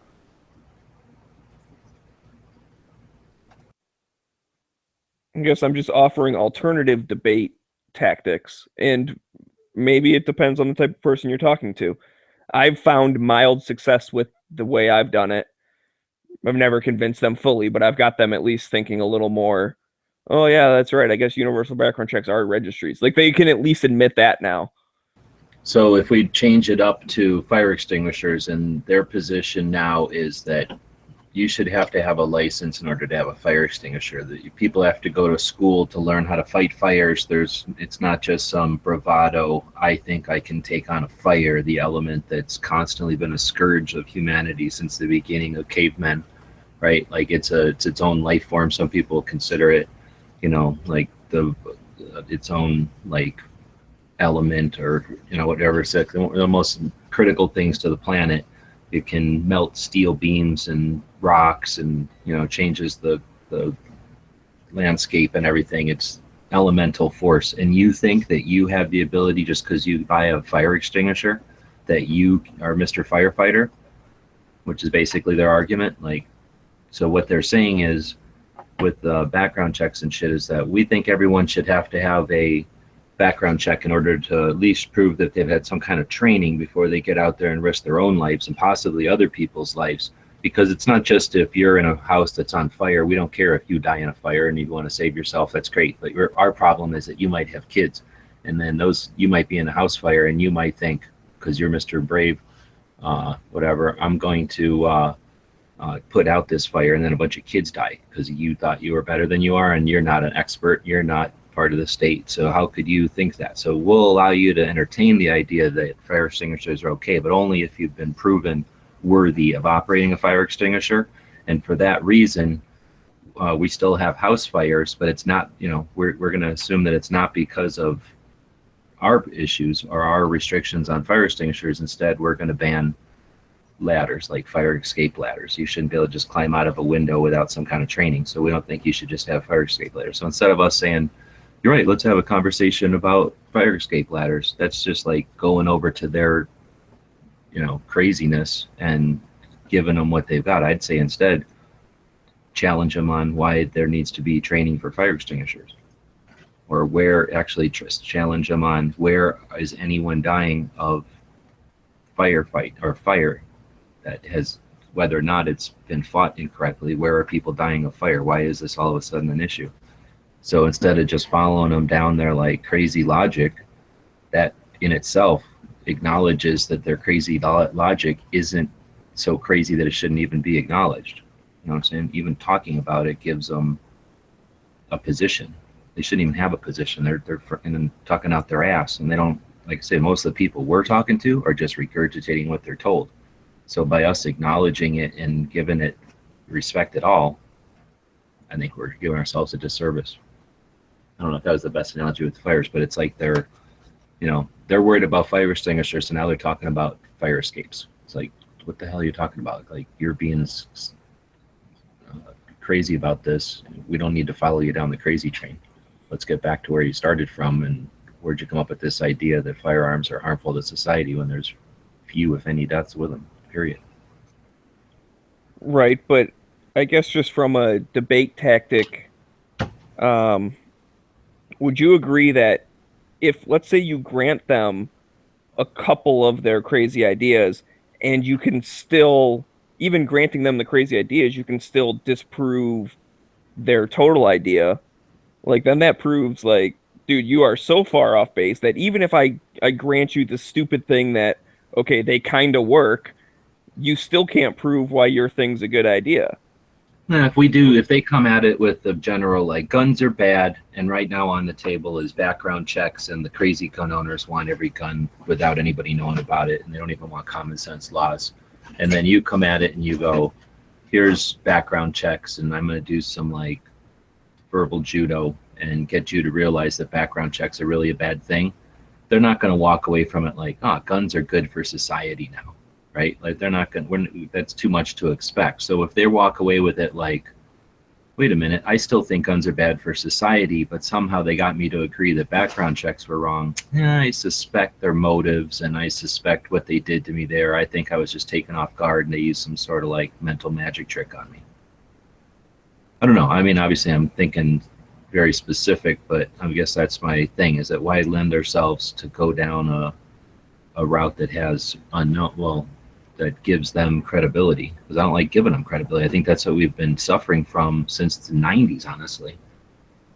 I guess I'm just offering alternative debate tactics, and maybe it depends on the type of person you're talking to. I've found mild success with the way I've done it. I've never convinced them fully, but I've got them at least thinking a little more, oh, yeah, that's right. I guess universal background checks are registries. Like, they can at least admit that now. So if we change it up to fire extinguishers, and their position now is that you should have to have a license in order to have a fire extinguisher. That people have to go to school to learn how to fight fires. It's not just some bravado. I think I can take on a fire, the element that's constantly been a scourge of humanity since the beginning of cavemen, right? Like it's its own life form. Some people consider it, like its own like element, or whatever. It's like the most critical things to the planet. It can melt steel beams and rocks, and changes the landscape and everything. It's elemental force. And you think that you have the ability, just because you buy a fire extinguisher, that you are Mr. Firefighter, which is basically their argument. Like, so what they're saying is, with the background checks and shit, is that we think everyone should have to have a background check in order to at least prove that they've had some kind of training before they get out there and risk their own lives and possibly other people's lives. Because it's not just if you're in a house that's on fire. We don't care if you die in a fire and you want to save yourself. That's great. But our problem is that you might have kids, and then you might be in a house fire, and you might think, because you're Mr. Brave, whatever, I'm going to put out this fire, and then a bunch of kids die because you thought you were better than you are, and you're not an expert. You're not part of the state. So how could you think that? So we'll allow you to entertain the idea that fire extinguishers are okay, but only if you've been proven worthy of operating a fire extinguisher. And for that reason, we still have house fires, but it's not, we're going to assume that it's not because of our issues or our restrictions on fire extinguishers. Instead, we're going to ban ladders, like fire escape ladders. You shouldn't be able to just climb out of a window without some kind of training. So we don't think you should just have fire escape ladders. So instead of us saying, you're right, let's have a conversation about fire escape ladders, that's just like going over to their craziness and giving them what they've got. I'd say instead challenge them on why there needs to be training for fire extinguishers, or challenge them on where is anyone dying of fire that has, whether or not it's been fought incorrectly, where are people dying of fire? Why is this all of a sudden an issue? So instead of just following them down their like crazy logic, that in itself acknowledges that their crazy logic isn't so crazy that it shouldn't even be acknowledged. You know what I'm saying? Even talking about it gives them a position. They shouldn't even have a position. They're freaking talking out their ass, and they don't, like I say, most of the people we're talking to are just regurgitating what they're told. So by us acknowledging it and giving it respect at all, I think we're giving ourselves a disservice. I don't know if that was the best analogy with fires, but it's like they're worried about fire extinguishers, so now they're talking about fire escapes. It's like, what the hell are you talking about? Like, you're being crazy about this. We don't need to follow you down the crazy train. Let's get back to where you started from, and where'd you come up with this idea that firearms are harmful to society when there's few, if any, deaths with them, period. Right, but I guess just from a debate tactic, would you agree that if, let's say, you grant them a couple of their crazy ideas, and you can still, even granting them the crazy ideas, you can still disprove their total idea, like, then that proves, like, dude, you are so far off base that even if I grant you the stupid thing that, okay, they kind of work, you still can't prove why your thing's a good idea. Now, if they come at it with the general, like, guns are bad, and right now on the table is background checks, and the crazy gun owners want every gun without anybody knowing about it, and they don't even want common sense laws. And then you come at it and you go, here's background checks, and I'm going to do some, like, verbal judo and get you to realize that background checks are really a bad thing. They're not going to walk away from it like, guns are good for society now. right? Like they're not going. That's too much to expect. So if they walk away with it like, wait a minute, I still think guns are bad for society, but somehow they got me to agree that background checks were wrong. I suspect their motives, and I suspect what they did to me there. I think I was just taken off guard, and they used some sort of like mental magic trick on me. I don't know. I mean, obviously, I'm thinking very specific, but I guess that's my thing: is that why lend ourselves to go down a route that has unknown, well, that gives them credibility, because I don't like giving them credibility. I think that's what we've been suffering from since the 90s, honestly.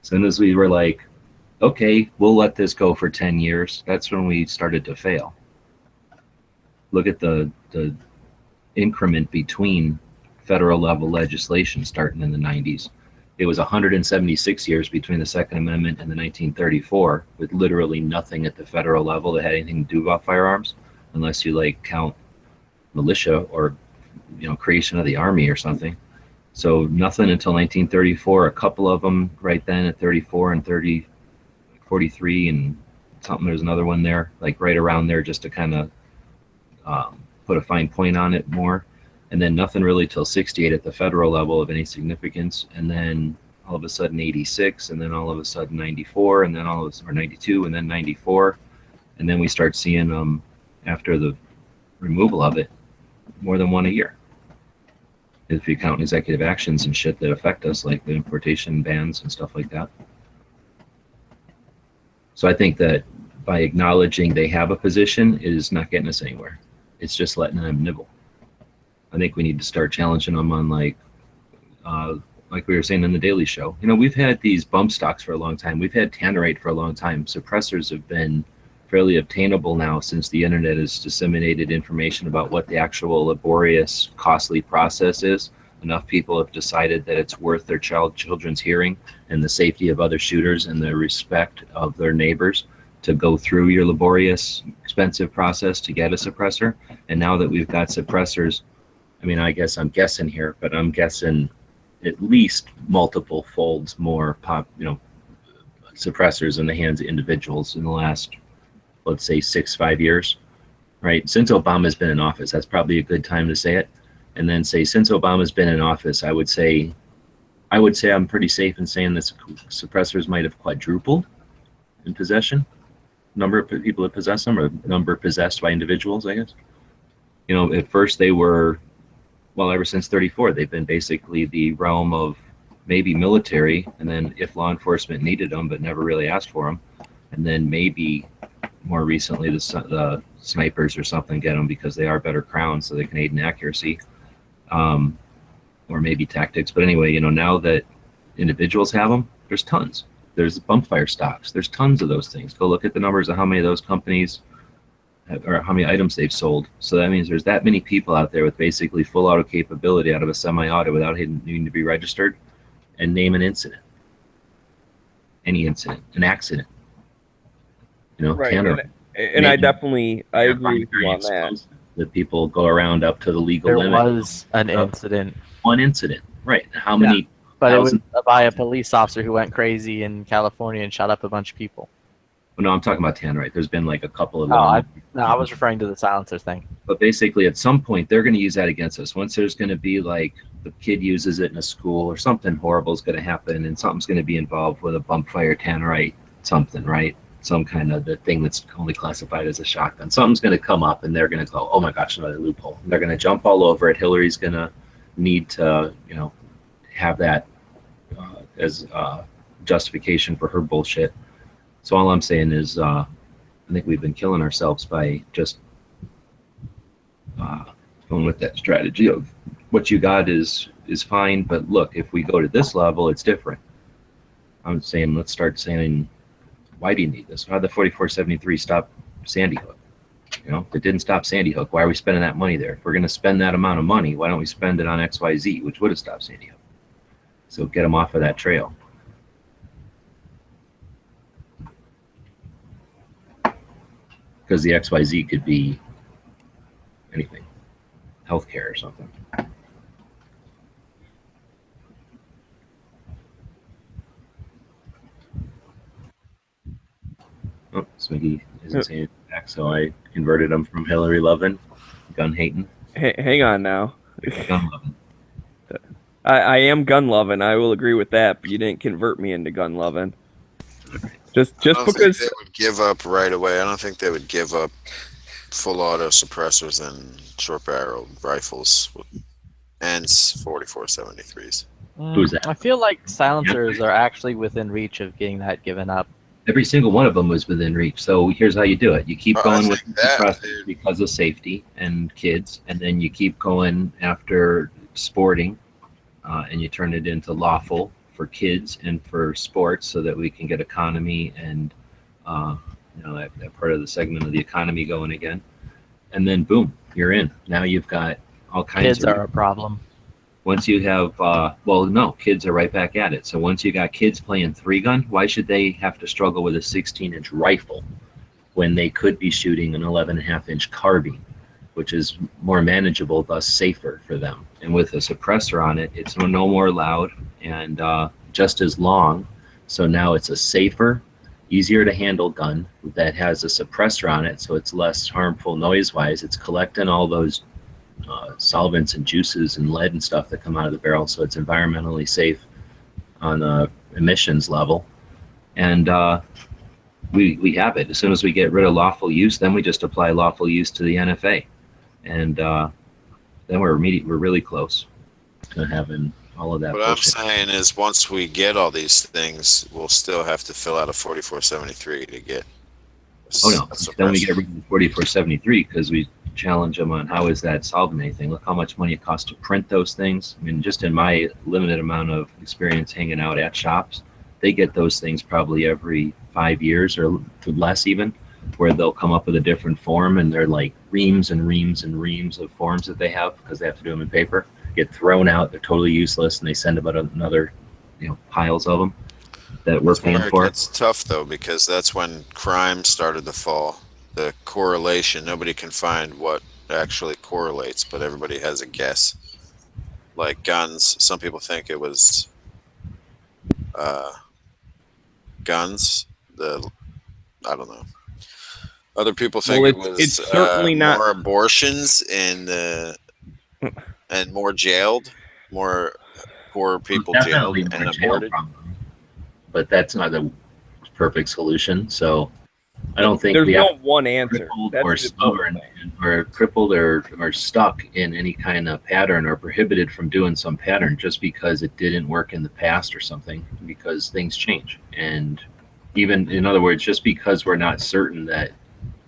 As soon as we were like, okay, we'll let this go for 10 years, that's when we started to fail. Look at the increment between federal level legislation starting in the 90s. It was 176 years between the Second Amendment and the 1934, with literally nothing at the federal level that had anything to do about firearms, unless you like count militia or creation of the army or something. So nothing until 1934. A couple of them right then at 34 and 43 and something. There's another one there, like right around there, just to kind of put a fine point on it more. And then nothing really till 68 at the federal level of any significance. And then all of a sudden 86, and then all of a sudden 94, and then or 92, and then 94. And then we start seeing after the removal of it, more than one a year, if you count executive actions and shit that affect us, like the importation bans and stuff like that. So I think that by acknowledging they have a position is not getting us anywhere. It's just letting them nibble. I think we need to start challenging them on like we were saying in the Daily Show. We've had these bump stocks for a long time. We've had tannerite for a long time. Suppressors have been fairly obtainable now since the internet has disseminated information about what the actual laborious, costly process is. Enough people have decided that it's worth their children's hearing and the safety of other shooters and the respect of their neighbors to go through your laborious, expensive process to get a suppressor. And now that we've got suppressors, I mean, I guess I'm guessing here, but I'm guessing at least multiple folds more suppressors in the hands of individuals in the last, let's say 5 years, right? Since Obama's been in office, that's probably a good time to say it. And then say, since Obama's been in office, I would say I'm pretty safe in saying that suppressors might have quadrupled in possession. Number of people that possess them, or number possessed by individuals, I guess. At first they were, well, ever since 34, they've been basically the realm of maybe military, and then if law enforcement needed them but never really asked for them, and then maybe more recently the snipers or something get them because they are better crowns, so they can aid in accuracy, or maybe tactics. But anyway, now that individuals have them, there's tons. There's bump fire stocks. There's tons of those things. Go look at the numbers of how many of those companies or how many items they've sold. So that means there's that many people out there with basically full auto capability out of a semi-auto without needing to be registered. And name an incident. Any incident, an accident. Right. Tanner, and I agree with you on that. That people go around up to the legal limit. There was an incident. One incident, right? How many? But it was by a police officer who went crazy in California and shot up a bunch of people. Well, no, I'm talking about tannerite. There's been like a couple of. I was referring to the silencer thing. But basically, at some point, they're going to use that against us. Once there's going to be like the kid uses it in a school, or something horrible is going to happen, and something's going to be involved with a bump fire tannerite, something, right? Some kind of the thing that's only classified as a shotgun. Something's going to come up, and they're going to go, "Oh my gosh, another loophole!" And they're going to jump all over it. Hillary's going to need to, have that as justification for her bullshit. So all I'm saying is, I think we've been killing ourselves by just going with that strategy of what you got is fine, but look, if we go to this level, it's different. I'm saying, let's start saying, why do you need this? How did the 4473 stop Sandy Hook? It didn't stop Sandy Hook. Why are we spending that money there? If we're going to spend that amount of money, why don't we spend it on XYZ, which would have stopped Sandy Hook? So get them off of that trail. Because the XYZ could be anything, healthcare or something. Oh, Swiggy isn't saying it back, so I converted him from Hillary loving gun hating, Hang on now. gun loving. I am gun loving. I will agree with that. But you didn't convert me into gun loving. Just I don't think because. they would give up right away. I don't think they would give up full auto suppressors and short barrel rifles and 4473s. Who's that? I feel like silencers are actually within reach of getting that given up. Every single one of them was within reach. So here's how you do it: you keep I going with think the that, suppressors dude. because of safety and kids, and then you keep going after sporting, and you turn it into lawful for kids and for sports, so that we can get economy and that part of the segment of the economy going again. And then boom, you're in. Now you've got all kinds Kids of are a problem. Once you have, kids are right back at it. So once you got kids playing 3-gun, why should they have to struggle with a 16-inch rifle when they could be shooting an 11.5-inch carbine, which is more manageable, thus safer for them? And with a suppressor on it, it's no more loud and just as long. So now it's a safer, easier to handle gun that has a suppressor on it, so it's less harmful noise-wise. It's collecting all those solvents and juices and lead and stuff that come out of the barrel, so it's environmentally safe on a emissions level. And we have it. As soon as we get rid of lawful use, then we just apply lawful use to the NFA, and then we're really close to having all of that. What I'm bullshit. saying is, once we get all these things, we'll still have to fill out a 4473 to get. Oh no! a Then we suppressor. get rid of the 4473 because we challenge them on how is that solving anything. Look how much money it costs to print those things. I mean, just in my limited amount of experience hanging out at shops, they get those things probably every 5 years or less even, where they'll come up with a different form, and they're like reams and reams and reams of forms that they have because they have to do them in paper, get thrown out. They're totally useless, and they send about another, piles of them that we're That's where paying it for. gets tough though, because that's when crime started to fall. The correlation, nobody can find what actually correlates, but everybody has a guess. Like guns, some people think it was guns. I don't know. Other people think Well, it was it's certainly not- more abortions and more jailed, more poor people jailed Definitely and more jail aborted. problem, but that's not the perfect solution. So I don't think There's we no have one answer. crippled That's or the important stubborn thing. or crippled or stuck in any kind of pattern or prohibited from doing some pattern just because it didn't work in the past or something, because things change. And even, in other words, just because we're not certain that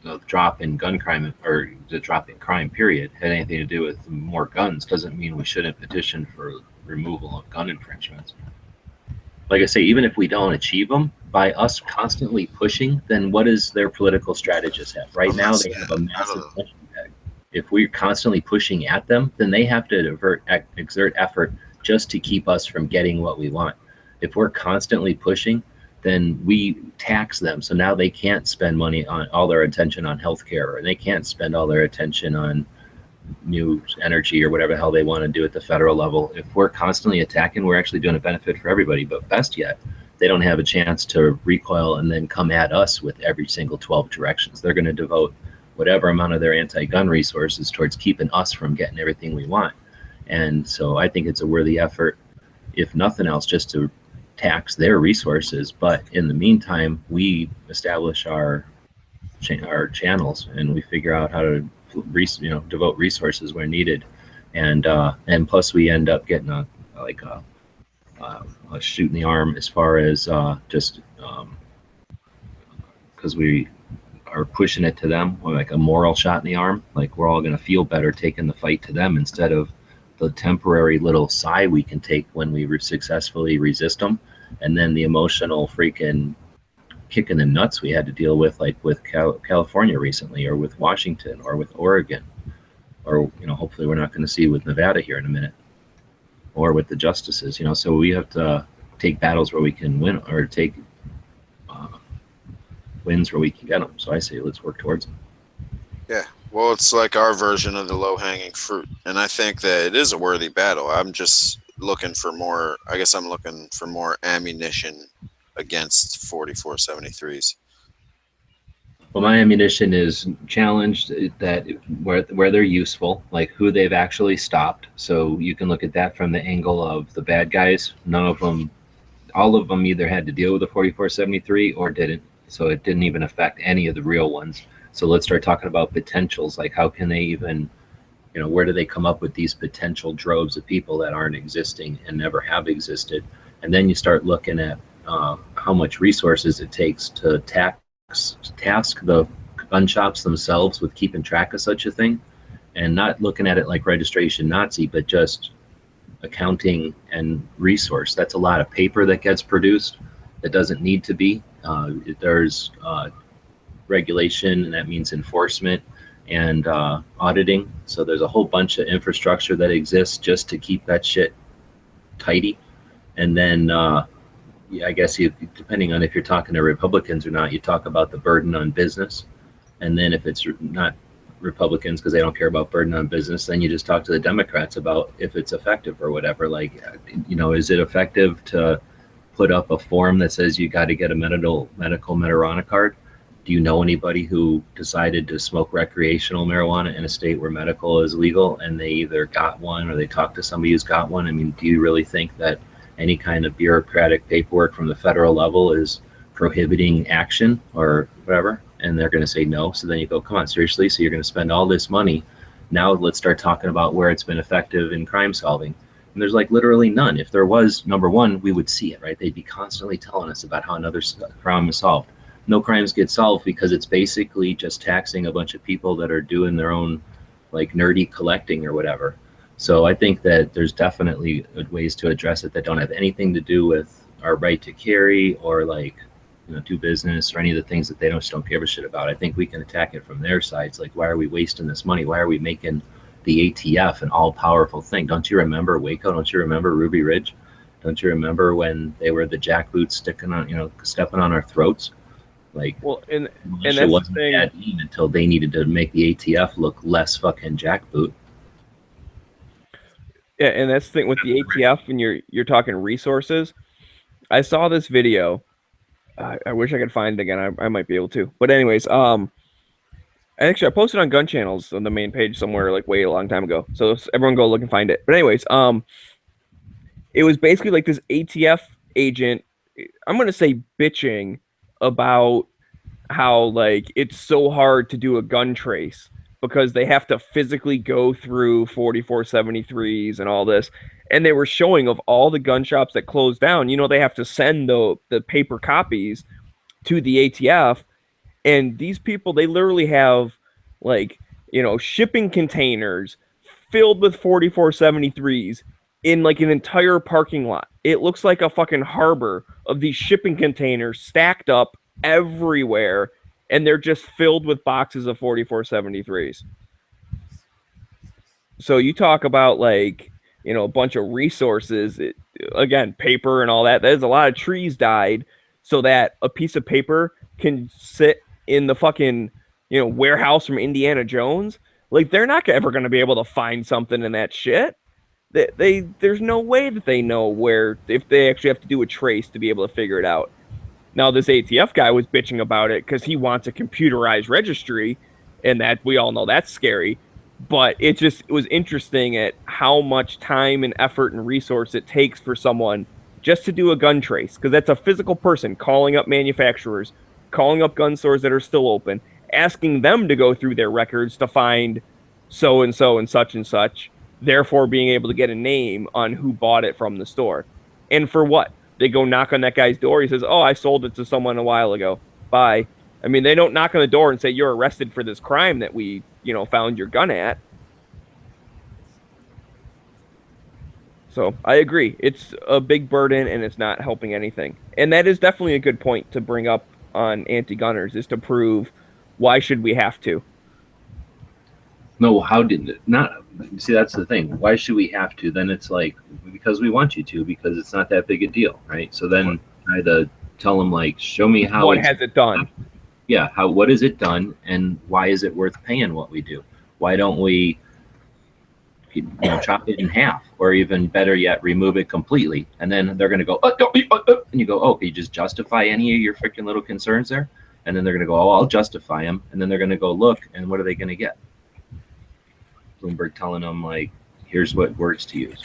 the drop in gun crime or the drop in crime period had anything to do with more guns doesn't mean we shouldn't petition for removal of gun infringements. Like I say, even if we don't achieve them, by us constantly pushing, then what does their political strategist have? Right now, they have a massive punching bag. If we're constantly pushing at them, then they have to exert effort just to keep us from getting what we want. If we're constantly pushing, then we tax them. So now they can't spend money on all their attention on healthcare, or they can't spend all their attention on new energy or whatever the hell they want to do at the federal level. If we're constantly attacking, we're actually doing a benefit for everybody. But best yet, they don't have a chance to recoil and then come at us with every single 12 directions. They're going to devote whatever amount of their anti-gun resources towards keeping us from getting everything we want. And so I think it's a worthy effort, if nothing else, just to tax their resources. But in the meantime, we establish our channels and we figure out how to devote resources where needed, and plus we end up getting a shoot in the arm as far as just because we are pushing it to them, or like a moral shot in the arm. Like we're all going to feel better taking the fight to them instead of the temporary little sigh we can take when we successfully resist them, and then the emotional freaking kick in the nuts we had to deal with, like with California recently, or with Washington, or with Oregon, or hopefully we're not going to see with Nevada here in a minute, or with the justices. So we have to take battles where we can win, or take wins where we can get them. So I say let's work towards them. Yeah, well, it's like our version of the low-hanging fruit, and I think that it is a worthy battle. I'm just looking for more. I guess I'm looking for more ammunition against 4473s. Well, my ammunition is challenged that where they're useful, like who they've actually stopped. So you can look at that from the angle of the bad guys. None of them, all of them either had to deal with the 4473 or didn't. So it didn't even affect any of the real ones. So let's start talking about potentials. Like how can they even, where do they come up with these potential droves of people that aren't existing and never have existed? And then you start looking at how much resources it takes to task the gun shops themselves with keeping track of such a thing, and not looking at it like registration Nazi, but just accounting and resource. That's a lot of paper that gets produced that doesn't need to be. There's regulation, and that means enforcement and auditing. So there's a whole bunch of infrastructure that exists just to keep that shit tidy. And then I guess depending on if you're talking to Republicans or not, you talk about the burden on business. And then if it's not Republicans because they don't care about burden on business, then you just talk to the Democrats about if it's effective or whatever. Like, is it effective to put up a form that says you got to get a medical marijuana card? Do you know anybody who decided to smoke recreational marijuana in a state where medical is legal and they either got one or they talked to somebody who's got one? I mean, do you really think that any kind of bureaucratic paperwork from the federal level is prohibiting action or whatever? And they're going to say no. So then you go, come on, seriously? So you're going to spend all this money. Now let's start talking about where it's been effective in crime solving. And there's like literally none. If there was, number one, we would see it, right? They'd be constantly telling us about how another crime is solved. No crimes get solved because it's basically just taxing a bunch of people that are doing their own like nerdy collecting or whatever. So I think that there's definitely ways to address it that don't have anything to do with our right to carry or like, do business or any of the things that they just don't give a shit about. I think we can attack it from their sides. Like, why are we wasting this money? Why are we making the ATF an all-powerful thing? Don't you remember Waco? Don't you remember Ruby Ridge? Don't you remember when they were the jackboots stepping on our throats? Like, well, and that's wasn't the thing. Bad until they needed to make the ATF look less fucking jackboot. Yeah, and that's the thing with the ATF, and you're talking resources. I saw this video. I wish I could find it again. I might be able to. But anyways, I posted on Gun Channels on the main page somewhere like way a long time ago. So everyone go look and find it. But anyways, it was basically like this ATF agent, I'm going to say bitching about how like it's so hard to do a gun trace because they have to physically go through 4473s and all this. And they were showing of all the gun shops that closed down, they have to send the paper copies to the ATF. And these people, they literally have like, shipping containers filled with 4473s in like an entire parking lot. It looks like a fucking harbor of these shipping containers stacked up everywhere. And they're just filled with boxes of 4473s. So you talk about like, a bunch of resources, again, paper and all that. There's a lot of trees died so that a piece of paper can sit in the fucking, warehouse from Indiana Jones. Like, they're not ever going to be able to find something in that shit. There's no way that they know where, if they actually have to do a trace to be able to figure it out. Now, this ATF guy was bitching about it because he wants a computerized registry, and that we all know that's scary. But it was interesting at how much time and effort and resource it takes for someone just to do a gun trace, because that's a physical person calling up manufacturers, calling up gun stores that are still open, asking them to go through their records to find so-and-so and such, therefore being able to get a name on who bought it from the store. And for what? They go knock on that guy's door. He says, oh, I sold it to someone a while ago. Bye. I mean, they don't knock on the door and say, you're arrested for this crime that we, found your gun at. So I agree. It's a big burden and it's not helping anything. And that is definitely a good point to bring up on anti-gunners, is to prove why should we have to? No, how did it not? See, that's the thing. Why should we have to? Then it's like, because we want you to, because it's not that big a deal, right? So then try to tell them, like, show me how. What has it done? Yeah, what is it done, and why is it worth paying what we do? Why don't we, chop it in half, or even better yet, remove it completely? And then they're going to go, and you go, oh, can you just justify any of your freaking little concerns there? and then they're going to go, oh, I'll justify them, and then they're going to go look, and what are they going to get? Bloomberg telling them, like, here's what words to use.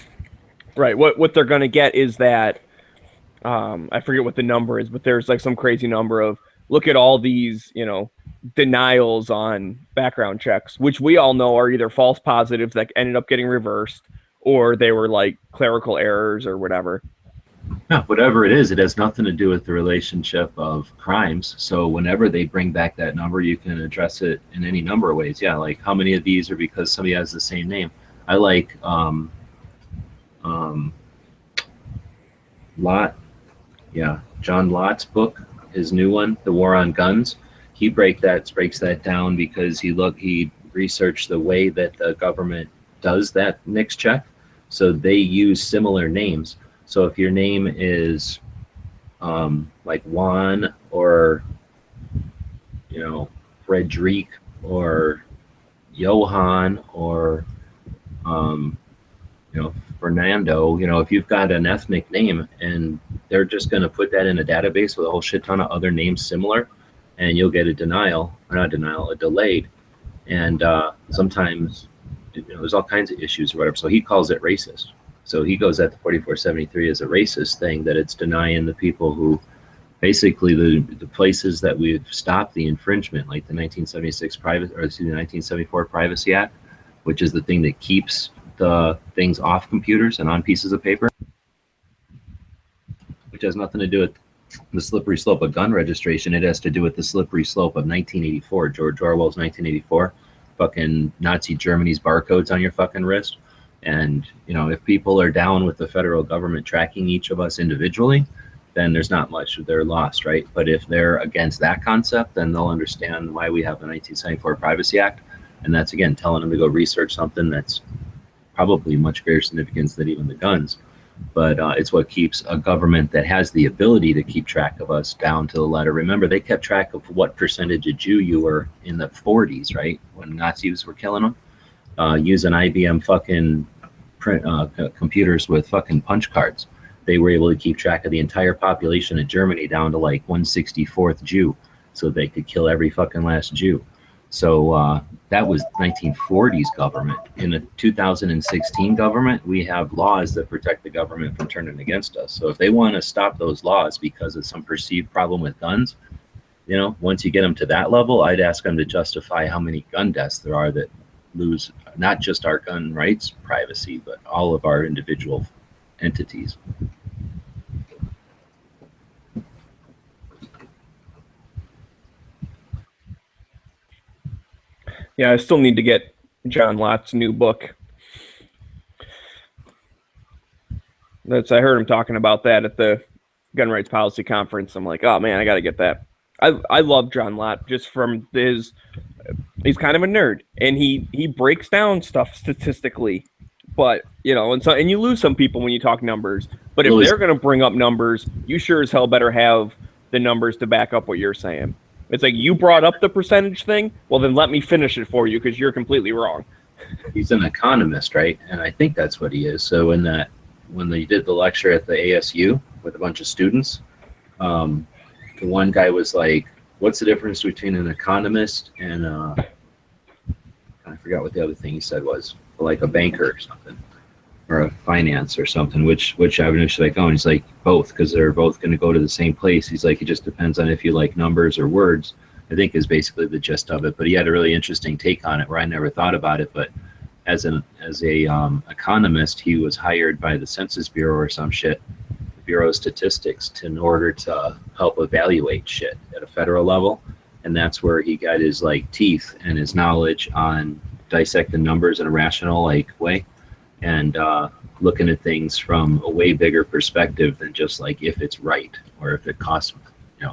Right. What they're going to get is that, I forget what the number is, but there's like some crazy number of, look at all these, denials on background checks, which we all know are either false positives that ended up getting reversed, or they were like clerical errors or whatever. Yeah, whatever it is, it has nothing to do with the relationship of crimes. So whenever they bring back that number, you can address it in any number of ways. Yeah, like how many of these are because somebody has the same name? I like Lott. Yeah, John Lott's book, his new one, The War on Guns. He breaks that down because he researched the way that the government does that NICS check. So they use similar names. So if your name is like Juan or Frederic or Johan or Fernando, if you've got an ethnic name, and they're just going to put that in a database with a whole shit ton of other names similar, and you'll get a delayed. And sometimes there's all kinds of issues or whatever. So he calls it racist. So he goes at the 4473 as a racist thing, that it's denying the people who basically the places that we've stopped the infringement, like the 1974 Privacy Act, which is the thing that keeps the things off computers and on pieces of paper, which has nothing to do with the slippery slope of gun registration. It has to do with the slippery slope of 1984, George Orwell's 1984, fucking Nazi Germany's barcodes on your fucking wrist. And, if people are down with the federal government tracking each of us individually, then there's not much. They're lost, right? But if they're against that concept, then they'll understand why we have the 1974 Privacy Act. And that's, again, telling them to go research something that's probably much greater significance than even the guns. But it's what keeps a government that has the ability to keep track of us down to the letter. Remember, they kept track of what percentage of Jew you were in the 40s, right? When Nazis were killing them. Using IBM fucking computers with fucking punch cards. They were able to keep track of the entire population of Germany down to like 164th Jew, so they could kill every fucking last Jew. So that was 1940s government. In the 2016 government, we have laws that protect the government from turning against us. So if they want to stop those laws because of some perceived problem with guns, once you get them to that level, I'd ask them to justify how many gun deaths there are that lose not just our gun rights privacy, but all of our individual entities. Yeah, I still need to get John Lott's new book. I heard him talking about that at the Gun Rights Policy Conference. I'm like, oh man, I got to get that. I love John Lott just from he's kind of a nerd, and he breaks down stuff statistically, but and you lose some people when you talk numbers, but if they're going to bring up numbers, you sure as hell better have the numbers to back up what you're saying. It's like, you brought up the percentage thing, well then let me finish it for you, because you're completely wrong. He's an economist, right? And I think that's what he is. So when they did the lecture at the ASU with a bunch of students, the one guy was like, what's the difference between an economist and I forgot what the other thing he said was, like a banker or something, or a finance or something, which avenue should I go? And he's like, both, because they're both going to go to the same place. He's like, it just depends on if you like numbers or words, I think is basically the gist of it. But he had a really interesting take on it where I never thought about it. But as a economist, he was hired by the Census Bureau or some shit, Bureau of Statistics, in order to help evaluate shit at a federal level. And that's where he got his teeth and his knowledge on dissecting numbers in a rational way, and looking at things from a way bigger perspective than just if it's right or if it costs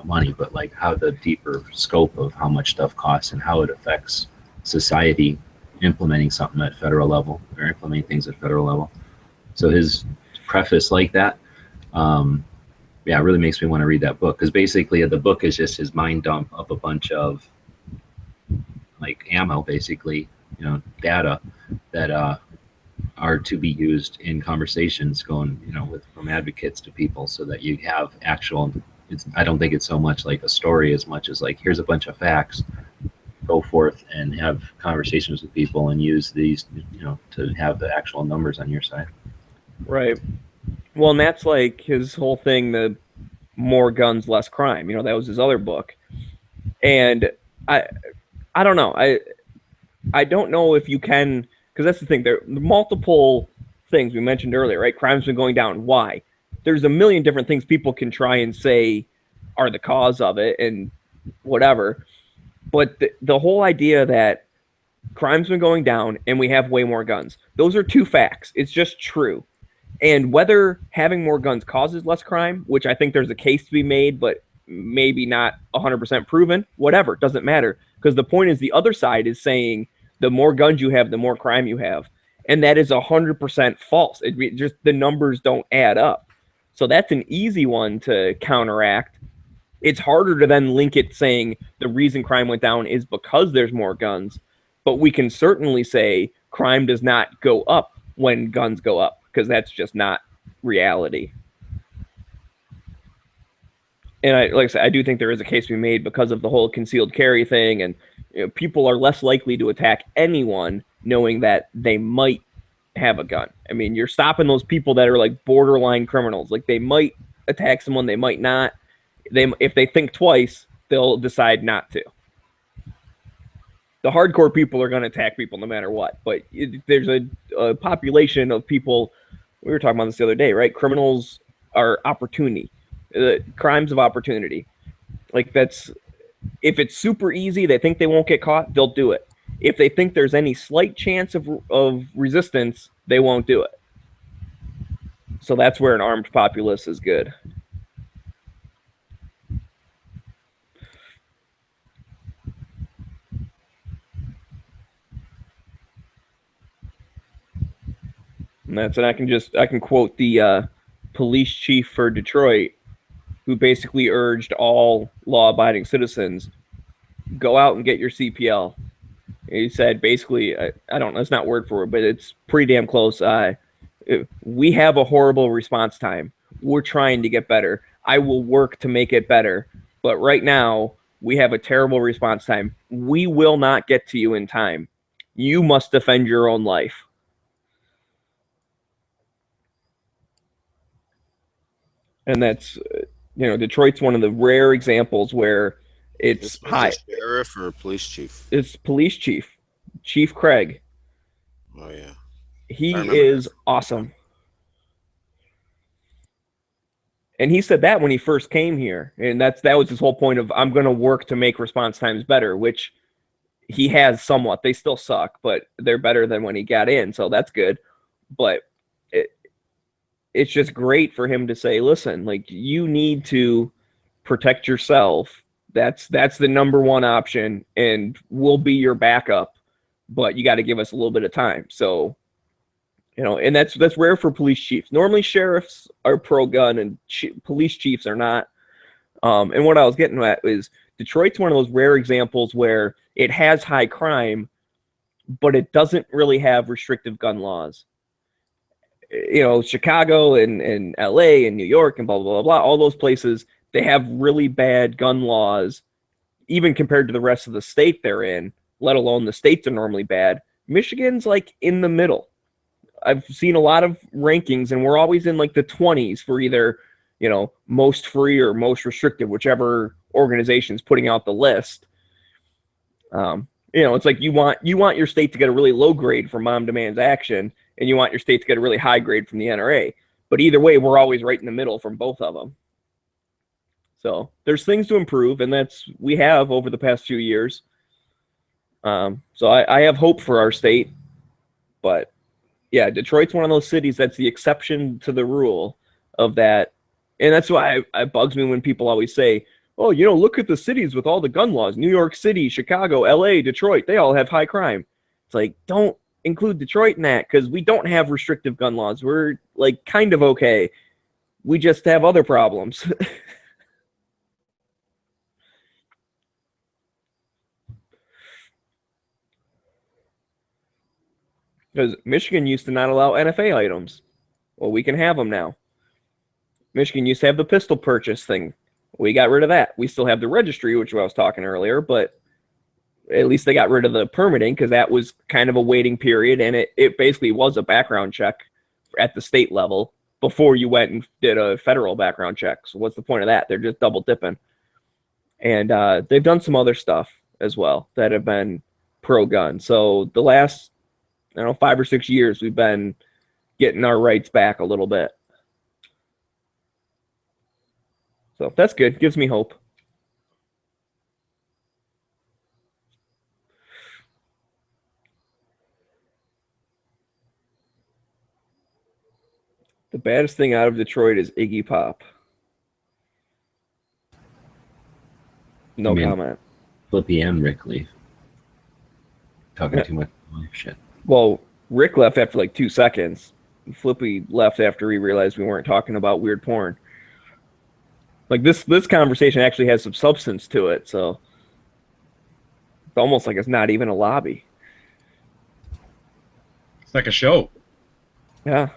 money, but how the deeper scope of how much stuff costs and how it affects society implementing something at federal level, or implementing things at federal level. So his preface like that, it really makes me want to read that book, because basically the book is just his mind dump of a bunch of ammo, basically, data that are to be used in conversations going, from advocates to people, so that you have actual, I don't think it's so much like a story as much as like, here's a bunch of facts, go forth and have conversations with people and use these, to have the actual numbers on your side. Right. Well, and that's like his whole thing, the more guns, less crime. That was his other book. And I don't know. I don't know if you can, because that's the thing. There are multiple things we mentioned earlier, right? Crime's been going down. Why? There's a million different things people can try and say are the cause of it and whatever. But the whole idea that crime's been going down and we have way more guns, those are two facts. It's just true. And whether having more guns causes less crime, which I think there's a case to be made, but maybe not 100% proven, whatever, doesn't matter. Because the point is the other side is saying the more guns you have, the more crime you have. And that is 100% false. Just the numbers don't add up. So that's an easy one to counteract. It's harder to then link it saying the reason crime went down is because there's more guns. But we can certainly say crime does not go up when guns go up, because that's just not reality. And like I said, I do think there is a case to be made because of the whole concealed carry thing, and people are less likely to attack anyone knowing that they might have a gun. I mean, you're stopping those people that are like borderline criminals. Like, they might attack someone, they might not. If they think twice, they'll decide not to. The hardcore people are going to attack people no matter what. But there's a population of people. We were talking about this the other day, right? Criminals are opportunity. Crimes of opportunity. Like, that's, if it's super easy, they think they won't get caught, they'll do it. If they think there's any slight chance of resistance, they won't do it. So that's where an armed populace is good. And I can quote the police chief for Detroit, who basically urged all law-abiding citizens, go out and get your CPL. He said, basically, I don't know, it's not word for word, but it's pretty damn close. We have a horrible response time. We're trying to get better. I will work to make it better. But right now, we have a terrible response time. We will not get to you in time. You must defend your own life. And that's, Detroit's one of the rare examples where it's high. Sheriff or police chief? It's police chief, Chief Craig. Oh yeah, he is awesome. And he said that when he first came here, and that was his whole point of, I'm going to work to make response times better, which he has somewhat. They still suck, but they're better than when he got in, so that's good. But it's just great for him to say, listen, like, you need to protect yourself. That's the number one option, and we'll be your backup, but you got to give us a little bit of time. So, and that's rare for police chiefs. Normally sheriffs are pro-gun and police chiefs are not. And what I was getting at is Detroit's one of those rare examples where it has high crime, but it doesn't really have restrictive gun laws. Chicago and LA and New York and blah, blah, blah, blah, all those places, they have really bad gun laws, even compared to the rest of the state they're in, let alone the states are normally bad. Michigan's like in the middle. I've seen a lot of rankings, and we're always in like the 20s for either, most free or most restrictive, whichever organization's putting out the list. It's like you want your state to get a really low grade from Mom Demands Action, and you want your state to get a really high grade from the NRA. But either way, we're always right in the middle from both of them. So there's things to improve, and we have over the past few years. So I have hope for our state. But yeah, Detroit's one of those cities that's the exception to the rule of that. And that's why it bugs me when people always say, oh, look at the cities with all the gun laws. New York City, Chicago, LA, Detroit, they all have high crime. It's like, don't include Detroit in that, because we don't have restrictive gun laws. We're like kind of okay. We just have other problems. Because Michigan used to not allow NFA items. Well, we can have them now. Michigan used to have the pistol purchase thing. We got rid of that. We still have the registry, which I was talking earlier, but at least they got rid of the permitting because that was kind of a waiting period, and it basically was a background check at the state level before you went and did a federal background check. So what's the point of that? They're just double dipping. And they've done some other stuff as well that have been pro-gun. So the last, I don't know, 5 or 6 years, we've been getting our rights back a little bit. So that's good. Gives me hope. The baddest thing out of Detroit is Iggy Pop. No comment. Flippy and Rick leave. Talking too much shit. Well, Rick left after like 2 seconds. Flippy left after he realized we weren't talking about weird porn. Like this conversation actually has some substance to it, so it's almost like it's not even a lobby. It's like a show. Yeah.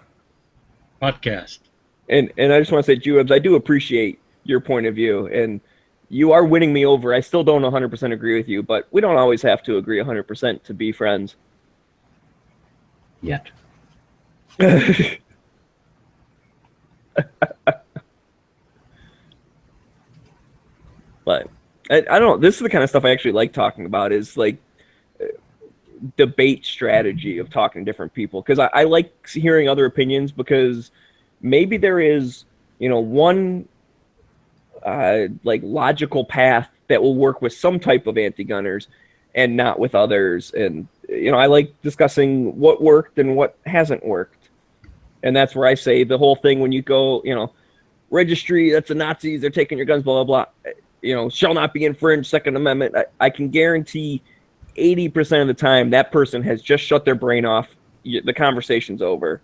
Podcast. And I just want to say, Jewebs, I do appreciate your point of view, and you are winning me over. I still don't 100% agree with you, but we don't always have to agree 100% to be friends. Yet. But I don't know. This is the kind of stuff I actually like talking about, is like debate strategy of talking to different people, because I like hearing other opinions, because maybe there is, one like logical path that will work with some type of anti-gunners and not with others. And I like discussing what worked and what hasn't worked. And that's where I say the whole thing, when you go, registry, that's the Nazis, they're taking your guns, blah blah blah, shall not be infringed, Second Amendment. I can guarantee 80% of the time that person has just shut their brain off. The conversation's over.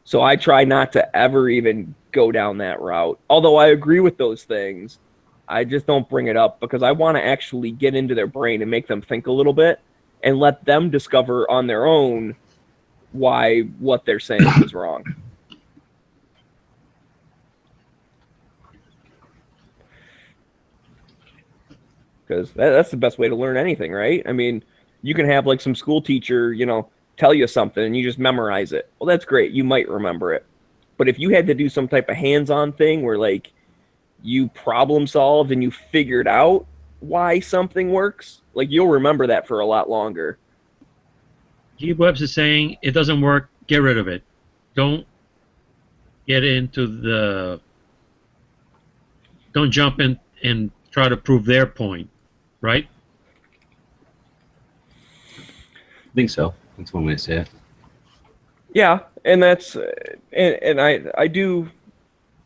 So I try not to ever even go down that route. Although I agree with those things, I just don't bring it up, because I want to actually get into their brain and make them think a little bit and let them discover on their own why what they're saying is wrong. Because that's the best way to learn anything, right? I mean, you can have like some school teacher, tell you something and you just memorize it. Well, that's great. You might remember it. But if you had to do some type of hands-on thing where like you problem solved and you figured out why something works, like you'll remember that for a lot longer. G. Webbs is saying it doesn't work, get rid of it. Don't get into the... Don't jump in and try to prove their point, right? I think so. That's one way to say it. Yeah, and that's and I do,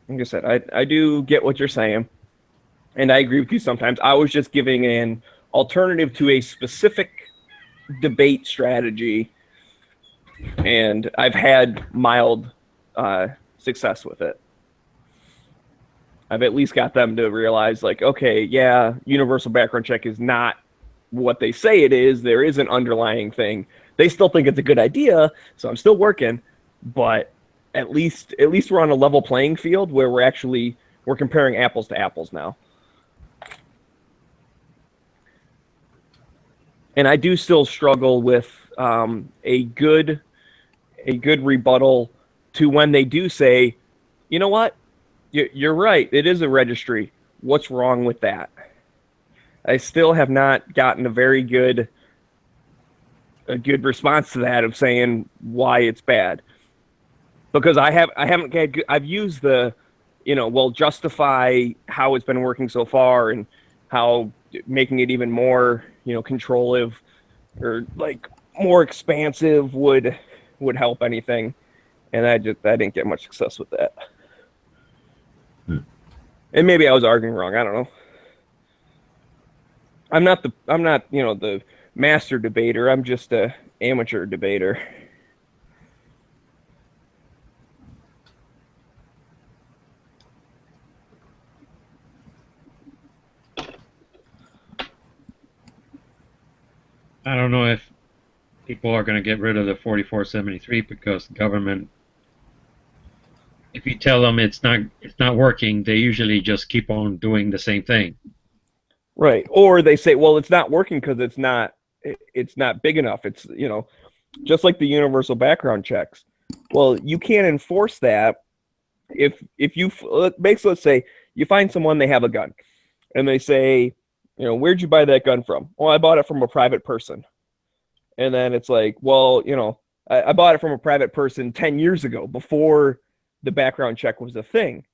like I said, I do get what you're saying, and I agree with you sometimes. I was just giving an alternative to a specific debate strategy, and I've had mild success with it. I've at least got them to realize, like, okay, yeah, universal background check is not what they say it is. There is an underlying thing. They still think it's a good idea, so I'm still working, but at least we're on a level playing field where we're comparing apples to apples now. And I do still struggle with a good rebuttal to when they do say, you know what, you're right, it is a registry. What's wrong with that? I still have not gotten a good response to that of saying why it's bad, because I've used the, justify how it's been working so far and how making it even more, controllive or like more expansive would help anything, and I didn't get much success with that. And maybe I was arguing wrong. I don't know. I'm not the master debater. I'm just a amateur debater. I don't know if people are going to get rid of the 4473 because government if you tell them it's not working, they usually just keep on doing the same thing. Right. Or they say, well, it's not working because it's not big enough. It's, just like the universal background checks. Well, you can't enforce that if you let's say you find someone, they have a gun, and they say, where'd you buy that gun from? Well, I bought it from a private person. And then it's like, well, I bought it from a private person 10 years ago before the background check was a thing.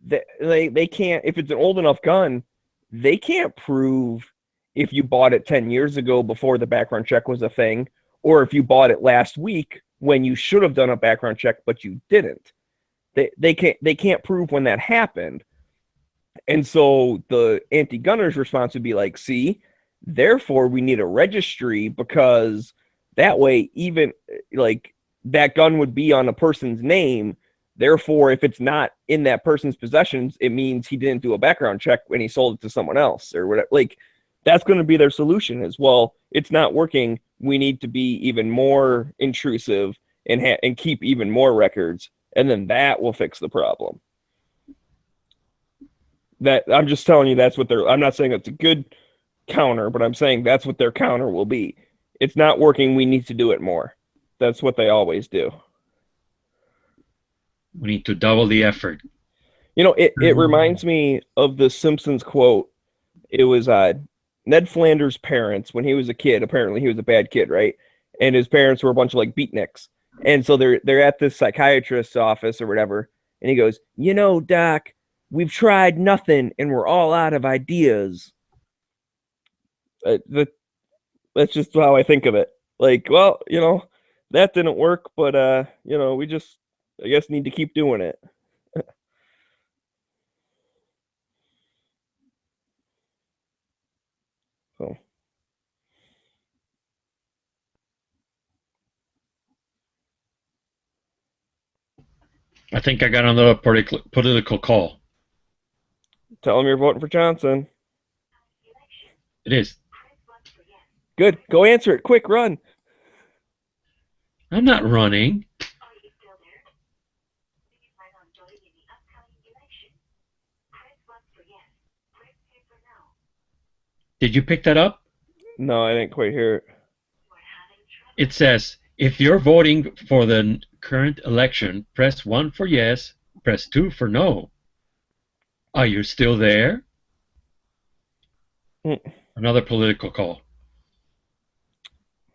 They can't, if it's an old enough gun, they can't prove if you bought it 10 years ago before the background check was a thing, or if you bought it last week when you should have done a background check, but you didn't. They can't prove when that happened. And so the anti-gunners response would be like, see, therefore we need a registry, because that way even like that gun would be on a person's name. Therefore, if it's not in that person's possessions, it means he didn't do a background check when he sold it to someone else or whatever. Like, that's going to be their solution is, well, it's not working. We need to be even more intrusive and keep even more records. And then that will fix the problem. That I'm just telling you, that's what I'm not saying it's a good counter, but I'm saying that's what their counter will be. It's not working. We need to do it more. That's what they always do. We need to double the effort. It reminds me of the Simpsons quote. It was Ned Flanders' parents when he was a kid. Apparently he was a bad kid, right? And his parents were a bunch of like beatniks. And so they're at this psychiatrist's office or whatever. And he goes, Doc, we've tried nothing and we're all out of ideas. That's just how I think of it. Like, well, that didn't work, but we just, I guess, need to keep doing it. So. I think I got another political call. Tell them you're voting for Johnson. It is. Good. Go answer it. Quick, run. I'm not running. Did you pick that up? No, I didn't quite hear it. It says, if you're voting for the current election, press 1 for yes, press 2 for no. Are you still there? Another political call.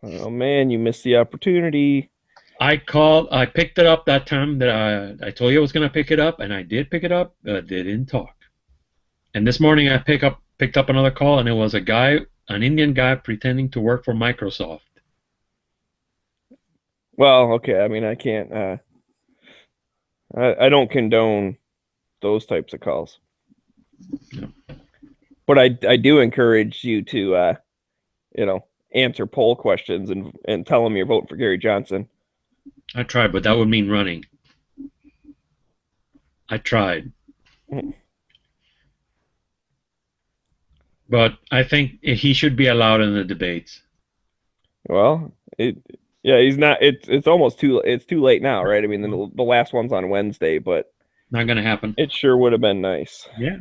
Oh man, you missed the opportunity. I picked it up that time that I told you I was going to pick it up, and I did pick it up, but they didn't talk. And this morning I picked up another call, and it was an Indian guy pretending to work for Microsoft. Well, okay. I mean, I can't. I don't condone those types of calls. No. But I do encourage you to, answer poll questions and tell them you're voting for Gary Johnson. I tried, but that would mean running. I tried. But I think he should be allowed in the debates. Well, he's not. It's almost too late now, right? I mean, the last one's on Wednesday, but not going to happen. It sure would have been nice. Yeah.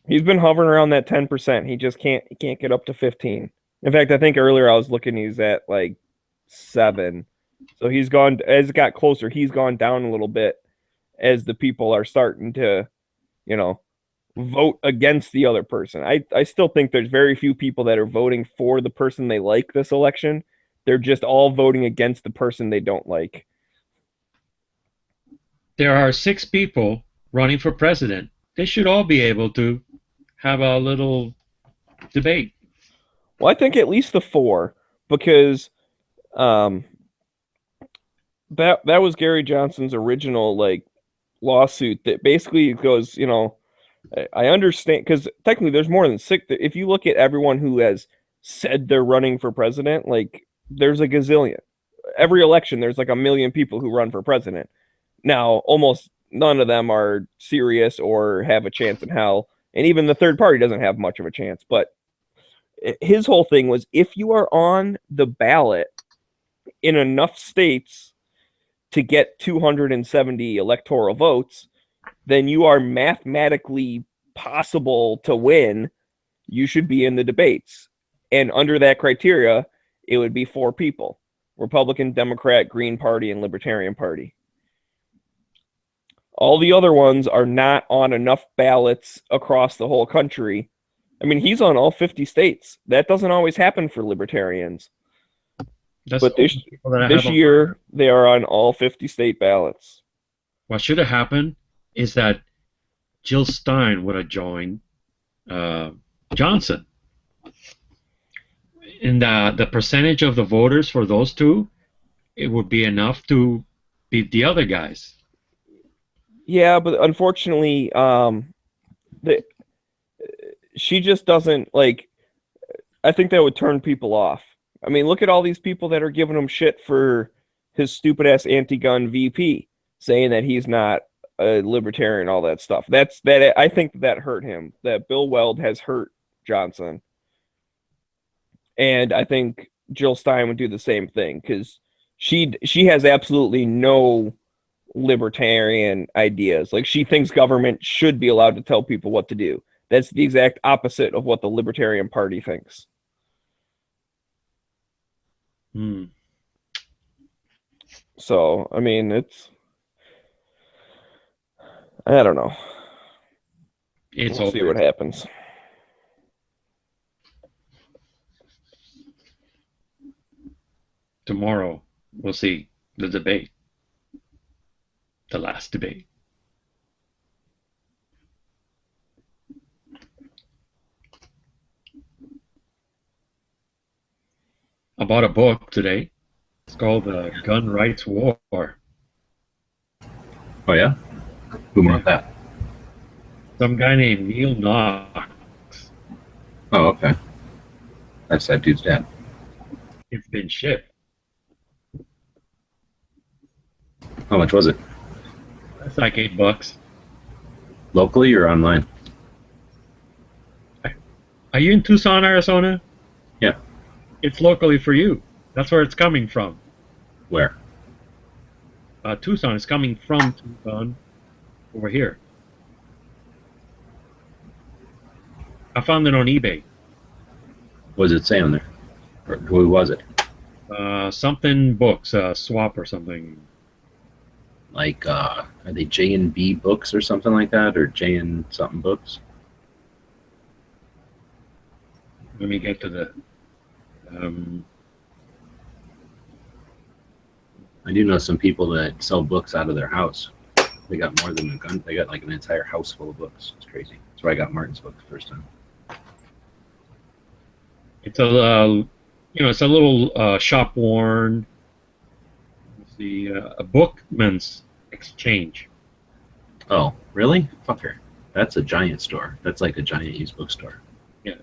He's been hovering around that 10%. He just can't get up to 15. In fact, I think earlier I was looking, he's at like 7. So he's gone, as it got closer, he's gone down a little bit as the people are starting to, vote against the other person. I still think there's very few people that are voting for the person they like this election. They're just all voting against the person they don't like. There are 6 people running for president. They should all be able to have a little debate. Well, I think at least the 4, because that was Gary Johnson's original lawsuit that basically goes, I understand, because technically there's more than 6. If you look at everyone who has said they're running for president, there's a gazillion. Every election there's like a million people who run for president. Now, almost none of them are serious or have a chance in hell. And even the third party doesn't have much of a chance. But his whole thing was, if you are on the ballot in enough states to get 270 electoral votes, then you are mathematically possible to win. You should be in the debates. And under that criteria, it would be 4 people: Republican, Democrat, Green Party, and Libertarian Party. All the other ones are not on enough ballots across the whole country. I mean, he's on all 50 states. That doesn't always happen for libertarians. That's But all the people that I this have on- year, they are on all 50 state ballots. What should have happened is that Jill Stein would have joined Johnson. And the percentage of the voters for those two, it would be enough to beat the other guys. Yeah, but unfortunately, she just doesn't like. I think that would turn people off. I mean, look at all these people that are giving him shit for his stupid ass anti-gun VP, saying that he's not a libertarian, all that stuff. I think that hurt him. That Bill Weld has hurt Johnson, and I think Jill Stein would do the same thing because she has absolutely no libertarian ideas. Like, she thinks government should be allowed to tell people what to do. That's the exact opposite of what the Libertarian Party thinks. So, I mean, I don't know. We'll see what happens. Tomorrow, we'll see the debate. The last debate. I bought a book today. It's called Gun Rights War. Oh yeah? Who wrote that? Some guy named Neil Knox. Oh, okay. That's that dude's dad. It's been shipped. How much was it? That's like $8. Locally or online? Are you in Tucson, Arizona? Yeah. It's locally for you. That's where it's coming from. Where? Tucson is coming from Tucson over here. I found it on eBay. What does it say on there? Or who was it? Something books, swap or something. Like, are they J&B books or something like that? Or J and something books? Let me get to the... I do know some people that sell books out of their house. They got more than a gun. They got like an entire house full of books. It's crazy. That's where I got Martin's book the first time. It's a, it's a little shop worn. The a bookman's exchange. Oh, really? Fucker. That's a giant store. That's like a giant used bookstore. Yeah.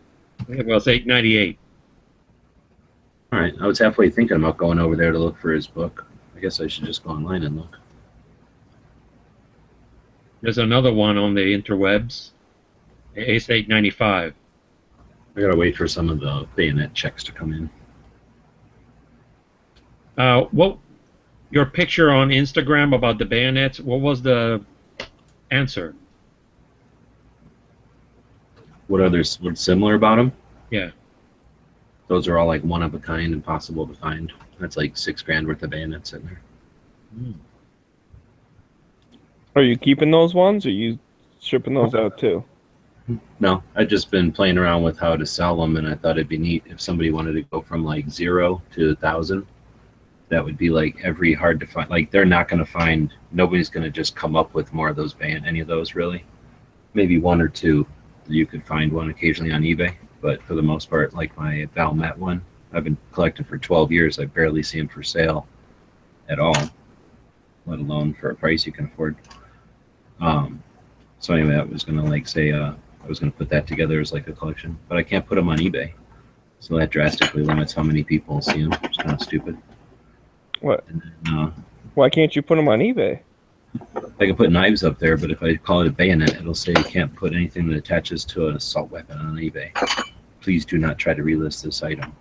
Well, it's $8.98. All right. I was halfway thinking about going over there to look for his book. I guess I should just go online and look. There's another one on the interwebs. It's $8.95. I gotta wait for some of the bayonet checks to come in. What your picture on Instagram about the bayonets? What was the answer? What's similar about them? Yeah. Those are all like one of a kind, impossible to find. That's like $6,000 worth of bayonets in there. Are you keeping those ones, or are you shipping those out too? No, I've just been playing around with how to sell them, and I thought it'd be neat if somebody wanted to go from like 0 to 1,000. That would be like every hard to find. Like, they're not going to find. Nobody's going to just come up with more of those any of those really. Maybe one or two. You could find one occasionally on eBay, but for the most part, like my Valmet one, I've been collecting for 12 years. I barely see them for sale at all, let alone for a price you can afford. So anyway, I was gonna like say I was gonna put that together as like a collection, but I can't put them on eBay, so that drastically limits how many people see them. It's kind of stupid. What? And then, Why can't you put them on eBay? I can put knives up there, but if I call it a bayonet, it'll say you can't put anything that attaches to an assault weapon on eBay. Please do not try to relist this item.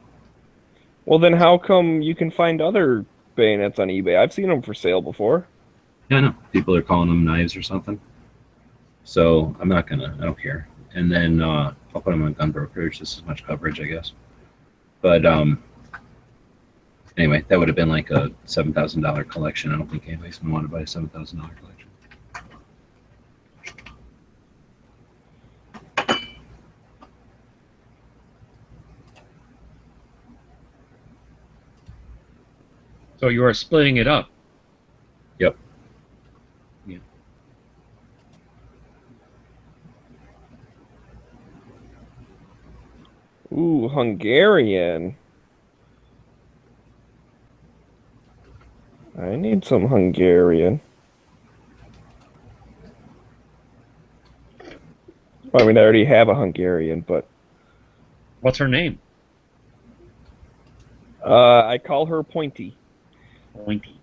Well, then how come you can find other bayonets on eBay. I've seen them for sale before. Yeah, I know. People are calling them knives or something. So I don't care. And then I'll put them on Gun Brokerage, just as much coverage, I guess. But anyway, that would have been like a $7,000 collection. I don't think anybody's going to want to buy a $7,000 collection. So you are splitting it up. Yep. Yeah. Ooh, Hungarian. I need some Hungarian. I mean, I already have a Hungarian, but What's her name? I call her Pointy. Pointy.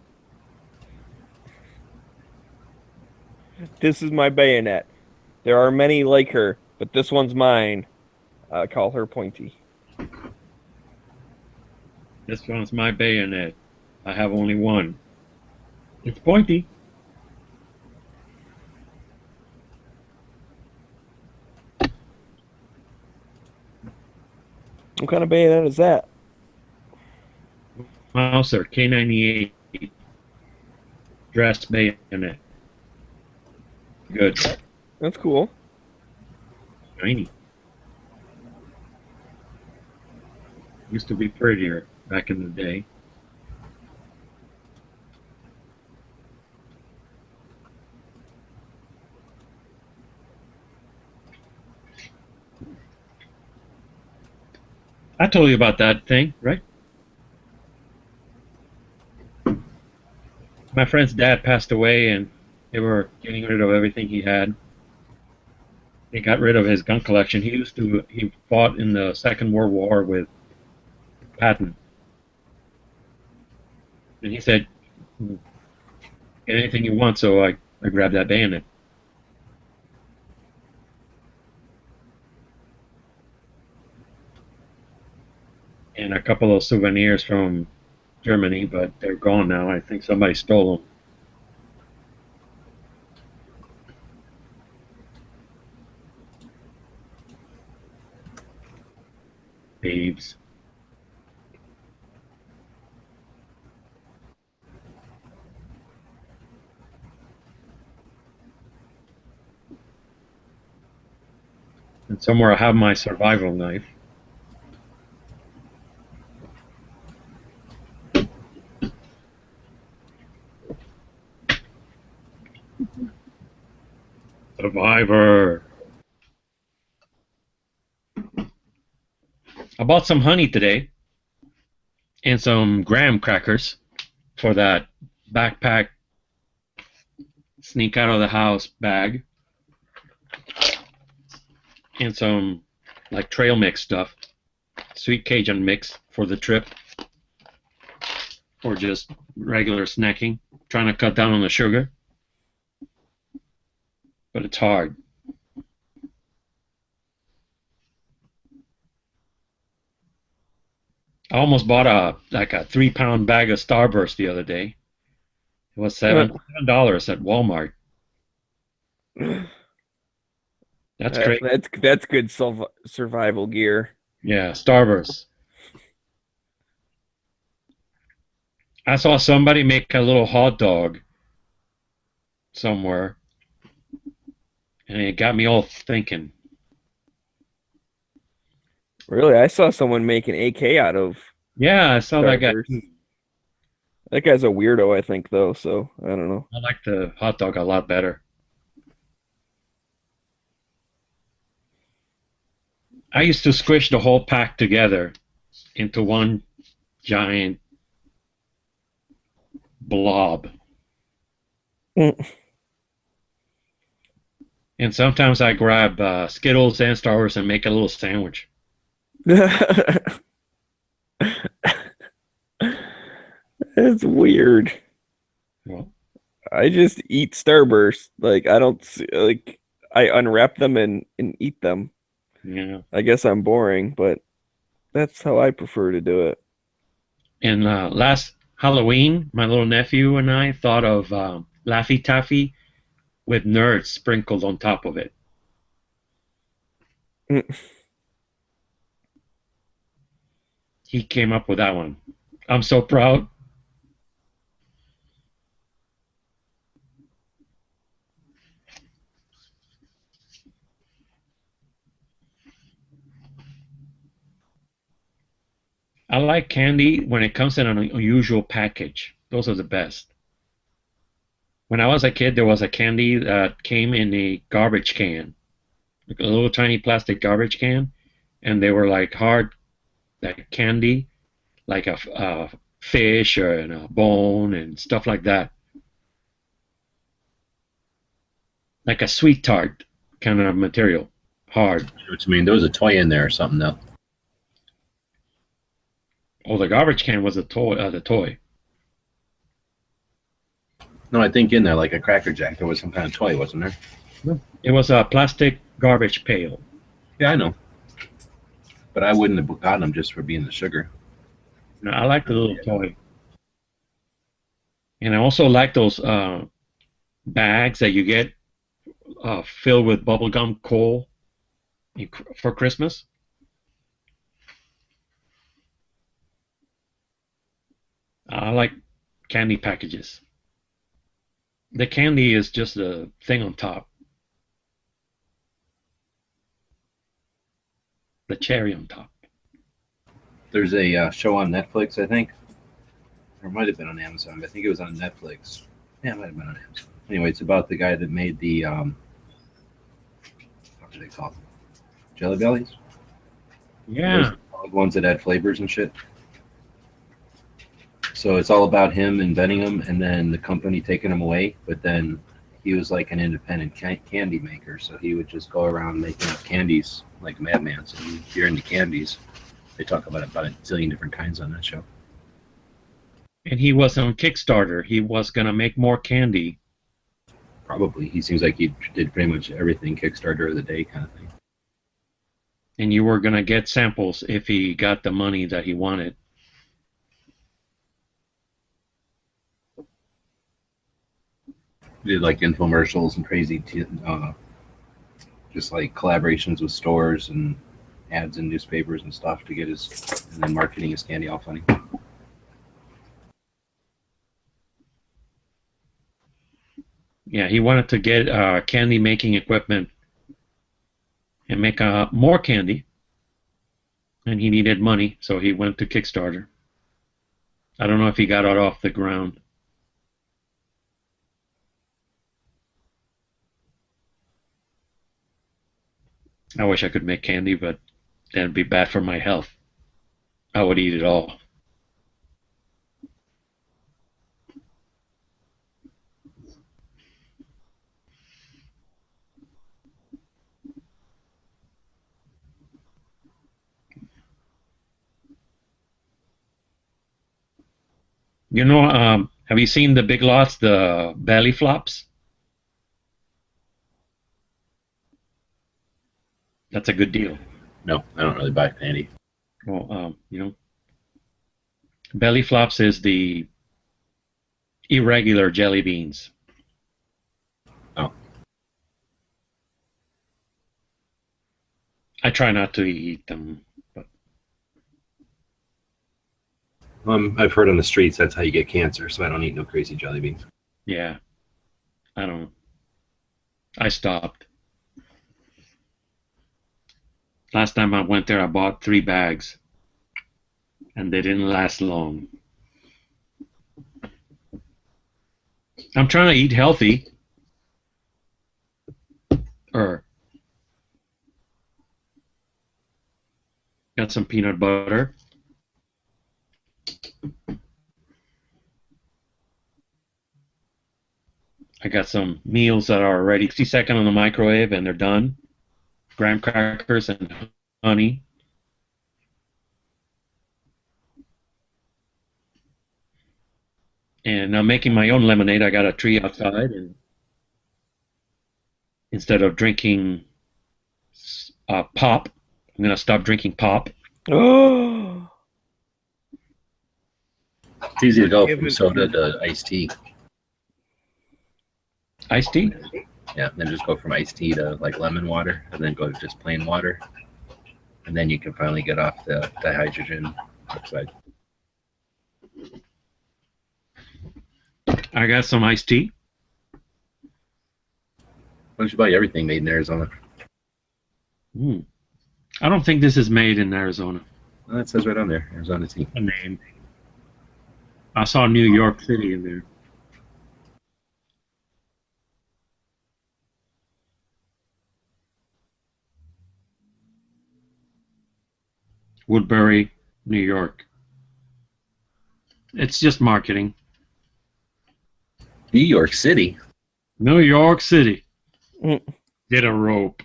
This is my bayonet. There are many like her, but this one's mine. I call her Pointy. This one's my bayonet. I have only one. It's Pointy. What kind of bayonet is that? Mauser K98 dress bayonet. Good. That's cool. Shiny. Used to be prettier back in the day. I told you about that thing, right? My friend's dad passed away and they were getting rid of everything he had. They got rid of his gun collection. He fought in the Second World War with Patton. And he said, get anything you want, so I grabbed that bayonet. And a couple of souvenirs from Germany, but they're gone now. I think somebody stole them. Babes. And somewhere I have my survival knife. Survivor. I bought some honey today and some graham crackers for that backpack sneak out of the house bag, and some like trail mix stuff, sweet Cajun mix for the trip, or just regular snacking, trying to cut down on the sugar, but it's hard. I almost bought a 3-pound bag of Starburst the other day. It was $7 at Walmart. That's great. That's good survival gear. Yeah, Starburst. I saw somebody make a little hot dog somewhere, and it got me all thinking. Really, I saw someone make an AK out of. Yeah, I saw that guy. Starburst. That guy's a weirdo, I think, though. So I don't know. I like the hot dog a lot better. I used to squish the whole pack together into one giant blob. Mm. And sometimes I grab Skittles and Star Wars and make a little sandwich. It's weird. Well, I just eat Starburst. Like I don't like I unwrap them and eat them. yeah. I guess I'm boring, but that's how I prefer to do it. And Halloween, my little nephew and I thought of Laffy Taffy with nerds sprinkled on top of it. He came up with that one. I'm so proud. I like candy when it comes in an unusual package. Those are the best. When I was a kid, there was a candy that came in a garbage can, like a little tiny plastic garbage can, and they were like hard, like candy, like a fish or a bone and stuff like that, like a sweet tart kind of material, hard. Which I mean, there was a toy in there or something though. Oh, the garbage can was the toy. No, I think in there, like a Cracker Jack, there was some kind of toy, wasn't there? It was a plastic garbage pail. Yeah, I know. But I wouldn't have gotten them just for being the sugar. No, I like the little toy. And I also like those bags that you get filled with bubblegum coal for Christmas. I like candy packages. The candy is just the thing on top. The cherry on top. There's a show on Netflix, I think. Or it might have been on Amazon, but I think it was on Netflix. Yeah, it might have been on Amazon. Anyway, it's about the guy that made the, what do they call them? Jelly Bellies? Yeah. Those ones that add flavors and shit. So it's all about him inventing them and then the company taking them away. But then he was like an independent candy maker. So he would just go around making up candies like a madman. So if you're into candies, they talk about a zillion different kinds on that show. And he was on Kickstarter. He was going to make more candy. Probably. He seems like he did pretty much everything Kickstarter of the day kind of thing. And you were going to get samples if he got the money that he wanted. He did like infomercials and crazy, just like collaborations with stores and ads in newspapers and stuff to get his, and then marketing his candy all funny. Yeah, he wanted to get candy making equipment and make more candy. And he needed money, so he went to Kickstarter. I don't know if he got it off the ground. I wish I could make candy, but that'd be bad for my health. I would eat it all. You know, have you seen the Big Lots, the belly flops? That's a good deal. No, I don't really buy candy. Well, you know, belly flops is the irregular jelly beans. Oh. I try not to eat them, but I've heard on the streets that's how you get cancer, so I don't eat no crazy jelly beans. yeah, I don't. I stopped. Last time I went there, I bought 3 bags, and they didn't last long. I'm trying to eat healthy. Got some peanut butter. I got some meals that are already 60 seconds on the microwave and they're done. Graham crackers and honey. And I'm making my own lemonade. I got a tree outside, and instead of drinking pop, I'm gonna stop drinking pop. Oh. It's easy to go Give from it- soda to iced tea. Iced tea? Yeah, then just go from iced tea to like lemon water, and then go to just plain water, and then you can finally get off the hydrogen oxide. I got some iced tea. Why don't you buy everything made in Arizona? Hmm. I don't think this is made in Arizona. Well, that says right on there, Arizona tea. A name. I saw New York City in there. Woodbury, New York. It's just marketing. New York City. New York City. Mm. Get a rope.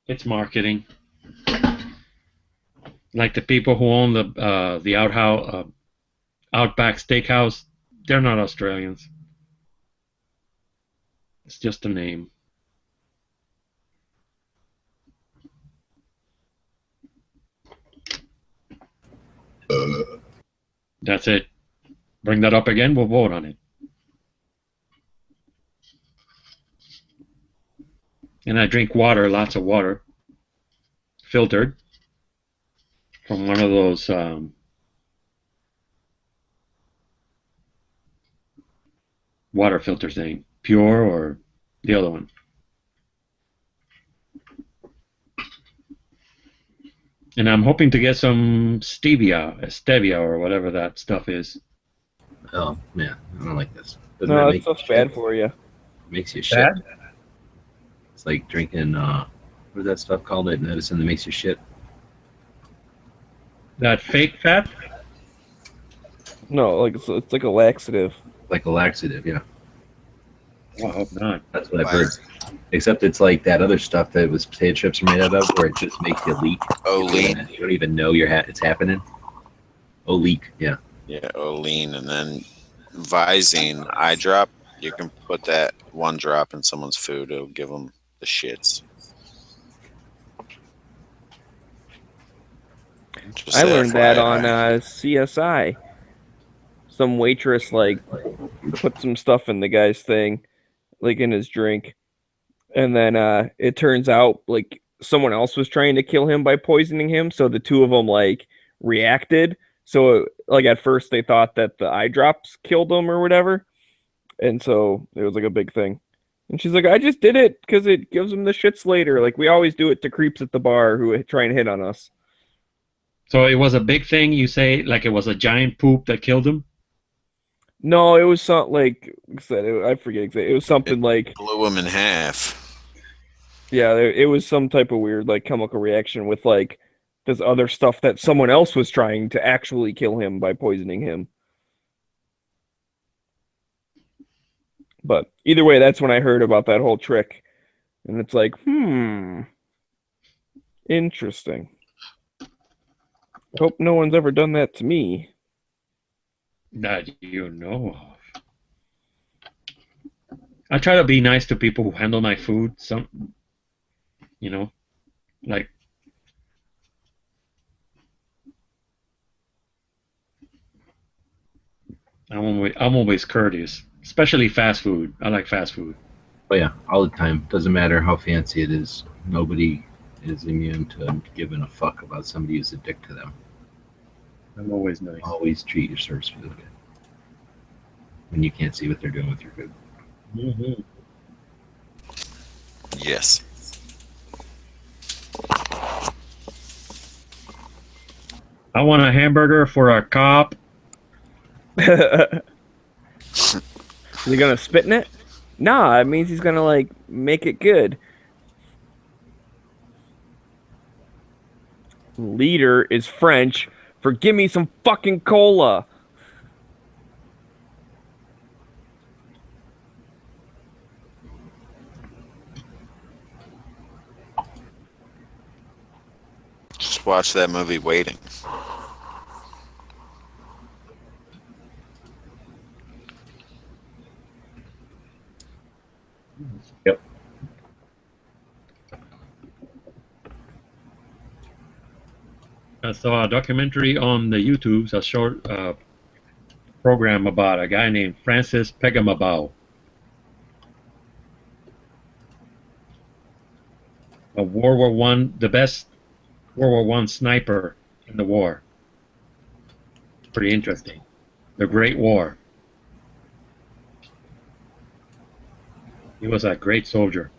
It's marketing. Like the people who own the Outback Steakhouse, they're not Australians. It's just a name. That's it. Bring that up again, we'll vote on it. And I drink water, lots of water, filtered from one of those water filter thing, Pure or the other one. And I'm hoping to get some stevia or whatever that stuff is. Oh man, I don't like this. Doesn't No, that that make stuff's you bad shit? for you. Makes you shit. Bad? It's like drinking what is that stuff called? That medicine that makes you shit. That fake fat? No, like it's like a laxative. Like a laxative, yeah. Oh, I hope not. That's what I've heard. Except it's like that other stuff that was potato chips are made out of, where it just makes you leak. Olean. You don't even know it's happening. Oh, leak, yeah. Yeah, Olean, and then Visine eye drop. You can put that one drop in someone's food. It'll give them the shits. Just I learned that FYI. on CSI. Some waitress like put some stuff in the guy's thing, like in his drink, and then it turns out like someone else was trying to kill him by poisoning him. So the two of them like reacted. So like at first they thought that the eye drops killed him or whatever, and so it was like a big thing. And she's like, I just did it because it gives him the shits later. Like we always do it to creeps at the bar who try and hit on us. So it was a big thing, you say, like it was a giant poop that killed him? No, it was something like I said, I forget exactly. It was something like Blew him in half. yeah, it was some type of weird like chemical reaction with like this other stuff that someone else was trying to actually kill him by poisoning him. But either way, that's when I heard about that whole trick, and it's like, interesting. Hope no one's ever done that to me. That you know of. I try to be nice to people who handle my food. Like I'm always courteous, especially fast food. I like fast food. Oh yeah, all the time. Doesn't matter how fancy it is. Nobody is immune to giving a fuck about somebody who's a dick to them. I'm always nice. Always treat your service food good. When you can't see what they're doing with your food. Mm-hmm. Yes. I want a hamburger for a cop. Is he gonna spit in it? Nah, it means he's gonna like make it good. Leader is French for give me some fucking cola. Just watch that movie Waiting. Yep. I saw a documentary on the YouTube, a short program about a guy named Francis Pegamabau, a World War One, the best World War One sniper in the war. Pretty interesting. The Great War. He was a great soldier.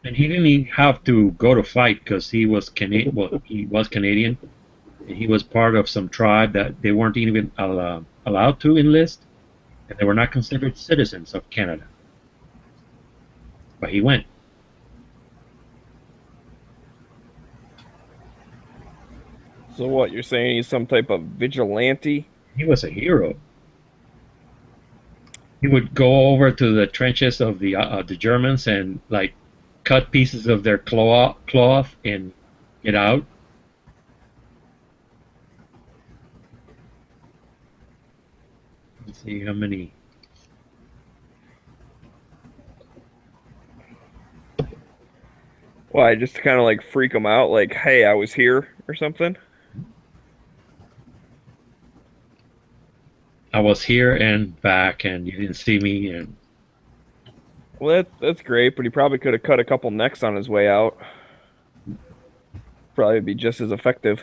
And he didn't even have to go to fight because he was Canadian. Well, he was Canadian, and he was part of some tribe that they weren't even allowed to enlist, and they were not considered citizens of Canada. But he went. So what you're saying? He's some type of vigilante? He was a hero. He would go over to the trenches of the Germans and like cut pieces of their cloth and get out. Let's see how many. Why, just to kind of like freak them out, like, hey, I was here or something? I was here and back, and you didn't see me. And Well, that's great, but he probably could have cut a couple necks on his way out. Probably be just as effective.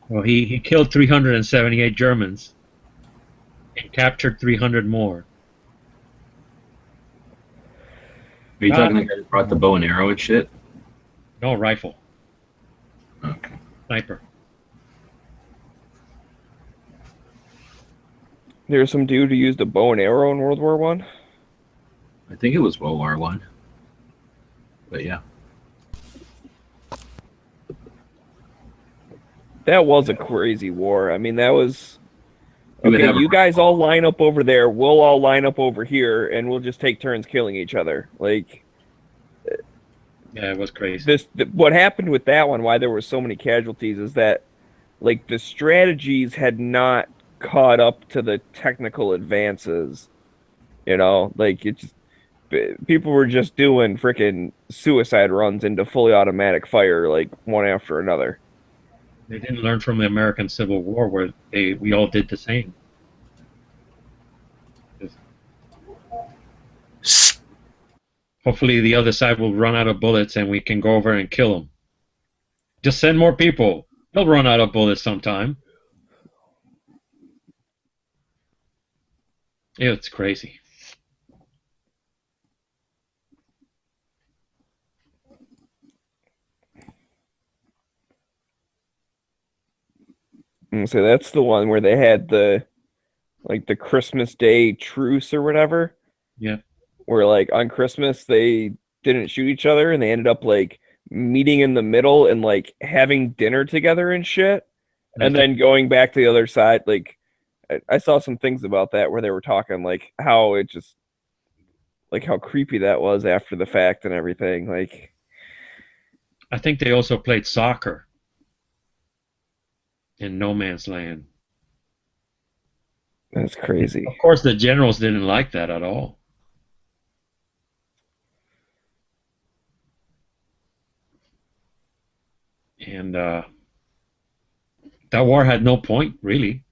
well, he killed 378 Germans and captured 300 more. Are you talking the guy that brought the bow and arrow and shit? No, rifle, Okay. sniper. There's some dude who used a bow and arrow in World War One. I think it was World War One. But yeah. That was a crazy war. I mean, that was You would okay. have a You guys all line up over there. We'll all line up over here, and we'll just take turns killing each other. Like Yeah, it was crazy. what happened with that one? Why there were so many casualties is that like the strategies had not caught up to the technical advances. You know, like it just people were just doing freaking suicide runs into fully automatic fire, like one after another. They didn't learn from the American Civil War where we all did the same. Hopefully the other side will run out of bullets and we can go over and kill them. Just send more people. They'll run out of bullets sometime. It's crazy. And so that's the one where they had the like the Christmas Day truce or whatever. Yeah. Where like on Christmas they didn't shoot each other and they ended up like meeting in the middle and like having dinner together and shit. And then going back to the other side, like I saw some things about that where they were talking like how it just like how creepy that was after the fact and everything. Like I think they also played soccer in No Man's Land. that's crazy. Of course, the generals didn't like that at all. And that war had no point, really.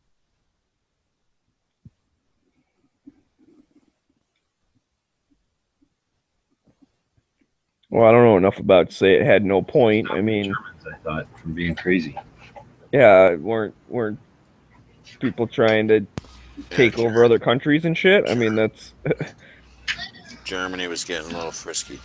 Well, I don't know enough about to say it had no point. I mean, Germans, I thought, from being crazy. yeah, weren't people trying to take over other countries and shit? I mean, that's Germany was getting a little frisky.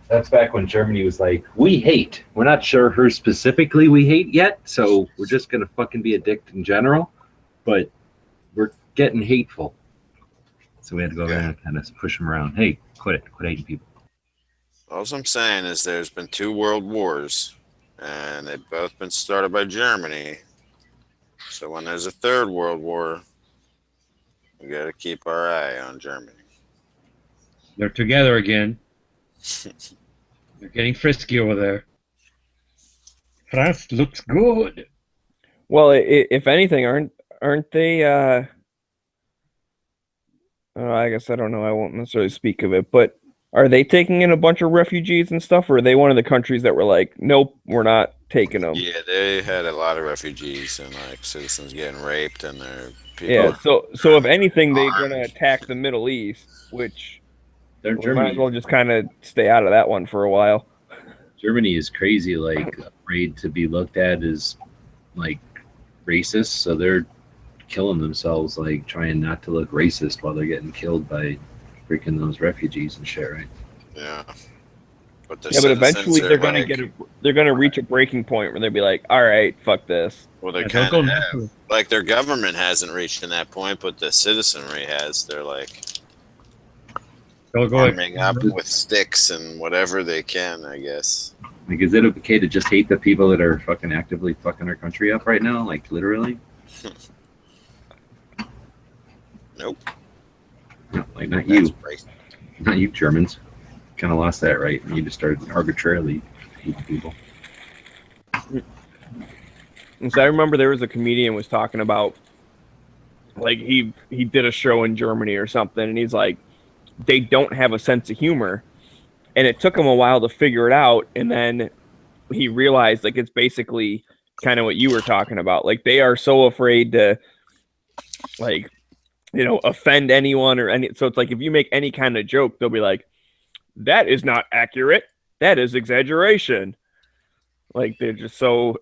That's back when Germany was like, we hate. We're not sure who specifically we hate yet, so we're just going to fucking be a dick in general, but we're getting hateful. So we had to go there and kind of push them around. Hey, quit hating people. All I'm saying is there's been 2 world wars, and they've both been started by Germany. So when there's a 3rd world war, we got to keep our eye on Germany. They're together again. They're getting frisky over there. France looks good. well, if anything, aren't they? I guess I don't know. I won't necessarily speak of it, but are they taking in a bunch of refugees and stuff, or are they one of the countries that were like, nope, we're not taking them? Yeah, they had a lot of refugees and like citizens getting raped, and their people. Yeah. So if anything, they're gonna attack the Middle East, which Their we might as Germany, well just kind of stay out of that one for a while. Germany is crazy, like afraid to be looked at as like racist, so they're killing themselves, like trying not to look racist while they're getting killed by freaking those refugees and shit, right? Yeah. But the Yeah, but eventually citizens are they're gonna like, they're gonna reach a breaking point where they'll be like, all right, fuck this. well, they They'll kind go of next have. to it. Like their government hasn't reached in that point, but the citizenry has. They're like They'll go arming up with sticks and whatever they can, I guess. Like, is it okay to just hate the people that are fucking actively fucking our country up right now? Like, literally? Nope. No, like, not That's you. racist. Not you Germans. Kind of lost that right. And you just started arbitrarily hating people. And so I remember there was a comedian was talking about, like, he did a show in Germany or something, and he's like, they don't have a sense of humor, and it took him a while to figure it out, and then he realized, like, it's basically kind of what you were talking about. Like, they are so afraid to, like, you know, offend anyone or any. So it's like if you make any kind of joke, they'll be like, that is not accurate. That is exaggeration. Like, they're just so.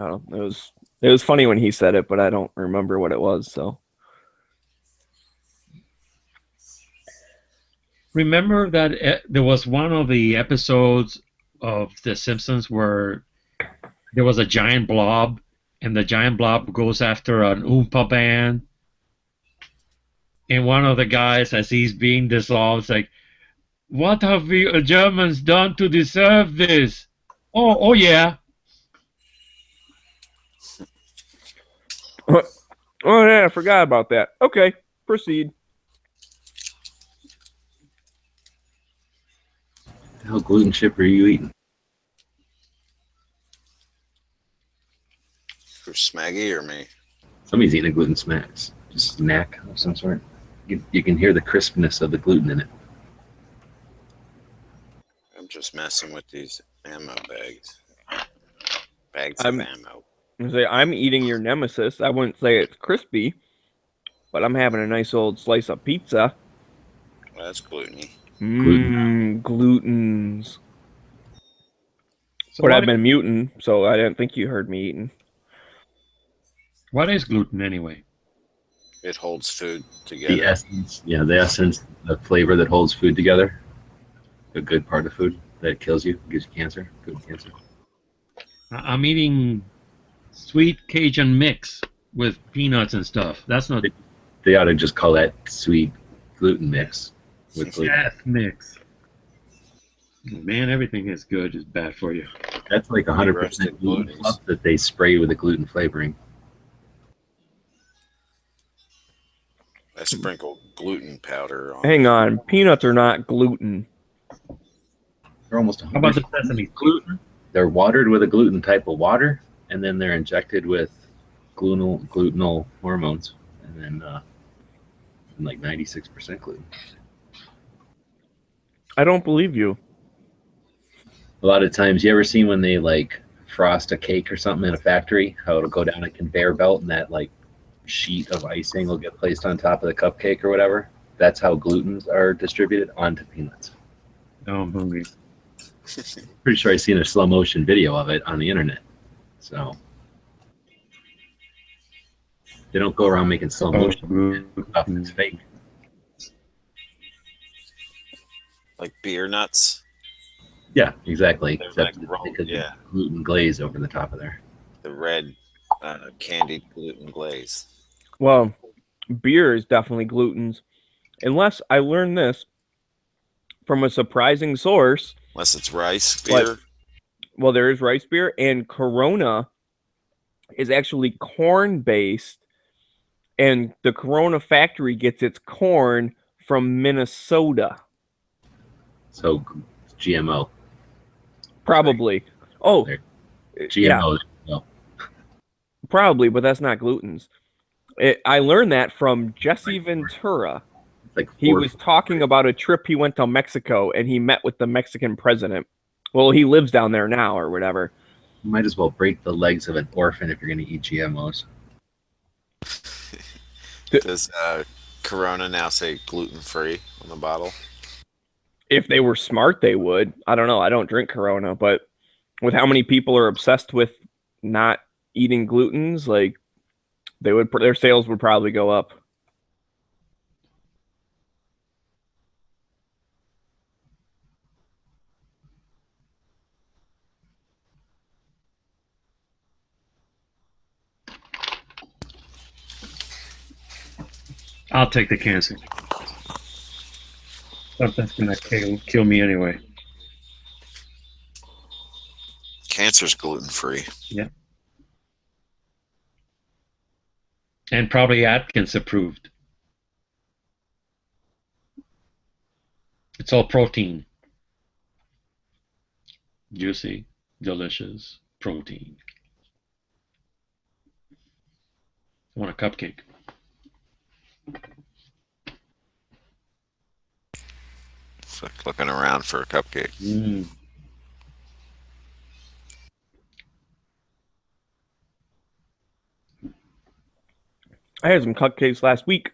I don't know. It was funny when he said it, but I don't remember what it was. So Remember that there was one of the episodes of The Simpsons where there was a giant blob, and the giant blob goes after an Oompa band. And one of the guys, as he's being dissolved, is like, "What have we Germans done to deserve this?" Oh yeah. oh yeah, I forgot about that. Okay, proceed. The hell gluten chip are you eating? For Smaggy or me? Somebody's eating a gluten smacks. Just snack of some sort. You can hear the crispness of the gluten in it. I'm just messing with these ammo bags. Bags I'm- of ammo. I say I'm eating your nemesis. I wouldn't say it's crispy, but I'm having a nice old slice of pizza. Well, that's gluteny. Glutens. So But what, I've been muting, so I didn't think you heard me eating. what is gluten anyway? It holds food together. The essence, the flavor that holds food together. A good part of food that kills you, gives you cancer, good cancer. I'm eating sweet Cajun mix with peanuts and stuff. That's not They ought to just call that sweet gluten mix with gluten. death mix. Man, everything is good is bad for you. That's like 100% Roasted gluten glutens. stuff that they spray with a gluten flavoring. I sprinkle gluten powder on. Hang on, peanuts are not gluten. They're almost How about 100% the sesame? gluten. They're watered with a gluten type of water, and then they're injected with glutenal hormones, and then like 96% gluten. I don't believe you. A lot of times, you ever seen when they like frost a cake or something in a factory, how it'll go down a conveyor belt and that like sheet of icing will get placed on top of the cupcake or whatever? That's how glutens are distributed onto peanuts. No, I'm hungry. Pretty sure I've seen a slow motion video of it on the internet. So they don't go around making slow motion stuff that's fake. Like beer nuts. Yeah, exactly. They're Except like that rolled, they could yeah. gluten glaze over the top of there. The red candied gluten glaze. Well, beer is definitely glutens. Unless I learned this from a surprising source. Unless it's rice What? beer. Well, there is rice beer, and Corona is actually corn based, and the Corona factory gets its corn from Minnesota. So GMO. Probably. Oh, There. yeah, GMO. No. probably, but that's not glutens. I learned that from Jesse Ventura. It's like He 4 was talking about a trip he went to Mexico and he met with the Mexican president. Well, he lives down there now or whatever. You might as well break the legs of an orphan if you're going to eat GMOs. Does Corona now say gluten-free on the bottle? If they were smart, they would. I don't know. I don't drink Corona, but with how many people are obsessed with not eating glutens, like their sales would probably go up. I'll take the cancer. That's gonna kill me anyway. Cancer's gluten-free. Yeah. And probably Atkins approved. It's all protein. Juicy, delicious protein. I want a cupcake. It's like looking around for a cupcake. Mm. I had some cupcakes last week.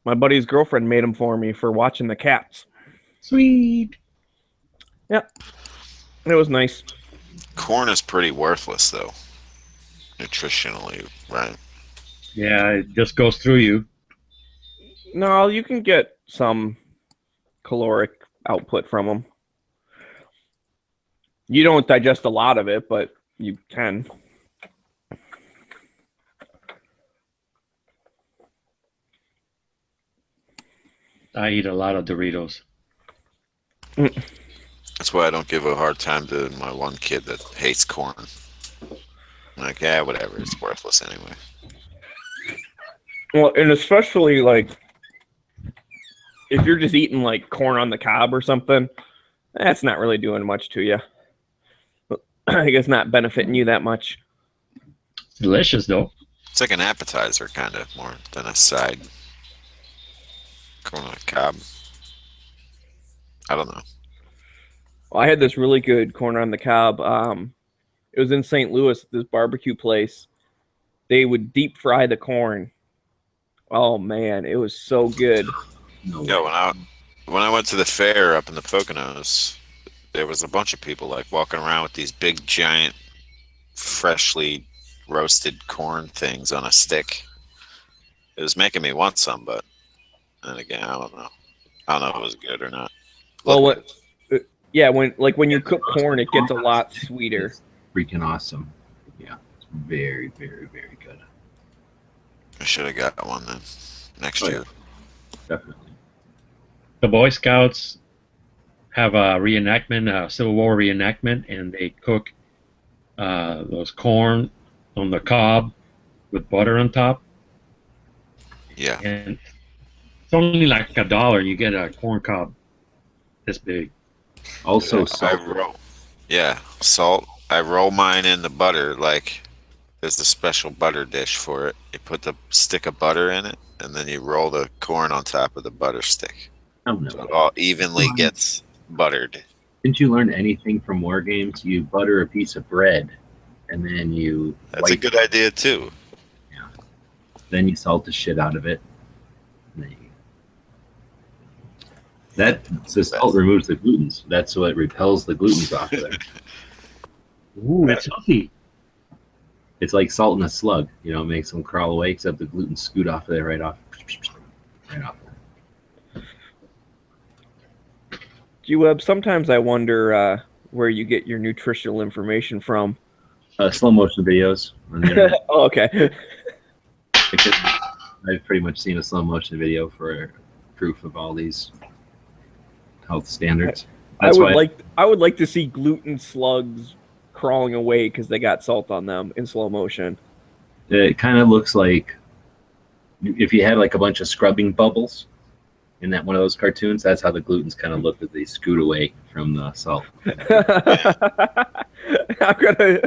My buddy's girlfriend made them for me for watching the cats. Sweet. Yep. It was nice. Corn is pretty worthless, though, nutritionally, right? Yeah, it just goes through you. No, you can get some caloric output from them. You don't digest a lot of it, but you can. I eat a lot of Doritos. That's why I don't give a hard time to my one kid that hates corn. I'm like, yeah, whatever. It's worthless anyway. Well, and especially like if you're just eating like corn on the cob or something, that's not really doing much to you. I guess not benefiting you that much. It's delicious though. It's like an appetizer, kind of, more than a side. Corn on the cob. I don't know. Well, I had this really good corn on the cob. It was in St. Louis, this barbecue place. They would deep fry the corn. Oh man, it was so good. Yeah, when I went to the fair up in the Poconos, there was a bunch of people like walking around with these big, giant, freshly roasted corn things on a stick. It was making me want some, but then again, I don't know. I don't know if it was good or not. Well, when you cook corn, it gets a lot sweeter. It's freaking awesome. Yeah, it's very, very, very good. I should have got one then next year. Definitely. The Boy Scouts have a reenactment, a Civil War reenactment, and they cook those corn on the cob with butter on top. Yeah. And it's only like $1. You get a corn cob this big. Also, salt. I roll mine in the butter. Like, there's a special butter dish for it. You put the stick of butter in it, and then you roll the corn on top of the butter stick. Oh no! So it all evenly gets buttered. Didn't you learn anything from War Games? You butter a piece of bread, and then you. That's a good idea too. Yeah. Then you salt the shit out of it. The salt removes the glutens. That's what repels the glutens off of there. Ooh, it's healthy. It's like salt in a slug. You know, it makes them crawl away, except the gluten scoot off of there right off. Right off. G-Web, sometimes I wonder where you get your nutritional information from. Slow motion videos on the internet. Oh, okay. I've pretty much seen a slow motion video for proof of all these health standards. I would like to see gluten slugs crawling away because they got salt on them in slow motion. It kind of looks like if you had like a bunch of scrubbing bubbles in that one of those cartoons. That's how the glutens kind of look as they scoot away from the salt. I'm gonna.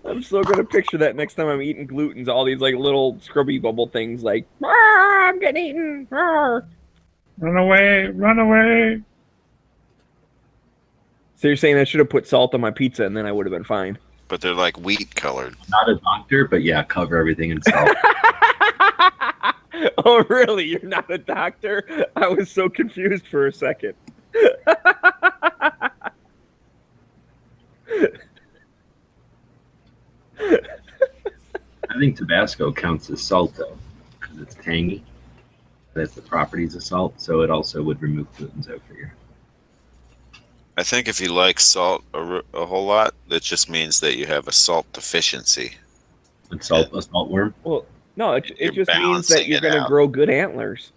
I'm still gonna picture that next time I'm eating glutens, all these like little scrubby bubble things like, "Ah, I'm getting eaten. Ah." Run away! Run away! So you're saying I should have put salt on my pizza and then I would have been fine. But they're like wheat colored. Not a doctor, but yeah, cover everything in salt. Oh, really? You're not a doctor? I was so confused for a second. I think Tabasco counts as salt though, because it's tangy. That's the properties of salt, so it also would remove glutens out for you. I think if you like salt a whole lot, that just means that you have a salt deficiency. And salt, a saltworm. Well, no, it You're just means that balancing you're it going to out. grow good antlers.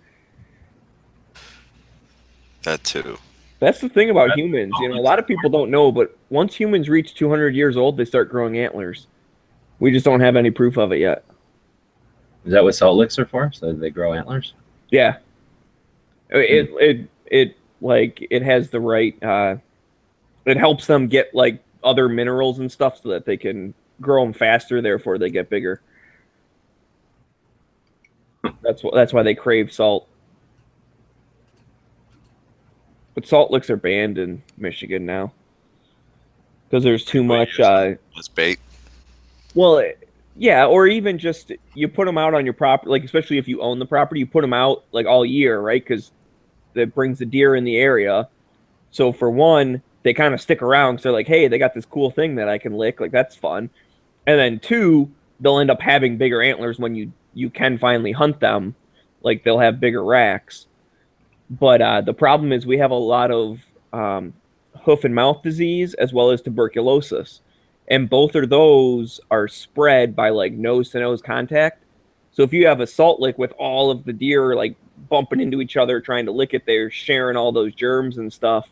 That too. That's the thing about humans. You know, a lot of people don't know, but once humans reach 200 years old, they start growing antlers. We just don't have any proof of it yet. Is that what salt licks are for? So they grow antlers? Yeah. It has the right it helps them get like other minerals and stuff so that they can grow them faster, therefore they get bigger. That's why they crave salt. But salt licks are banned in Michigan now because there's too much. It's bait. Well, yeah, or even just you put them out on your property, like especially if you own the property, you put them out like all year, right? Because that brings the deer in the area. So for one, they kind of stick around because they're like, hey, they got this cool thing that I can lick, like that's fun. And then two, they'll end up having bigger antlers when you can finally hunt them, like they'll have bigger racks. But the problem is we have a lot of hoof and mouth disease as well as tuberculosis. And both of those are spread by like nose to nose contact. So if you have a salt lick with all of the deer like bumping into each other trying to lick it, they're sharing all those germs and stuff.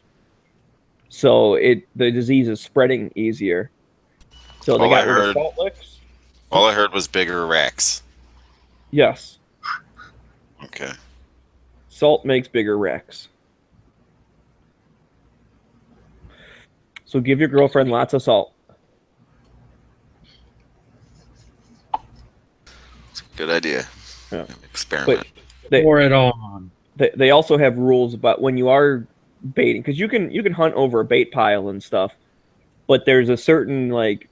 So the disease is spreading easier. So they got rid of salt licks. All I heard was bigger racks. Yes. Okay. Salt makes bigger wrecks. So give your girlfriend lots of salt. It's a good idea. Yeah. Experiment. But Pour it on. they also have rules about when you are baiting, because you can hunt over a bait pile and stuff, but there's a certain like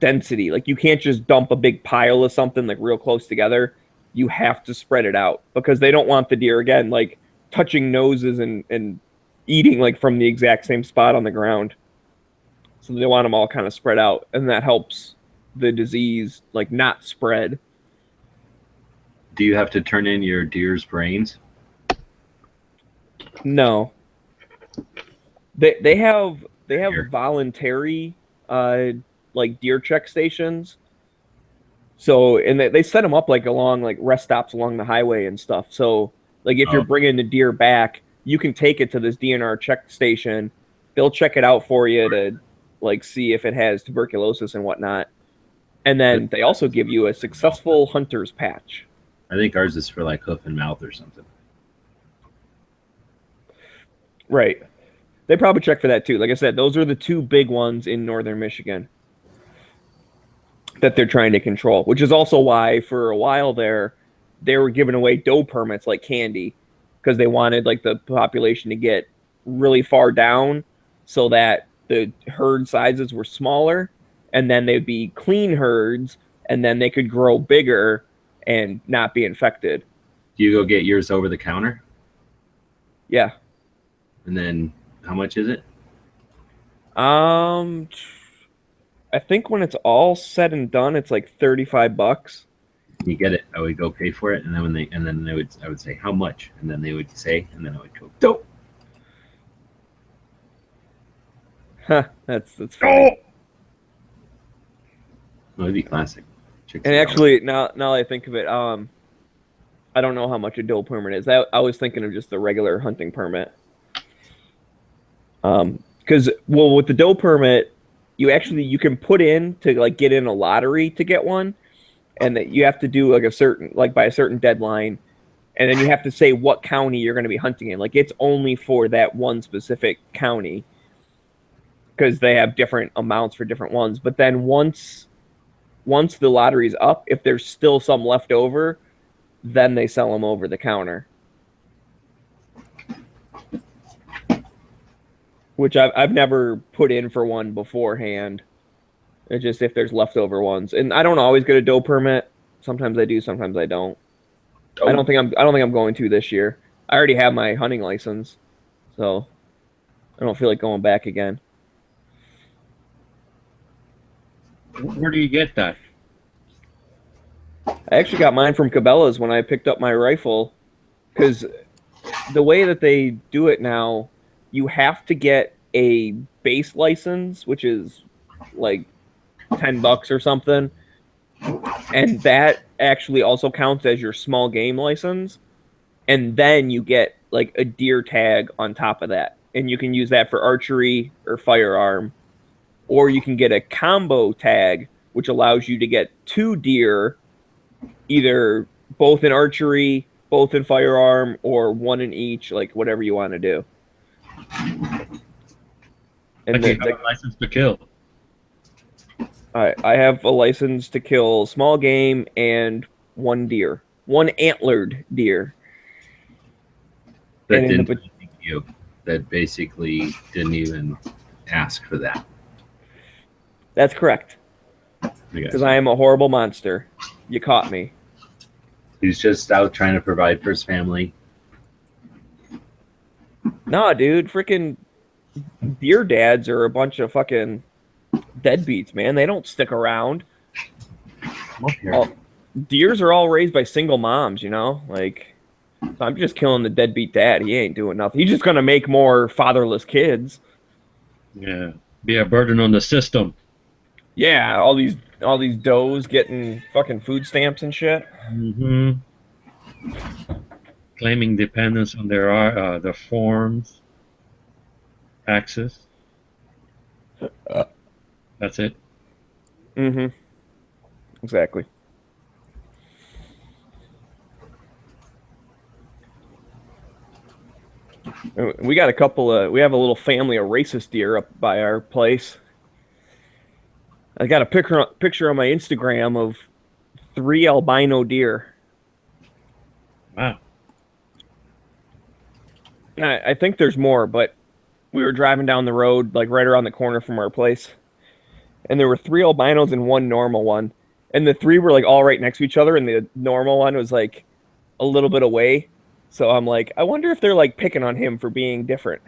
density. Like you can't just dump a big pile of something like real close together. You have to spread it out because they don't want the deer again like touching noses and eating like from the exact same spot on the ground. So they want them all kind of spread out, and that helps the disease like not spread. Do you have to turn in your deer's brains? No. They have Here. voluntary like deer check stations. So and they set them up like along like rest stops along the highway and stuff. So like if you're bringing the deer back, you can take it to this DNR check station. They'll check it out for you to like see if it has tuberculosis and whatnot. And then they also give you a successful hunter's patch. I think ours is for like hoof and mouth or something. Right. They probably check for that too. Like I said, those are the two big ones in northern Michigan that they're trying to control, which is also why for a while there, they were giving away doe permits like candy because they wanted like the population to get really far down so that the herd sizes were smaller and then they'd be clean herds and then they could grow bigger and not be infected. Do you go get yours over the counter? Yeah. And then how much is it? I think when it's all said and done, it's like $35. You get it. I would go pay for it, and then I would say how much, and then they would say, and then I would go dope. Huh, that's funny. Well, it'd be classic. Chicks And are actually, now that I think of it, I don't know how much a doe permit is. I was thinking of just the regular hunting permit. Because with the doe permit, you can put in to like get in a lottery to get one, and that you have to do like by a certain deadline, and then you have to say what county you're going to be hunting in. Like it's only for that one specific county because they have different amounts for different ones. But then once once the lottery's up, if there's still some left over, then they sell them over the counter. Which I've never put in for one beforehand. It's just if there's leftover ones, and I don't always get a doe permit. Sometimes I do, sometimes I don't. I don't think I'm going to this year. I already have my hunting license, so I don't feel like going back again. Where do you get that? I actually got mine from Cabela's when I picked up my rifle, because the way that they do it now, you have to get a base license, which is like $10 or something, and that actually also counts as your small game license, and then you get like a deer tag on top of that, and you can use that for archery or firearm, or you can get a combo tag, which allows you to get 2 deer, either both in archery, both in firearm, or 1 in each, like whatever you want to do. And Like you have a license to kill. I have a license to kill small game and 1 deer, 1 antlered deer. That And in didn't the- think you. That basically didn't even ask for that. That's correct, I guess. because I am a horrible monster. You caught me. He's just out trying to provide for his family. Nah, dude, freaking deer dads are a bunch of fucking deadbeats, man. They don't stick around. Come up here. Oh, deers are all raised by single moms, you know? Like, so I'm just killing the deadbeat dad. He ain't doing nothing. He's just gonna make more fatherless kids. Yeah. Be a burden on the system. Yeah, all these does getting fucking food stamps and shit. Mm-hmm. Claiming dependence on their forms, taxes. That's it. Mm-hmm. Exactly. We got a couple of. We have a little family of racist deer up by our place. I got a picture on my Instagram of 3 albino deer. Wow. I think there's more, but we were driving down the road, like right around the corner from our place, and there were 3 albinos and 1 normal one, and the 3 were like all right next to each other, and the normal one was like a little bit away. So I'm like, I wonder if they're like picking on him for being different.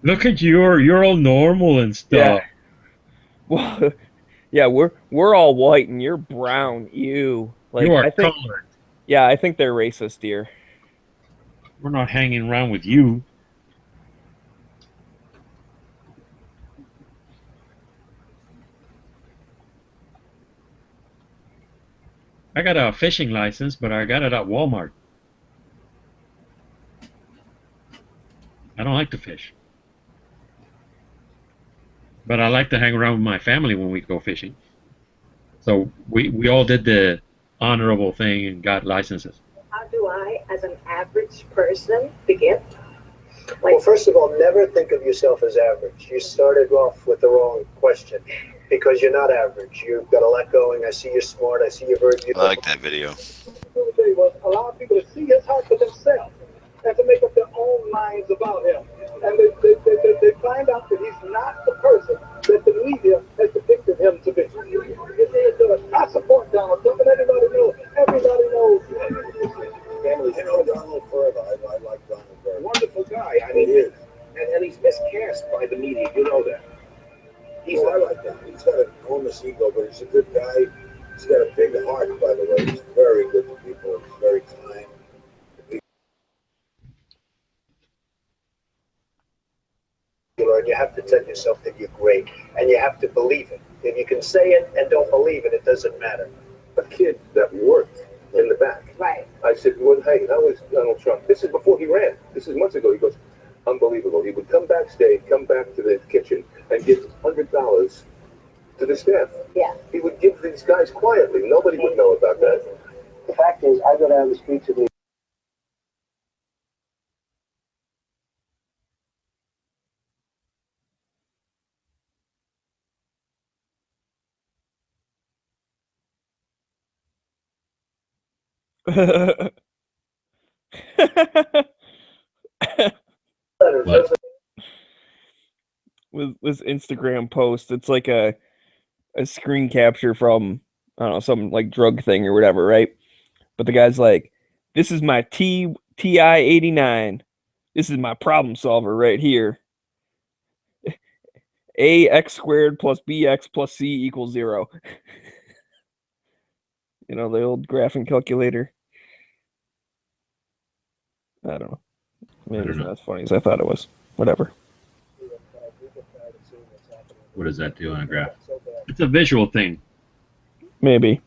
Look at you're all normal and stuff. Yeah. Well, yeah, we're all white and you're brown. Ew. Like, You are I think, colored. yeah, I think they're racist deer. We're not hanging around with you. I got a fishing license, but I got it at Walmart. I don't like to fish. But I like to hang around with my family when we go fishing. So we all did the honorable thing and got licenses. How do I, as an average person, begin? Well, first of all, never think of yourself as average. You started off with the wrong question because you're not average. You've got a lot going. I see you're smart. I see you're very I beautiful. like that video. What I tell you was allow people to see his heart for themselves and to make up their own minds about him. And they find out that he's not the person that the media has depicted him to be. I support Donald Trump, and everybody knows. Everybody knows. You know Donald forever. I like Donald very much. Wonderful guy. I mean, he is. And he's miscast by the media. You know that. I like that. He's got an enormous ego, but he's a good guy. He's got a big heart, by the way. He's very good to people. He's very kind. And you have to tell yourself that you're great, and you have to believe it. If you can say it and don't believe it, it doesn't matter. A kid that worked in the back. Right. I said, well, hey, how is Donald Trump? This is before he ran. This is months ago. He goes, unbelievable. He would come backstage, come back to the kitchen, and give $100 to the staff. Yeah. He would give these guys quietly. Nobody would know about that. The fact is, I go down the streets of New What? With this Instagram post, it's like a screen capture from, I don't know, some like drug thing or whatever, right? But the guy's like, "This is my TI 89. This is my problem solver right here. AX squared plus BX plus C equals 0." You know, the old graphing calculator. I don't know. Maybe it's not as funny as I thought it was. Whatever. What does that do on a graph? It's a visual thing. Maybe.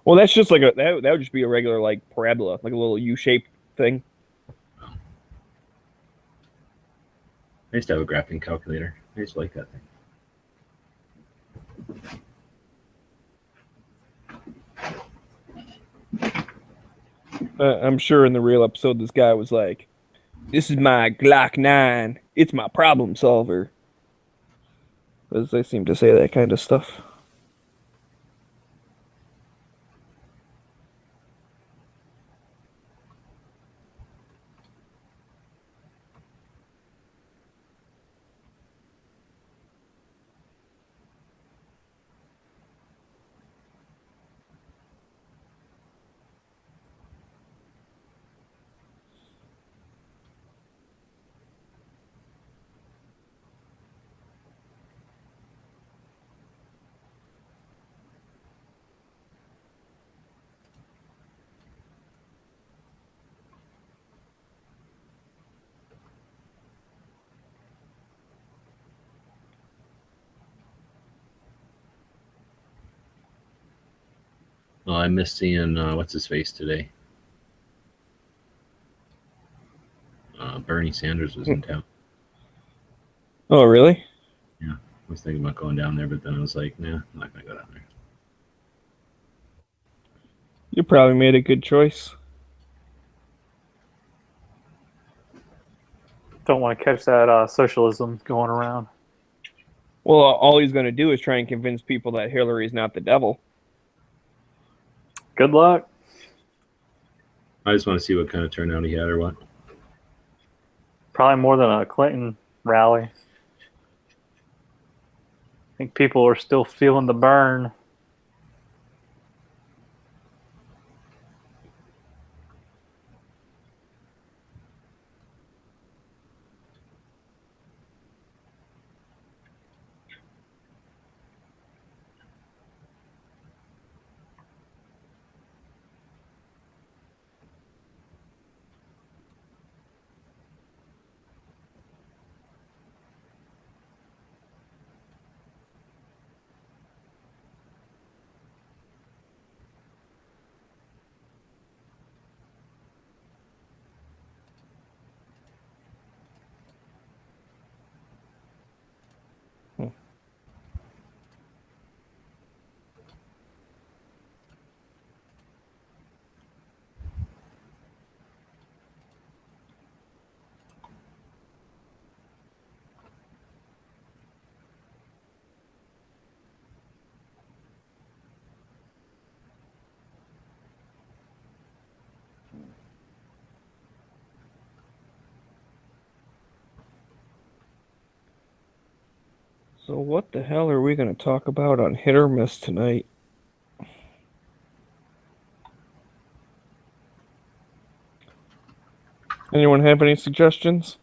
Well, that's just like that would just be a regular like parabola, like a little U-shaped thing. I used to have a graphing calculator. I used to like that thing. I'm sure in the real episode, this guy was like, "This is my Glock 9. It's my problem solver." Because they seem to say that kind of stuff. Well, I missed seeing what's his face today. Bernie Sanders was in town. Oh, really? Yeah, I was thinking about going down there, but then I was like, nah, I'm not gonna go down there. You probably made a good choice. Don't want to catch that socialism going around. Well, all he's going to do is try and convince people that Hillary's not the devil. Good luck. I just want to see what kind of turnout he had or what. Probably more than a Clinton rally. I think people are still feeling the burn. So what the hell are we going to talk about on Hit or Miss tonight? Anyone have any suggestions?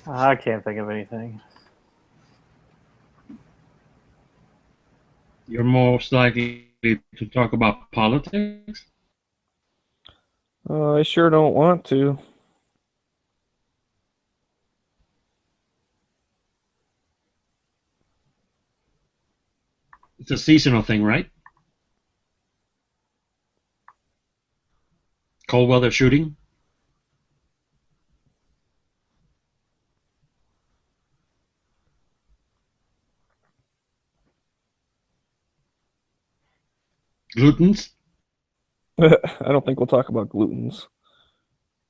I can't think of anything. You're most likely to talk about politics? I sure don't want to. It's a seasonal thing, right? Cold weather shooting? Glutens? I don't think we'll talk about glutens.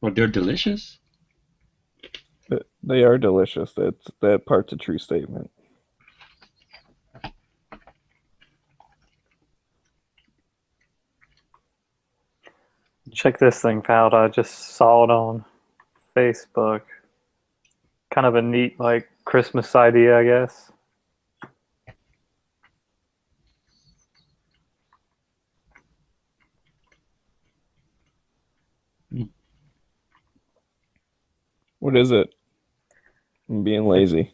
Well, they're delicious. They are delicious. That part's a true statement. Check this thing out. I just saw it on Facebook. Kind of a neat, like, Christmas idea, I guess. What is it? I'm being lazy.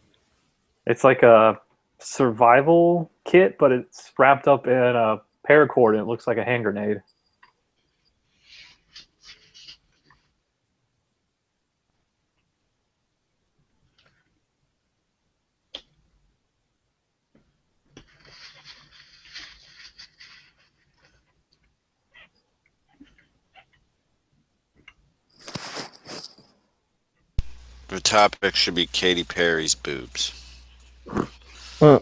It's like a survival kit, but it's wrapped up in a paracord and it looks like a hand grenade. The topic should be Katy Perry's boobs. Uh,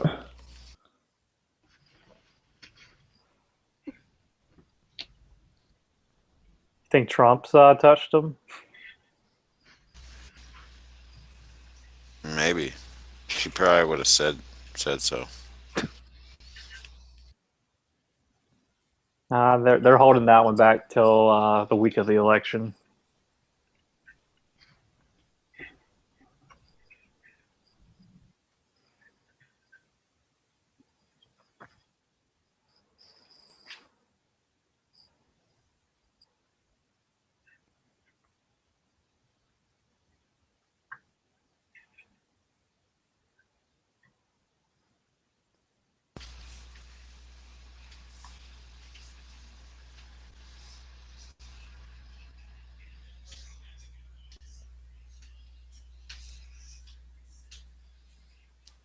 Think Trump's touched them? Maybe. She probably would have said so. They're holding that one back till the week of the election.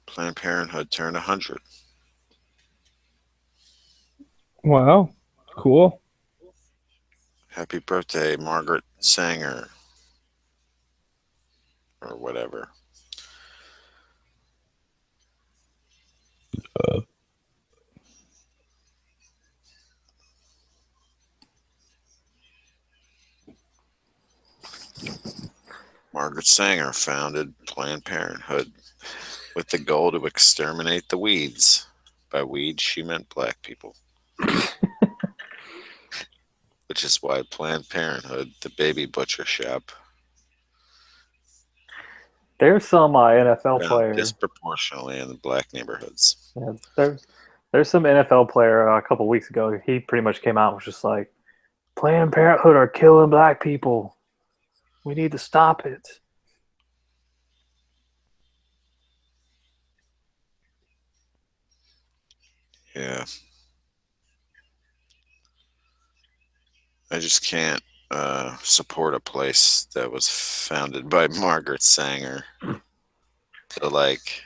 Planned Parenthood turned 100. wow. Cool. Happy birthday, Margaret Sanger. Or whatever. Margaret Sanger founded Planned Parenthood with the goal to exterminate the weeds. By weeds, she meant black people. Which is why Planned Parenthood, the baby butcher shop, There's some NFL found player. disproportionately in the black neighborhoods. Yeah, there's some NFL player a couple weeks ago. He pretty much came out and was just like, Planned Parenthood are killing black people. We need to stop it. Yeah. I just can't support a place that was founded by Margaret Sanger. The, like,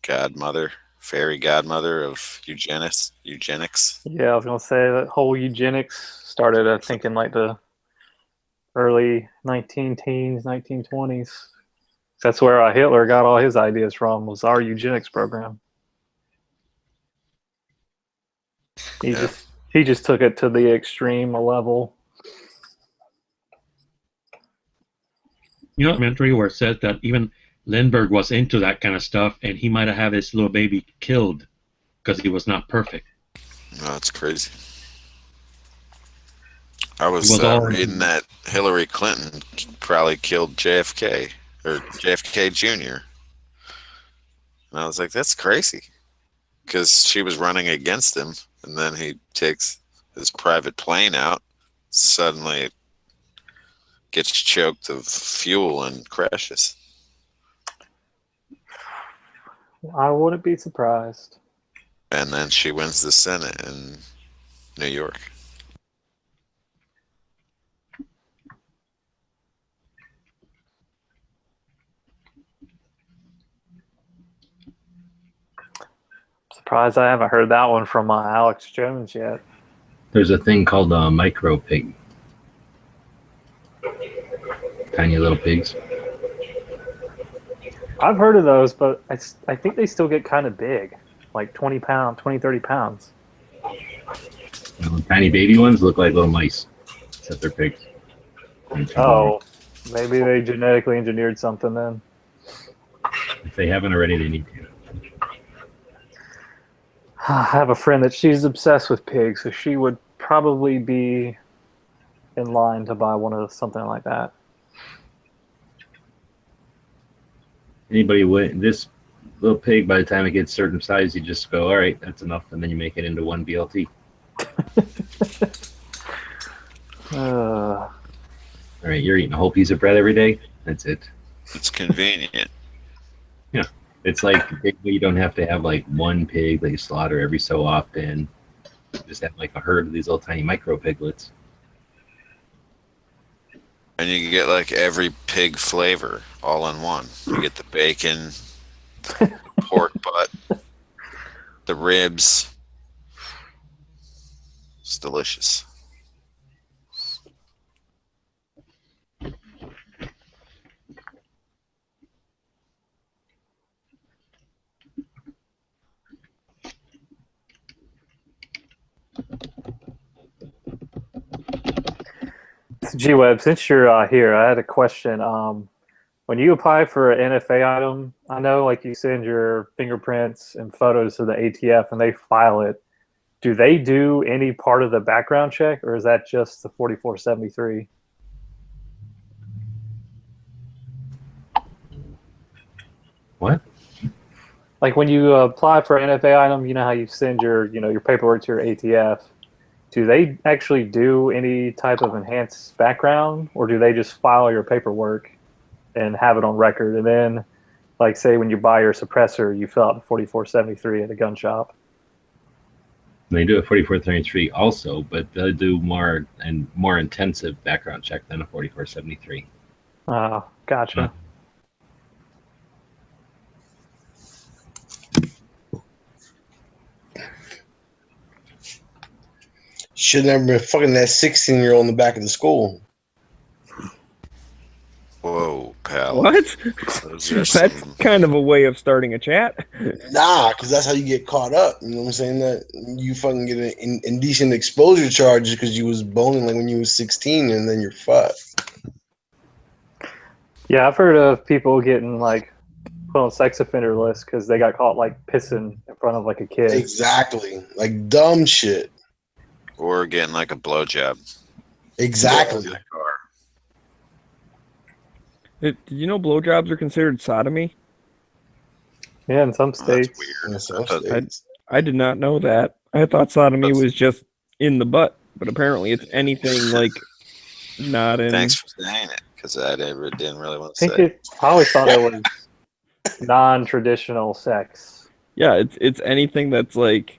godmother, fairy godmother of eugenics. Yeah, I was gonna say that whole eugenics started, I think, in like the early 1920s. That's where Hitler got all his ideas from, was our eugenics program. He just took it to the extreme level. You know, documentary where it says that even Lindbergh was into that kind of stuff, and he might have had his little baby killed because he was not perfect. No, that's crazy. I was was all- reading that Hillary Clinton probably killed JFK or JFK Jr. And I was like, that's crazy. Because she was running against him, and then he takes his private plane out, suddenly gets choked of fuel and crashes. I wouldn't be surprised. And then she wins the Senate in New York. Surprised I haven't heard that one from Alex Jones yet. There's a thing called a micro pig. Tiny little pigs. I've heard of those, but I think they still get kind of big, like 20, 30 pounds. Tiny baby ones look like little mice, except they're pigs. Oh, maybe they genetically engineered something then. If they haven't already, they need to. I have a friend that she's obsessed with pigs, so she would probably be in line to buy one of something like that. Anybody would this little pig, by the time it gets certain size, you just go, all right, that's enough, and then you make it into one BLT. All right, you're eating a whole piece of bread every day. That's it. It's convenient. Yeah, it's like you don't have to have like one pig that you slaughter every so often. You just have like a herd of these little tiny micro piglets. And you can get like every pig flavor all in one. You get the bacon, pork butt, the ribs. It's delicious. G-Web, since you're here, I had a question. When you apply for an NFA item, I know like you send your fingerprints and photos to the ATF and they file it. Do they do any part of the background check, or is that just the 4473? What? Like when you apply for an NFA item, you know how you send your your paperwork to your ATF. Do they actually do any type of enhanced background, or do they just file your paperwork and have it on record? And then, like, say when you buy your suppressor, you fill out the 4473 at a gun shop. They do a 4473 also, but they'll do more intensive background check than a 4473. Oh, gotcha. Shouldn't have been fucking that 16-year-old in the back of the school. Whoa, pal. What? Those are That's some- kind of a way of starting a chat. Nah, because that's how you get caught up. You know what I'm saying? That you fucking get an indecent exposure charges because you was boning like when you was 16, and then you're fucked. Yeah, I've heard of people getting like put on sex offender lists because they got caught like pissing in front of like a kid. Exactly. Like dumb shit. Or getting like a blowjob. Exactly. In the car. Did you know blowjobs are considered sodomy? Yeah, in some Oh, that's states. weird. In some I thought- states. I did not know that. I thought sodomy was just in the butt, but apparently it's anything like not in. Thanks for saying it, because I didn't really want I to think say. I always thought it was non-traditional sex. Yeah, it's anything that's like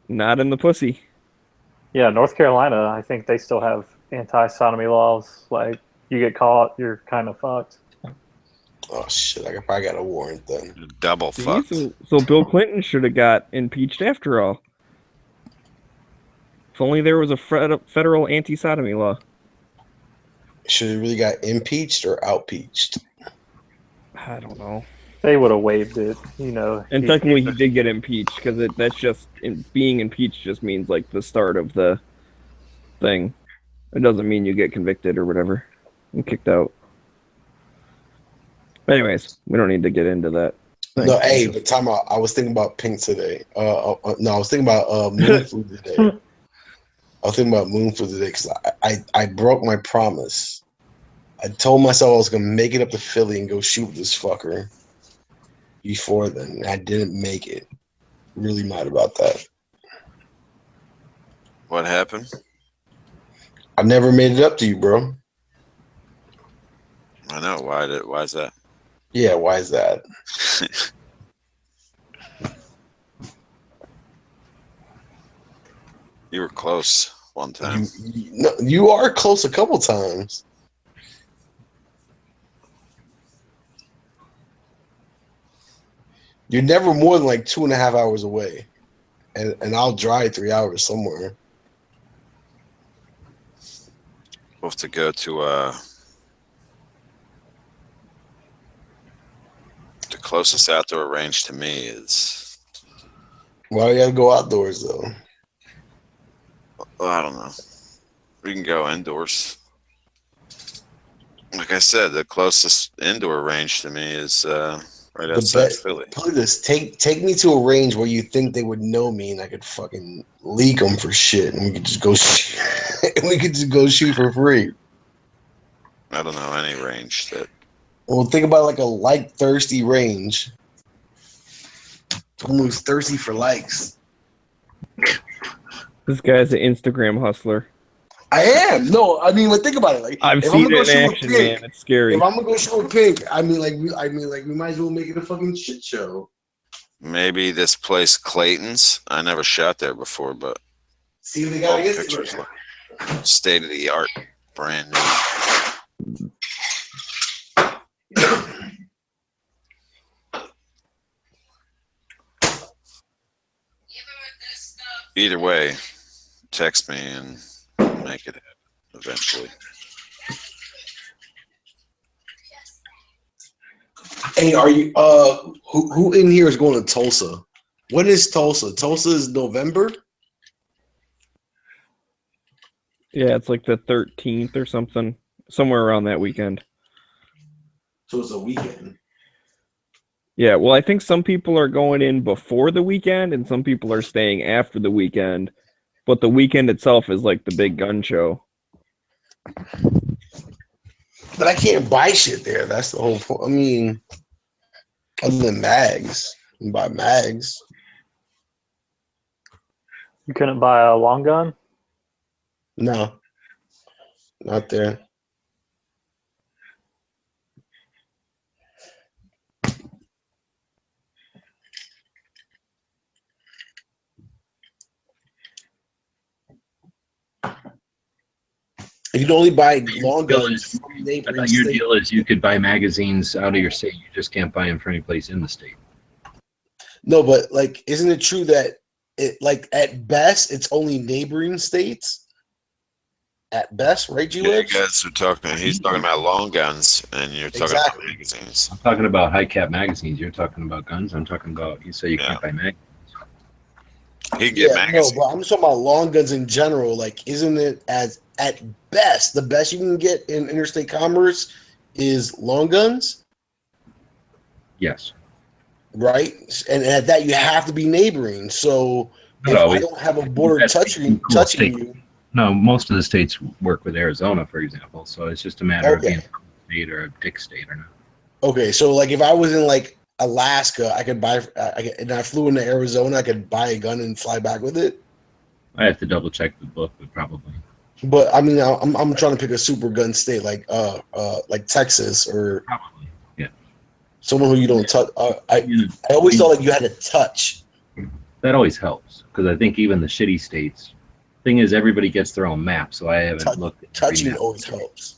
not in the pussy. Yeah, North Carolina, I think they still have anti-sodomy laws. Like, you get caught, you're kind of fucked. Oh shit! I probably got a warrant then. Double See, fucked. so Bill Clinton should have got impeached after all. If only there was a federal anti-sodomy law. Should have really got impeached or outpeached? I don't know. They would have waived it, you know. And technically, he did get impeached because that's just being impeached just means like the start of the thing. It doesn't mean you get convicted or whatever and kicked out. Anyways, we don't need to get into that. No, hey, but time out. I was thinking about pink today. No, I was thinking about moon food today. I was thinking about moon food today because I broke my promise. I told myself I was gonna make it up to Philly and go shoot this fucker before then. And I didn't make it. Really mad about that. What happened? I never made it up to you, bro. I know. Why is that? Yeah, why is that? You were close one time. No, you are close a couple times. You're never more than like 2.5 hours away. And I'll drive 3 hours somewhere. We'll have to go to the closest outdoor range to me is. Why do you gotta go outdoors though? Well, I don't know. We can go indoors. Like I said, the closest indoor range to me is Right The outside bet. Philly. Put this. Take me to a range where you think they would know me, and I could fucking leak them for shit, and we could just go. And we could just go shoot for free. I don't know any range that. Well, think about like a like thirsty range. Someone who's thirsty for likes. This guy's an Instagram hustler. I am. No, I mean, like, think about it. Like, I've if I'm seen gonna go it shoot in with action, Pink, man. It's scary. if I'm gonna go shoot with Pink, I mean, we might as well make it a fucking shit show. Maybe this place Clayton's. I never shot there before, but See if they all got the it. pictures look state of the art, brand new. Either way, text me and make it happen eventually. Hey, are you? Who in here is going to Tulsa? When is Tulsa? Tulsa is November. Yeah, it's like the 13th or something, somewhere around that weekend. So it's a weekend. Yeah, well, I think some people are going in before the weekend and some people are staying after the weekend. But the weekend itself is like the big gun show. But I can't buy shit there. That's the whole point. I mean, other than mags, you can buy mags. You couldn't buy a long gun? No, not there. You can only buy long guns from I neighboring thought your states. deal is you could buy magazines out of your state. You just can't buy them from any place in the state. No, but like, isn't it true that it, like, at best, it's only neighboring states? At best, right, Yeah, you G-Webs? guys are talking. He's talking about long guns, and you're talking Exactly. about magazines. I'm talking about high cap magazines. You're talking about guns. I'm talking about, you say you Yeah. can't buy magazines. He can get Yeah, magazines. no, but I'm just talking about long guns in general. Like, isn't it as at best the best you can get in interstate commerce is long guns, Yes. right? And at that you have to be neighboring. So Not if I always. don't have a border That's touching cool state. you, No, most of the states work with Arizona, for example. So it's just a matter of Okay. being a state or a dick state or not. okay. So like if I was in like Alaska, I could buy. And I flew into Arizona, I could buy a gun and fly back with it. I have to double check the book, but probably. But I mean, I'm trying to pick a super gun state like Texas or Probably. Yeah. someone who you don't touch. You know, I always thought like you had to touch. that always helps because I think even the shitty states. Thing is, everybody gets their own map, so I haven't looked. At every Touching map. always helps.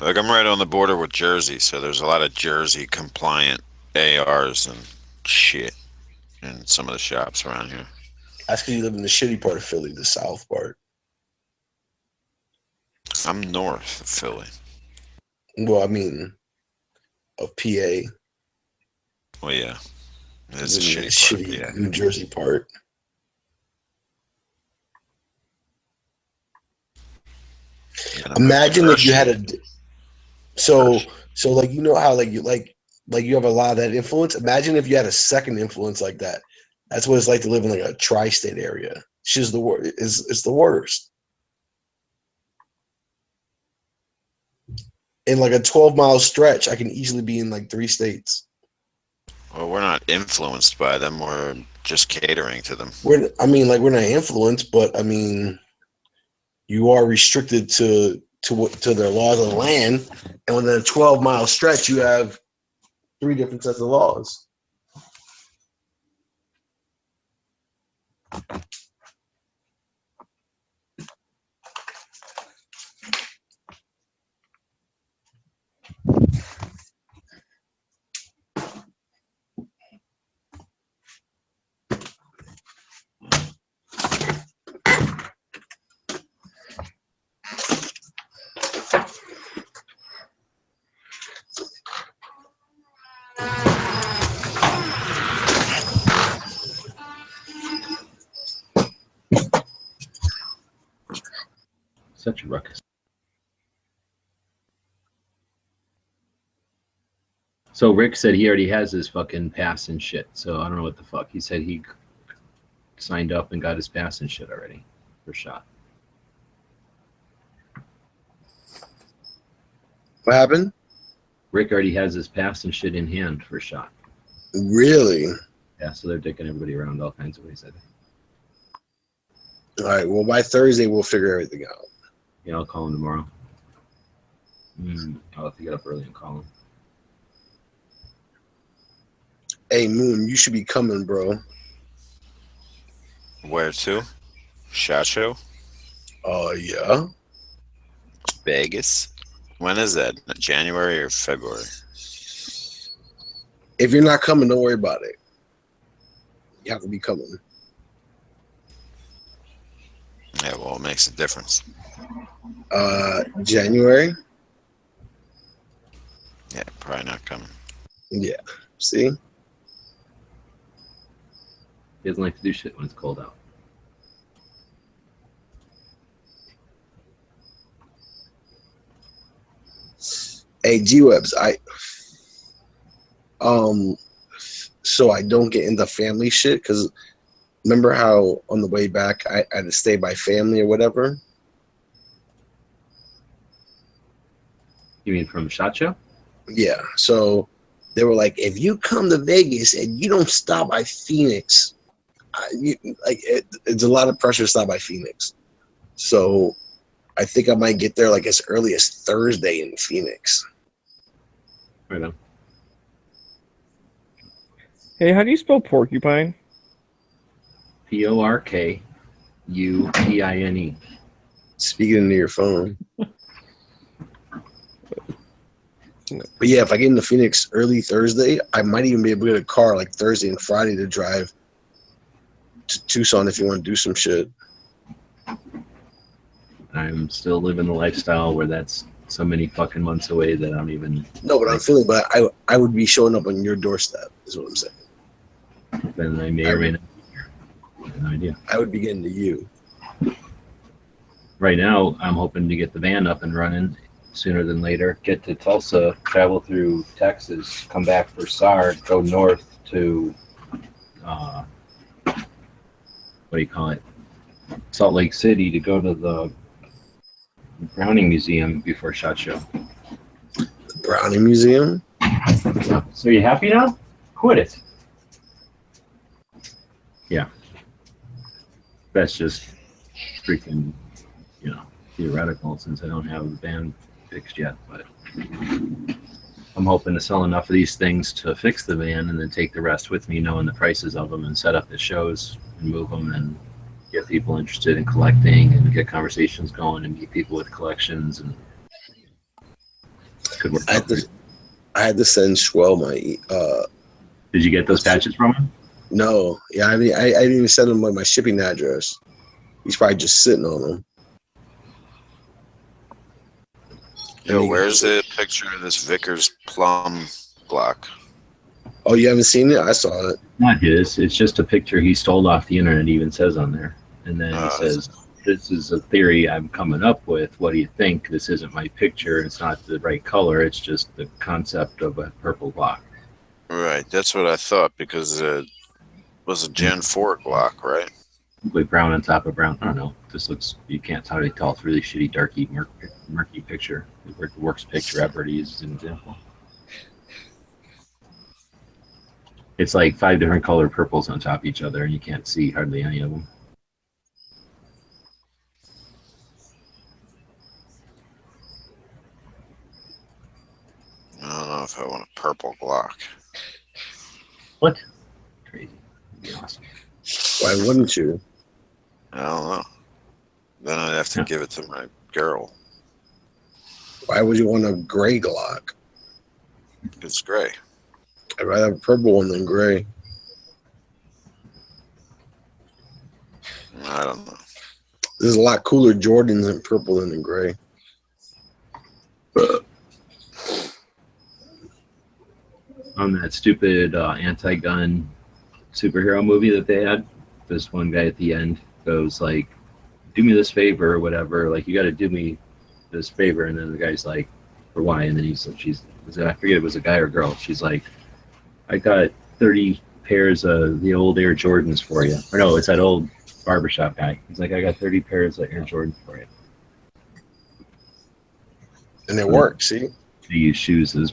Like, I'm right on the border with Jersey, so there's a lot of Jersey compliant ARs and shit in some of the shops around here. That's because you live in the shitty part of Philly, the south part. I'm north of Philly. Well, I mean, of PA. Well, yeah. It's a You live in the shitty part. Yeah. New Jersey part. And Imagine if you Hershey. had a. So like, you know how like you have a lot of that influence. Imagine if you had a second influence like that. That's what it's like to live in like a tri-state area. It's just the worst. It's the worst. In like a 12-mile stretch, I can easily be in like 3 states. Well, we're not influenced by them. We're just catering to them. We're not influenced, but I mean, you are restricted to their laws of the land, and within a 12-mile stretch, you have 3 different sets of laws. Such a ruckus. So Rick said he already has his fucking pass and shit. So I don't know what the fuck. He said he signed up and got his pass and shit already for shot. What happened? Rick already has his pass and shit in hand for shot. Really? Yeah, so they're dicking everybody around all kinds of ways, I think. All right. Well, by Thursday, we'll figure everything out. Yeah, I'll call him tomorrow. I'll have to get up early and call him. Hey, Moon, you should be coming, bro. Where to? SHOT Show? Yeah. Vegas? When is that? January or February? If you're not coming, don't worry about it. You have to be coming. Yeah, well, it makes a difference. January? Yeah, probably not coming. Yeah. See? He doesn't like to do shit when it's cold out. Hey, G-Webs, so I don't get into family shit, because remember how on the way back I had to stay by family or whatever? You mean from SHOT Show? Yeah. So they were like, if you come to Vegas and you don't stop by Phoenix, it's a lot of pressure to stop by Phoenix. So I think I might get there like as early as Thursday in Phoenix. Right on. Hey, how do you spell porcupine? Porkupine. Speaking into your phone. But yeah, if I get into Phoenix early Thursday, I might even be able to get a car like Thursday and Friday to drive to Tucson if you want to do some shit. I'm still living the lifestyle where that's so many fucking months away that I don't even. No, but I'm feeling, but I would be showing up on your doorstep, is what I'm saying. Then I may or may not be here. I have no idea. I would be getting to you. Right now, I'm hoping to get the van up and running sooner than later. Get to Tulsa, travel through Texas, come back for SAR, go north to, what do you call it? Salt Lake City to go to the Browning Museum before SHOT Show. The Browning Museum? So you happy now? Quit it. Yeah. That's just freaking, theoretical since I don't have the band fixed yet. But I'm hoping to sell enough of these things to fix the van and then take the rest with me, knowing the prices of them, and set up the shows and move them and get people interested in collecting and get conversations going and meet people with collections. And could work. I had to send Schwell my. Did you get those patches from him? No, yeah, I mean, I didn't even send him like my shipping address. He's probably just sitting on them. Yo, where's the picture of this Vickers plum block? Oh, you haven't seen it? I saw it. Not his. It's just a picture he stole off the internet. It even says on there. And then he says, "This is a theory I'm coming up with. What do you think? This isn't my picture. It's not the right color. It's just the concept of a purple block." Right, that's what I thought, because it was a Gen 4 block, right? With brown on top of brown. I don't know. This looks, you can't tell. It's really shitty, darky, murky picture. The worst picture ever to use as an example. It's like 5 different colored purples on top of each other, and you can't see hardly any of them. I don't know if I want a purple block. What? Crazy. That'd be awesome. Why wouldn't you? I don't know. Then I'd have to give it to my girl. Why would you want a gray Glock? It's gray. I'd rather have a purple one than gray. I don't know. There's a lot cooler Jordans in purple than in gray. On that stupid anti-gun superhero movie that they had, this one guy at the end goes like, "Do me this favor," or whatever, like, "You got to do me this favor," and then the guy's like, "For why?" And then she's I forget it was a guy or girl. She's like, I got 30 pairs of the old Air Jordans for you. Or no, it's that old barbershop guy. He's like, I got 30 pairs of Air Jordans for you. And it worked, see? They use shoes as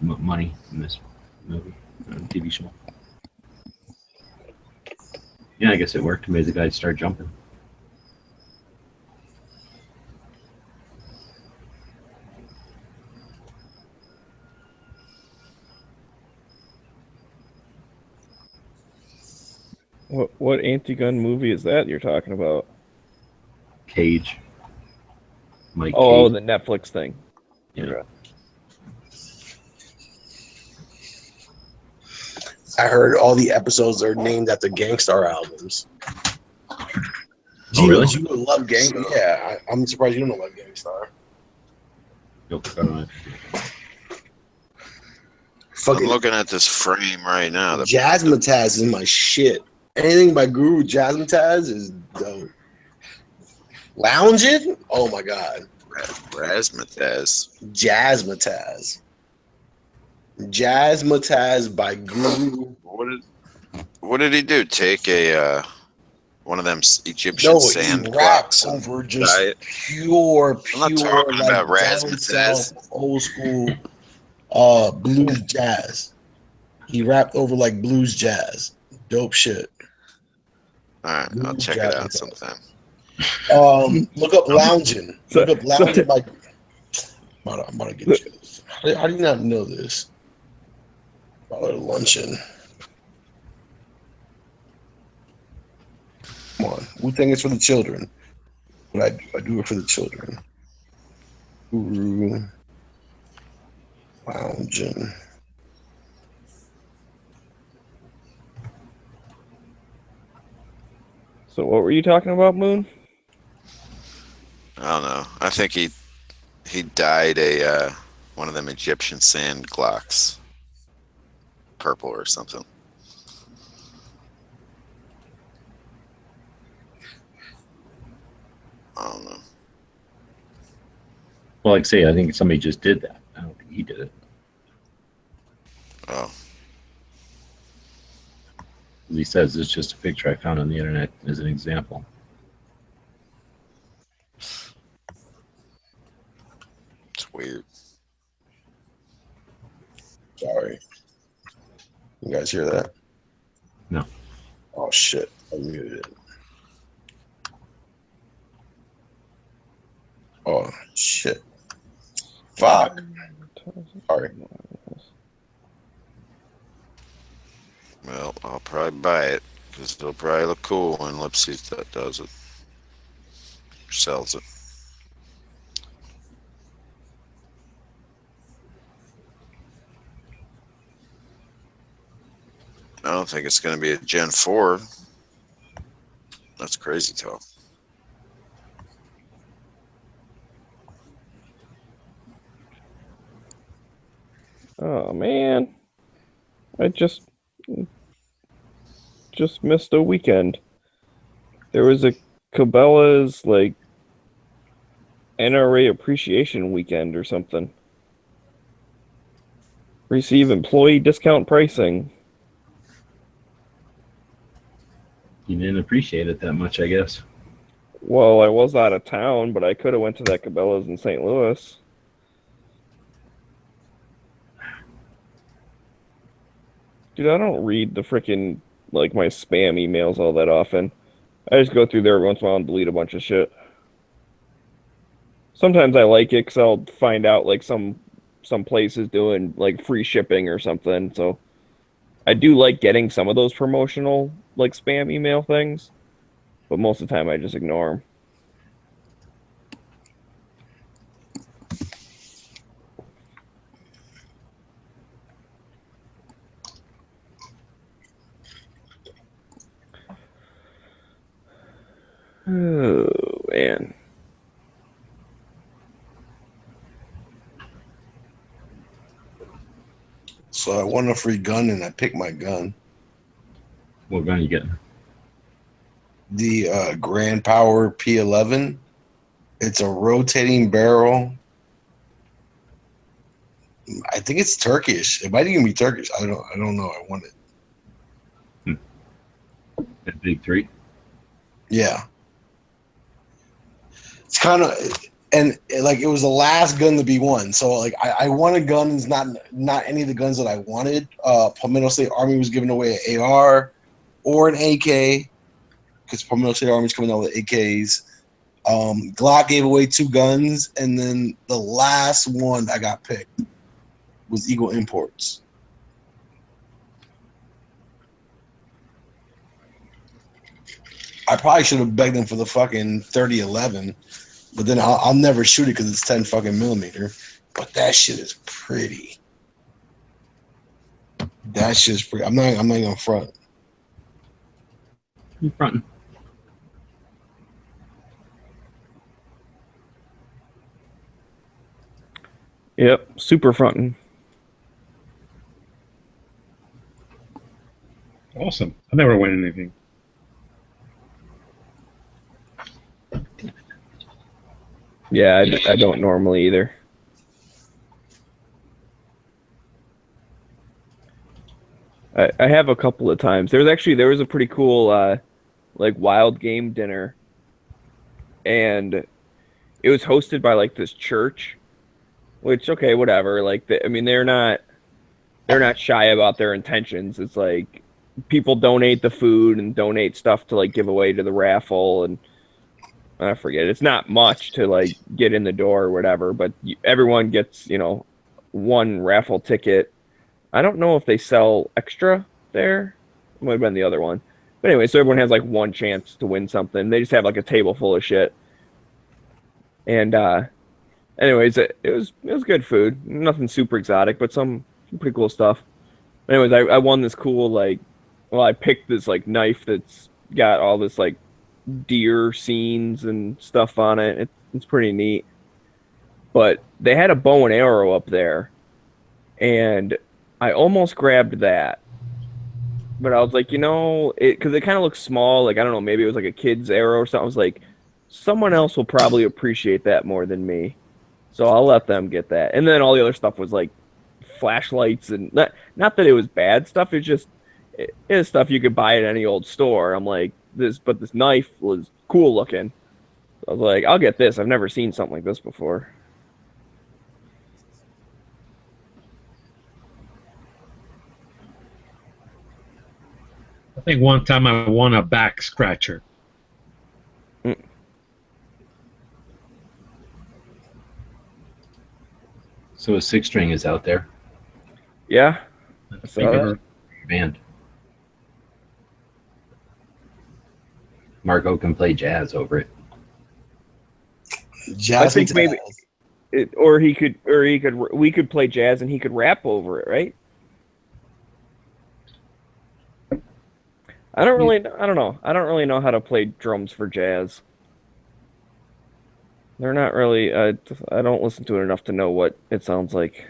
money in this movie, TV show. Yeah, I guess it worked. It made the guy start jumping. What anti-gun movie is that you're talking about? Cage. Mike Oh, Cage. the Netflix thing. Yeah. I heard all the episodes are named after Gangstar albums. Oh, really? You would love Gangstar. Yeah, I'm surprised you don't know about Gangstar. Nope, I don't know. Fucking I'm looking at this frame right now. Jazzmatazz is my shit. Anything by Guru Jazzmatazz is dope. Lounging? Oh my god. Razzmatazz. Jazzmatazz. Jazzmatazz by Guru. What did he do? Take a one of them Egyptian sand he blocks rapped and over just dye it? pure I'm not talking like, about down Razzmatazz. south, old school blues jazz. He rapped over like blues jazz. Dope shit. All right, I'll check it out sometime. Look up Lounging. Look up Lounging by. I'm about to get you this. How do you not know this? Luncheon. Come on. Wu-Tang is for the children. But I do it for the children. Guru. Lounging. So what were you talking about, Moon? I don't know. I think he dyed a one of them Egyptian sand glocks purple or something. I don't know. Well, like I say, I think somebody just did that. I don't think he did it. Oh. He says it's just a picture I found on the internet as an example. It's weird. Sorry. You guys hear that? No. Oh shit. I muted it. Oh shit. Fuck. Sorry. Well, I'll probably buy it because it'll probably look cool when Lipsy does it. Or sells it. I don't think it's going to be a Gen 4. That's crazy talk. Oh man, I just missed a weekend. There was a Cabela's like NRA appreciation weekend or something. Receive employee discount pricing. You didn't appreciate it that much, I guess. Well, I was out of town, but I could have went to that Cabela's in St. Louis. Dude, I don't read the freaking, like, my spam emails all that often. I just go through there every once in a while and delete a bunch of shit. Sometimes I like it because I'll find out, like, some places doing, like, free shipping or something. So I do like getting some of those promotional, like, spam email things. But most of the time I just ignore them. Oh, man. So I won a free gun and I picked my gun. What gun are you getting? The Grand Power P11. It's a rotating barrel I think it's Turkish. It might even be Turkish. I don't know. I want it. That big three. Yeah. It's kind of, and like it was the last gun to be won. So like I wanted guns, not any of the guns that I wanted. Palmetto State Army was giving away an AR or an AK because Palmetto State Army is coming out with AKs. Glock gave away 2 guns, and then the last one I got picked was Eagle Imports. I probably should have begged them for the fucking 3011, but then I'll never shoot it because it's 10 fucking millimeter. But that shit is pretty. That shit's pretty. I'm not gonna front. I'm fronting. Yep, super fronting. Awesome. I never win anything. Yeah, I don't normally either. I have a couple of times. There was a pretty cool like wild game dinner, and it was hosted by like this church, which okay, whatever. Like I mean, they're not shy about their intentions. It's like people donate the food and donate stuff to like give away to the raffle, and I forget. It's not much to like get in the door or whatever, but everyone gets, one raffle ticket. I don't know if they sell extra there. It might have been the other one. But anyway, so everyone has like one chance to win something. They just have like a table full of shit. And anyways, it was good food. Nothing super exotic, but some pretty cool stuff. Anyways, I won this cool I picked this like knife that's got all this like deer scenes and stuff on it. It's pretty neat. But they had a bow and arrow up there, and I almost grabbed that. But I was like, because it kind of looks small. Like, I don't know, maybe it was like a kid's arrow or something. I was like, someone else will probably appreciate that more than me. So I'll let them get that. And then all the other stuff was like flashlights and not that it was bad stuff. It's just it is stuff you could buy at any old store. I'm like, this knife was cool looking. So I was like, I'll get this. I've never seen something like this before. I think one time I won a back scratcher. So a 6-string is out there. Yeah. Band. Marco can play jazz over it. Jazz. I think maybe, we could play jazz and he could rap over it, right? I don't know. I don't really know how to play drums for jazz. They're not really. I don't listen to it enough to know what it sounds like.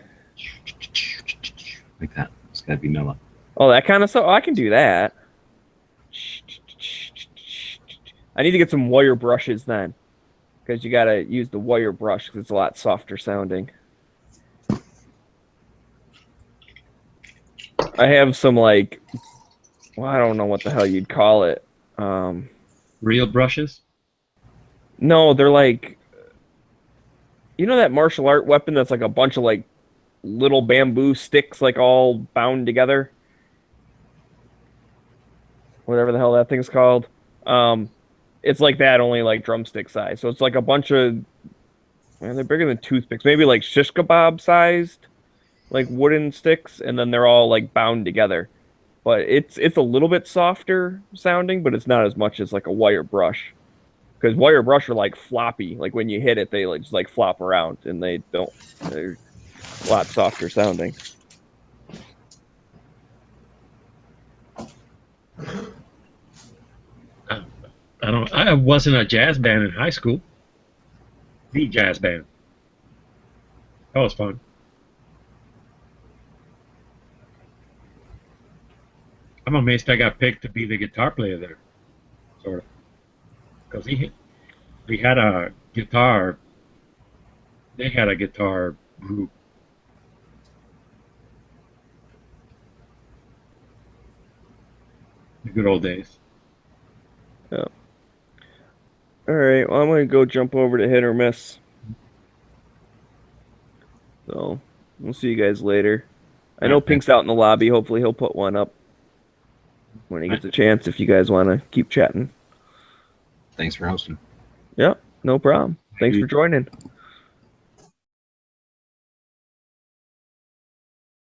Like that. It's gotta be mellow. Oh, that kind of stuff. Oh, I can do that. I need to get some wire brushes then, because you gotta use the wire brush because it's a lot softer sounding. I have some I don't know what the hell you'd call it. Real brushes? No, they're like, that martial art weapon that's like a bunch of like little bamboo sticks like all bound together? Whatever the hell that thing's called. It's like that, only like drumstick size. So it's like a bunch of, they're bigger than toothpicks. Maybe like shish kebab sized, like wooden sticks, and then they're all like bound together. But it's a little bit softer sounding, but it's not as much as like a wire brush. Because wire brush are like floppy. Like when you hit it, they just like flop around, and they're a lot softer sounding. I wasn't a jazz band in high school. The jazz band. That was fun. I'm amazed I got picked to be the guitar player there, sort of, because we had a guitar. They had a guitar group, The good old days. All right. Well, I'm gonna go jump over to hit or miss. So we'll see you guys later. I know Pink's out in the lobby. Hopefully he'll put one up when he gets a chance. If you guys want to keep chatting. Thanks for hosting. Yeah, no problem. Thanks for joining.